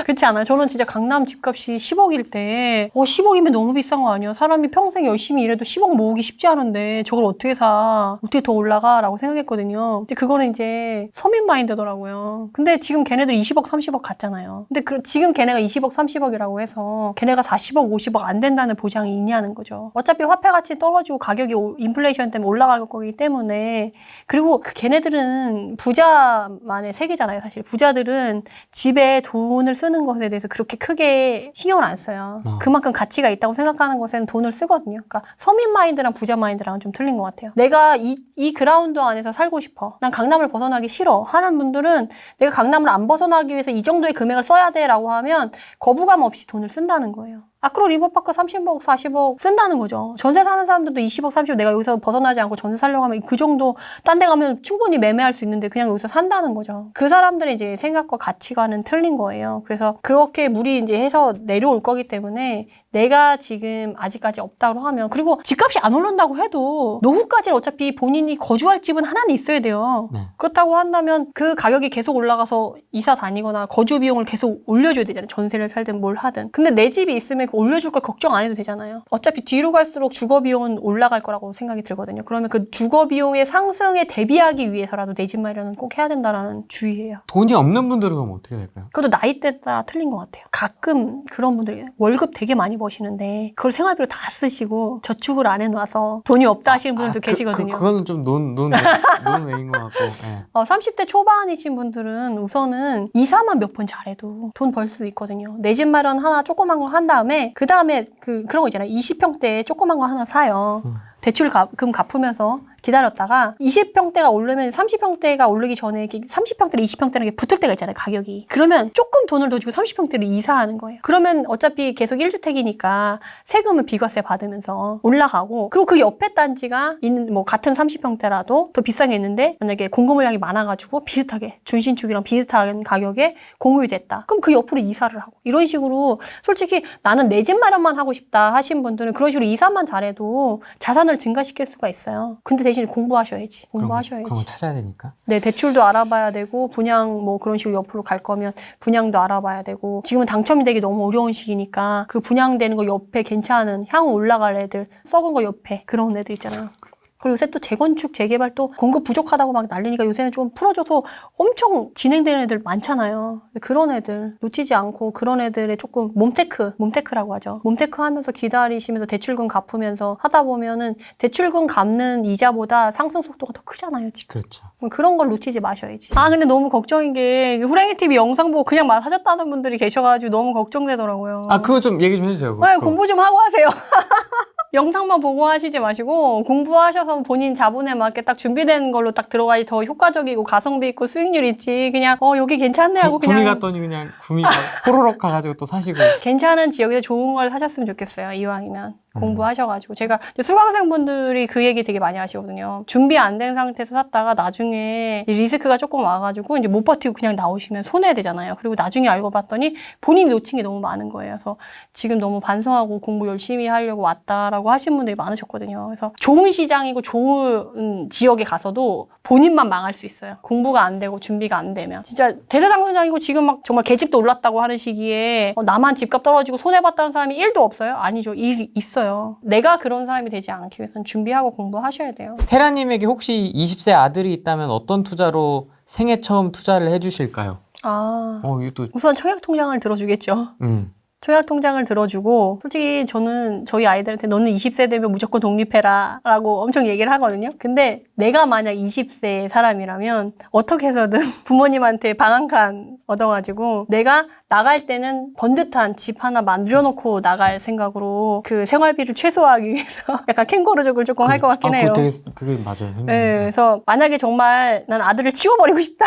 그렇지 않아요? 저는 진짜 강남 집값이 10억일 때 10억이면 너무 비싼 거 아니야? 사람이 평생 열심히 일해도 10억 모으기 쉽지 않은데 저걸 어떻게 사? 어떻게 더 올라가? 라고 생각했거든요. 근데 그거는 이제 서민 마인드더라고요. 근데 지금 걔네들 20억, 30억 갔잖아요. 근데 지금 걔네가 20억, 30억이라고 해서 걔네가 40억, 50억 안 된다는 보장이 있냐는 거죠. 어차피 화폐 가치 떨어지고 가격이 인플레이션 때문에 올라갈 거기 때문에. 그리고 걔네들은 부자만의 세계잖아요. 사실 부자들은 집에 돈을 쓰는 것에 대해서 그렇게 크게 신경을 안 써요. 그만큼 가치가 있다고 생각하는 것에는 돈을 쓰거든요. 그러니까 서민 마인드랑 부자 마인드랑은 좀 틀린 것 같아요. 내가 이 그라운드 안에서 살고 싶어. 난 강남을 벗어나기 싫어. 하는 분들은 내가 강남을 안 벗어나기 위해서 이 정도의 금액을 써야 돼 라고 하면 거부감 없이 돈을 쓴다는 거예요. 아크로 리버파크 30억, 40억 쓴다는 거죠. 전세 사는 사람들도 20억, 30억 내가 여기서 벗어나지 않고 전세 살려고 하면 그 정도 딴 데 가면 충분히 매매할 수 있는데 그냥 여기서 산다는 거죠. 그 사람들의 이제 생각과 가치관은 틀린 거예요. 그래서 그렇게 물이 이제 해서 내려올 거기 때문에 내가 지금 아직까지 없다고 하면, 그리고 집값이 안 오른다고 해도 노후까지 어차피 본인이 거주할 집은 하나는 있어야 돼요. 네. 그렇다고 한다면 그 가격이 계속 올라가서 이사 다니거나 거주 비용을 계속 올려줘야 되잖아요. 전세를 살든 뭘 하든. 근데 내 집이 있으면 올려줄 걸 걱정 안 해도 되잖아요. 어차피 뒤로 갈수록 주거 비용은 올라갈 거라고 생각이 들거든요. 그러면 그 주거 비용의 상승에 대비하기 위해서라도 내 집 마련은 꼭 해야 된다라는 주의예요. 돈이 없는 분들은 그럼 어떻게 될까요? 그것도 나이대에 따라 틀린 것 같아요. 가끔 그런 분들이 월급 되게 많이 버시는데 그걸 생활비로 다 쓰시고 저축을 안 해놔서 돈이 없다 하시는 분들도 계시거든요. 그거는 좀 논 외인 것 같고. 네. 30대 초반이신 분들은 우선은 이사만 몇 번 잘해도 돈 벌 수 있거든요. 내 집 마련 하나 조그만 거 한 다음에 그 다음에 그런 거 있잖아요. 20평대에 조그만 거 하나 사요. 대출금 갚으면서 기다렸다가 20평대가 오르면 30평대가 오르기 전에 30평대랑 20평대라는 게 붙을 때가 있잖아요, 가격이. 그러면 조금 돈을 더 주고 30평대로 이사하는 거예요. 그러면 어차피 계속 1주택이니까 세금은 비과세 받으면서 올라가고, 그리고 그 옆에 단지가 있는 뭐 같은 30평대라도 더 비싼 게 있는데 만약에 공급 물량이 많아가지고 비슷하게 준신축이랑 비슷한 가격에 공급이 됐다. 그럼 그 옆으로 이사를 하고, 이런 식으로 솔직히 나는 내 집 마련만 하고 싶다 하신 분들은 그런 식으로 이사만 잘해도 자산을 증가시킬 수가 있어요. 근데 대신 공부하셔야지. 공부하셔야지. 그런 거 찾아야 되니까. 네, 대출도 알아봐야 되고, 분양 뭐 그런 식으로 옆으로 갈 거면 분양도 알아봐야 되고, 지금은 당첨이 되기 너무 어려운 시기니까 그 분양되는 거 옆에 괜찮은 향후 올라갈 애들, 썩은 거 옆에 그런 애들 있잖아요. 그리고 요새 또 재건축, 재개발 또 공급 부족하다고 막 난리니까 요새는 좀 풀어줘서 엄청 진행되는 애들 많잖아요. 그런 애들 놓치지 않고 그런 애들의 조금 몸테크라고 하죠. 몸테크 하면서 기다리시면서 대출금 갚으면서 하다 보면은 대출금 갚는 이자보다 상승 속도가 더 크잖아요, 지금. 그렇죠. 그런 걸 놓치지 마셔야지. 근데 너무 걱정인 게 후랭이 TV 영상 보고 그냥 사셨다는 분들이 계셔가지고 너무 걱정되더라고요. 그거 좀 얘기 좀 해주세요. 네, 공부 좀 하고 하세요. 영상만 보고 하시지 마시고 공부하셔서 본인 자본에 맞게 딱 준비된 걸로 딱 들어가야지 더 효과적이고 가성비 있고 수익률 있지. 그냥 여기 괜찮네 하고 그냥 구미 갔더니 그냥 구미 호로록 가가지고 또 사시고. 괜찮은 지역에서 좋은 걸 사셨으면 좋겠어요. 이왕이면. 공부하셔가지고. 제가 수강생분들이 그 얘기 되게 많이 하시거든요. 준비 안 된 상태에서 샀다가 나중에 리스크가 조금 와가지고 이제 못 버티고 그냥 나오시면 손해되잖아요. 그리고 나중에 알고 봤더니 본인이 놓친 게 너무 많은 거예요. 그래서 지금 너무 반성하고 공부 열심히 하려고 왔다라고 하신 분들이 많으셨거든요. 그래서 좋은 시장이고 좋은 지역에 가서도 본인만 망할 수 있어요. 공부가 안 되고 준비가 안 되면. 진짜 대세장선장이고 지금 막 정말 계집도 올랐다고 하는 시기에 나만 집값 떨어지고 손해봤다는 사람이 1도 없어요? 아니죠. 일이 있어요. 내가 그런 사람이 되지 않기 위해서는 준비하고 공부하셔야 돼요. 테라님에게 혹시 20세 아들이 있다면 어떤 투자로 생애 처음 투자를 해주실까요? 이것도. 우선 청약통장을 들어주겠죠. 청약통장을 들어주고, 솔직히 저는 저희 아이들한테 너는 20세 되면 무조건 독립해라 라고 엄청 얘기를 하거든요. 근데 내가 만약 20세 사람이라면 어떻게 해서든 부모님한테 방 한 칸 얻어가지고 내가 나갈 때는 번듯한 집 하나 만들어놓고 나갈 생각으로 그 생활비를 최소화하기 위해서 약간 캥거루족을 조금 할 것 같긴 해요. 그게 맞아요. 네, 그래서 만약에 정말 난 아들을 치워버리고 싶다.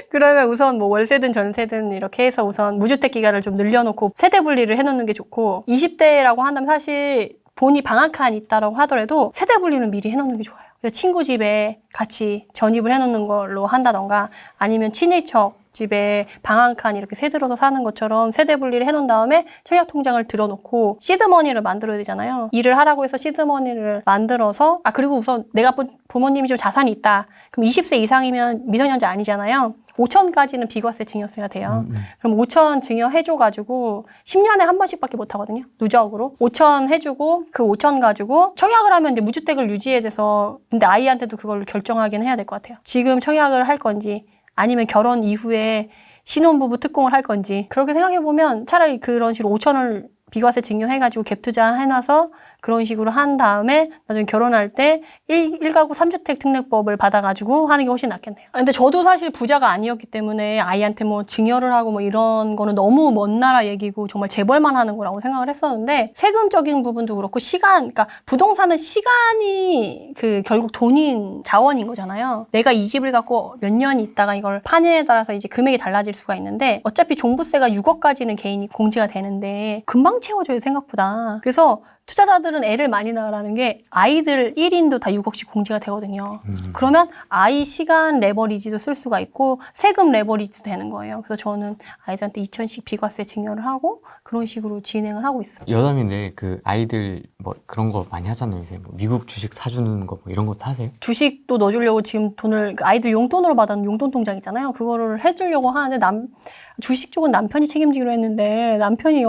그러면 우선 뭐 월세든 전세든 이렇게 해서 우선 무주택 기간을 좀 늘려놓고 세대 분리를 해놓는 게 좋고, 20대라고 한다면 사실 본이 방 한 칸 있다라고 하더라도 세대 분리는 미리 해놓는 게 좋아요. 그래서 친구 집에 같이 전입을 해놓는 걸로 한다던가 아니면 친일척 집에 방 한 칸 이렇게 새 들어서 사는 것처럼 세대 분리를 해놓은 다음에 청약 통장을 들어놓고 시드머니를 만들어야 되잖아요. 일을 하라고 해서 시드머니를 만들어서 그리고 우선 내가 부모님이 좀 자산이 있다. 그럼 20세 이상이면 미성년자 아니잖아요. 5천까지는 비과세 증여세가 돼요. 그럼 5천 증여해줘가지고 10년에 한 번씩밖에 못 하거든요. 누적으로 5천 해주고 그 5천 가지고 청약을 하면 이제 무주택을 유지해야 돼서 근데 아이한테도 그걸 결정하긴 해야 될 것 같아요. 지금 청약을 할 건지 아니면 결혼 이후에 신혼부부 특공을 할 건지 그렇게 생각해보면 차라리 그런 식으로 5천을 비과세 증여해가지고 갭 투자해놔서 그런 식으로 한 다음에 나중에 결혼할 때 1가구 3주택 특례법을 받아가지고 하는 게 훨씬 낫겠네요. 근데 저도 사실 부자가 아니었기 때문에 아이한테 뭐 증여를 하고 뭐 이런 거는 너무 먼 나라 얘기고 정말 재벌만 하는 거라고 생각을 했었는데 세금적인 부분도 그렇고 그러니까 부동산은 시간이 결국 돈인 자원인 거잖아요. 내가 이 집을 갖고 몇 년 있다가 이걸 판매에 따라서 이제 금액이 달라질 수가 있는데 어차피 종부세가 6억까지는 개인이 공제가 되는데 금방 채워져요, 생각보다. 그래서 투자자들은 애를 많이 낳으라는 게 아이들 1인도 다 6억씩 공제가 되거든요. 그러면 아이 시간 레버리지도 쓸 수가 있고 세금 레버리지도 되는 거예요. 그래서 저는 아이들한테 2천씩 비과세 증여를 하고 그런 식으로 진행을 하고 있어요. 여담인데 그 아이들 뭐 그런 거 많이 하잖아요. 요새 뭐 미국 주식 사주는 거 뭐 이런 것도 하세요? 주식도 넣어주려고 지금 돈을 아이들 용돈으로 받은 용돈 통장 있잖아요. 그거를 해주려고 하는데 주식 쪽은 남편이 책임지기로 했는데 남편이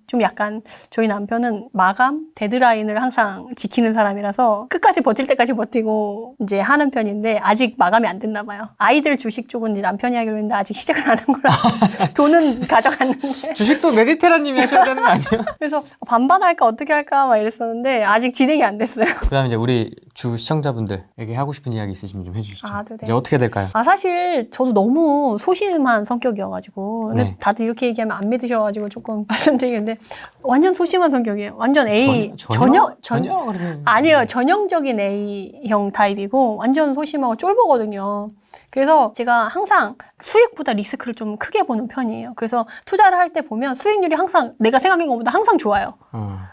좀 약간 저희 남편은 마감, 데드라인을 항상 지키는 사람이라서 끝까지 버틸 때까지 버티고 이제 하는 편인데 아직 마감이 안 됐나 봐요. 아이들 주식 쪽은 이제 남편이 하기로 했는데 아직 시작을 안 한 거라 돈은 가져갔는데 주식도 메디테라님이 하셔야 되는 거 아니에요? 그래서 반반할까 어떻게 할까 막 이랬었는데 아직 진행이 안 됐어요. 그다음에 이제 우리 주 시청자분들에게 하고 싶은 이야기 있으시면 좀 해주시죠. 네네. 이제 어떻게 될까요? 사실 저도 너무 소심한 성격이어가지고 근데 네. 다들 이렇게 얘기하면 안 믿으셔가지고 조금 말씀드리는데 완전 소심한 성격이에요. 완전 A 아니요, 전형적인 A형 타입이고 완전 소심하고 쫄보거든요. 그래서 제가 항상 수익보다 리스크를 좀 크게 보는 편이에요. 그래서 투자를 할 때 보면 수익률이 항상 내가 생각한 것보다 항상 좋아요.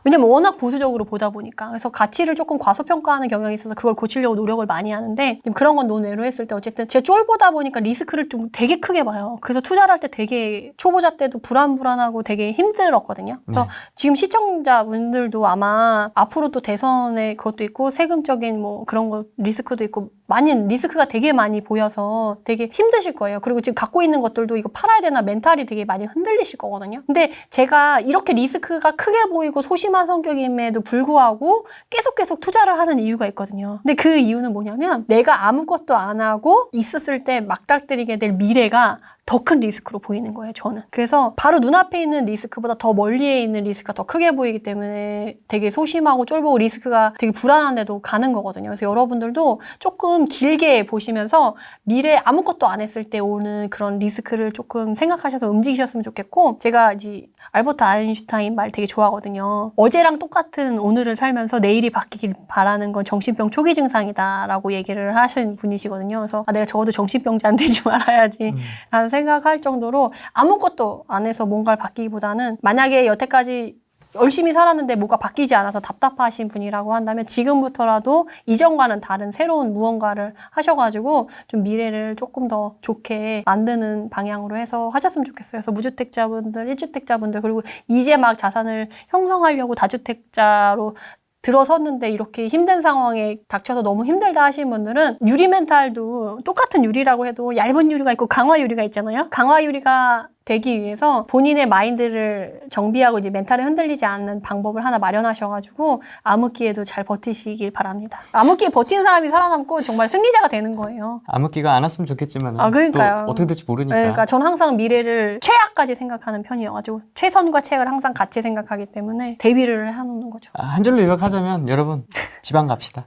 왜냐면 워낙 보수적으로 보다 보니까. 그래서 가치를 조금 과소평가하는 경향이 있어서 그걸 고치려고 노력을 많이 하는데 그런 건 논외로 했을 때 어쨌든 제 쫄보다 보니까 리스크를 좀 되게 크게 봐요. 그래서 투자를 할 때 되게 초보자 때도 불안하고 되게 힘들었거든요. 그래서 지금 시청자분들도 아마 앞으로 또 대선에 그것도 있고 세금적인 뭐 그런 거 리스크도 있고 많이 리스크가 되게 많이 보여서 되게 힘드실 거예요. 그리고 지금 갖고 있는 것들도 이거 팔아야 되나 멘탈이 되게 많이 흔들리실 거거든요. 근데 제가 이렇게 리스크가 크게 보이고 소심한 성격임에도 불구하고 계속 투자를 하는 이유가 있거든요. 근데 그 이유는 뭐냐면 내가 아무것도 안 하고 있었을 때 막닥뜨리게 될 미래가 더 큰 리스크로 보이는 거예요, 저는. 그래서 바로 눈앞에 있는 리스크보다 더 멀리에 있는 리스크가 더 크게 보이기 때문에 되게 소심하고 쫄보고 리스크가 되게 불안한데도 가는 거거든요. 그래서 여러분들도 조금 길게 보시면서 미래에 아무것도 안 했을 때 오는 그런 리스크를 조금 생각하셔서 움직이셨으면 좋겠고 제가 이제 알버트 아인슈타인 말 되게 좋아하거든요. 어제랑 똑같은 오늘을 살면서 내일이 바뀌길 바라는 건 정신병 초기 증상이다라고 얘기를 하신 분이시거든요. 그래서 내가 적어도 정신병자 안 되지 말아야지 라는 생각할 정도로 아무것도 안 해서 뭔가를 바뀌기보다는 만약에 여태까지 열심히 살았는데 뭐가 바뀌지 않아서 답답하신 분이라고 한다면 지금부터라도 이전과는 다른 새로운 무언가를 하셔가지고 좀 미래를 조금 더 좋게 만드는 방향으로 해서 하셨으면 좋겠어요. 그래서 무주택자분들, 1주택자분들 그리고 이제 막 자산을 형성하려고 다주택자로 들어섰는데 이렇게 힘든 상황에 닥쳐서 너무 힘들다 하시는 분들은 유리 멘탈도 똑같은 유리라고 해도 얇은 유리가 있고 강화 유리가 있잖아요. 강화 유리가 되기 위해서 본인의 마인드를 정비하고 이제 멘탈이 흔들리지 않는 방법을 하나 마련하셔가지고 암흑기에도 잘 버티시길 바랍니다. 암흑기에 버티는 사람이 살아남고 정말 승리자가 되는 거예요. 암흑기가 안 왔으면 좋겠지만 그러니까요. 또 어떻게 될지 모르니까. 그러니까 전 항상 미래를 최악까지 생각하는 편이어가지고 최선과 최악을 항상 같이 생각하기 때문에 대비를 해놓는 거죠. 한 줄로 요약하자면 여러분 지방 갑시다.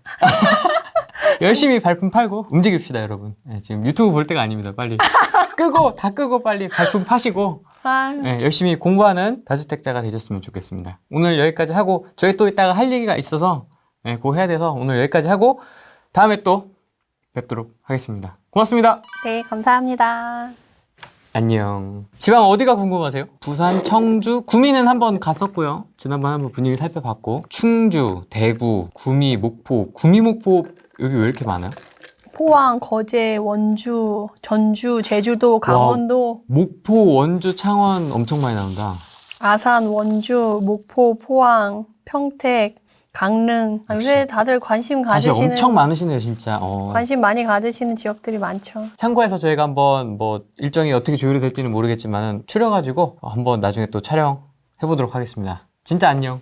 열심히 발품 팔고 움직입시다, 여러분. 네, 지금 유튜브 볼 때가 아닙니다. 빨리 다 끄고 빨리 발품 파시고 네, 열심히 공부하는 다주택자가 되셨으면 좋겠습니다. 오늘 여기까지 하고 저희 또 이따가 할 얘기가 있어서 그거 해야 돼서 오늘 여기까지 하고 다음에 또 뵙도록 하겠습니다. 고맙습니다. 네, 감사합니다. 안녕. 지방 어디가 궁금하세요? 부산, 청주, 구미는 한번 갔었고요. 지난번 한번 분위기 살펴봤고 충주, 대구, 구미, 목포. 구미, 목포 여기 왜 이렇게 많아요? 포항, 거제, 원주, 전주, 제주도, 강원도, 목포, 원주, 창원 엄청 많이 나온다. 아산, 원주, 목포, 포항, 평택, 강릉. 요새 다들 관심 사실 가지시는 엄청 많으시네요, 진짜. 관심 많이 가지시는 지역들이 많죠. 참고해서 저희가 한번 뭐 일정이 어떻게 조율이 될지는 모르겠지만 추려가지고 한번 나중에 또 촬영해보도록 하겠습니다. 진짜 안녕.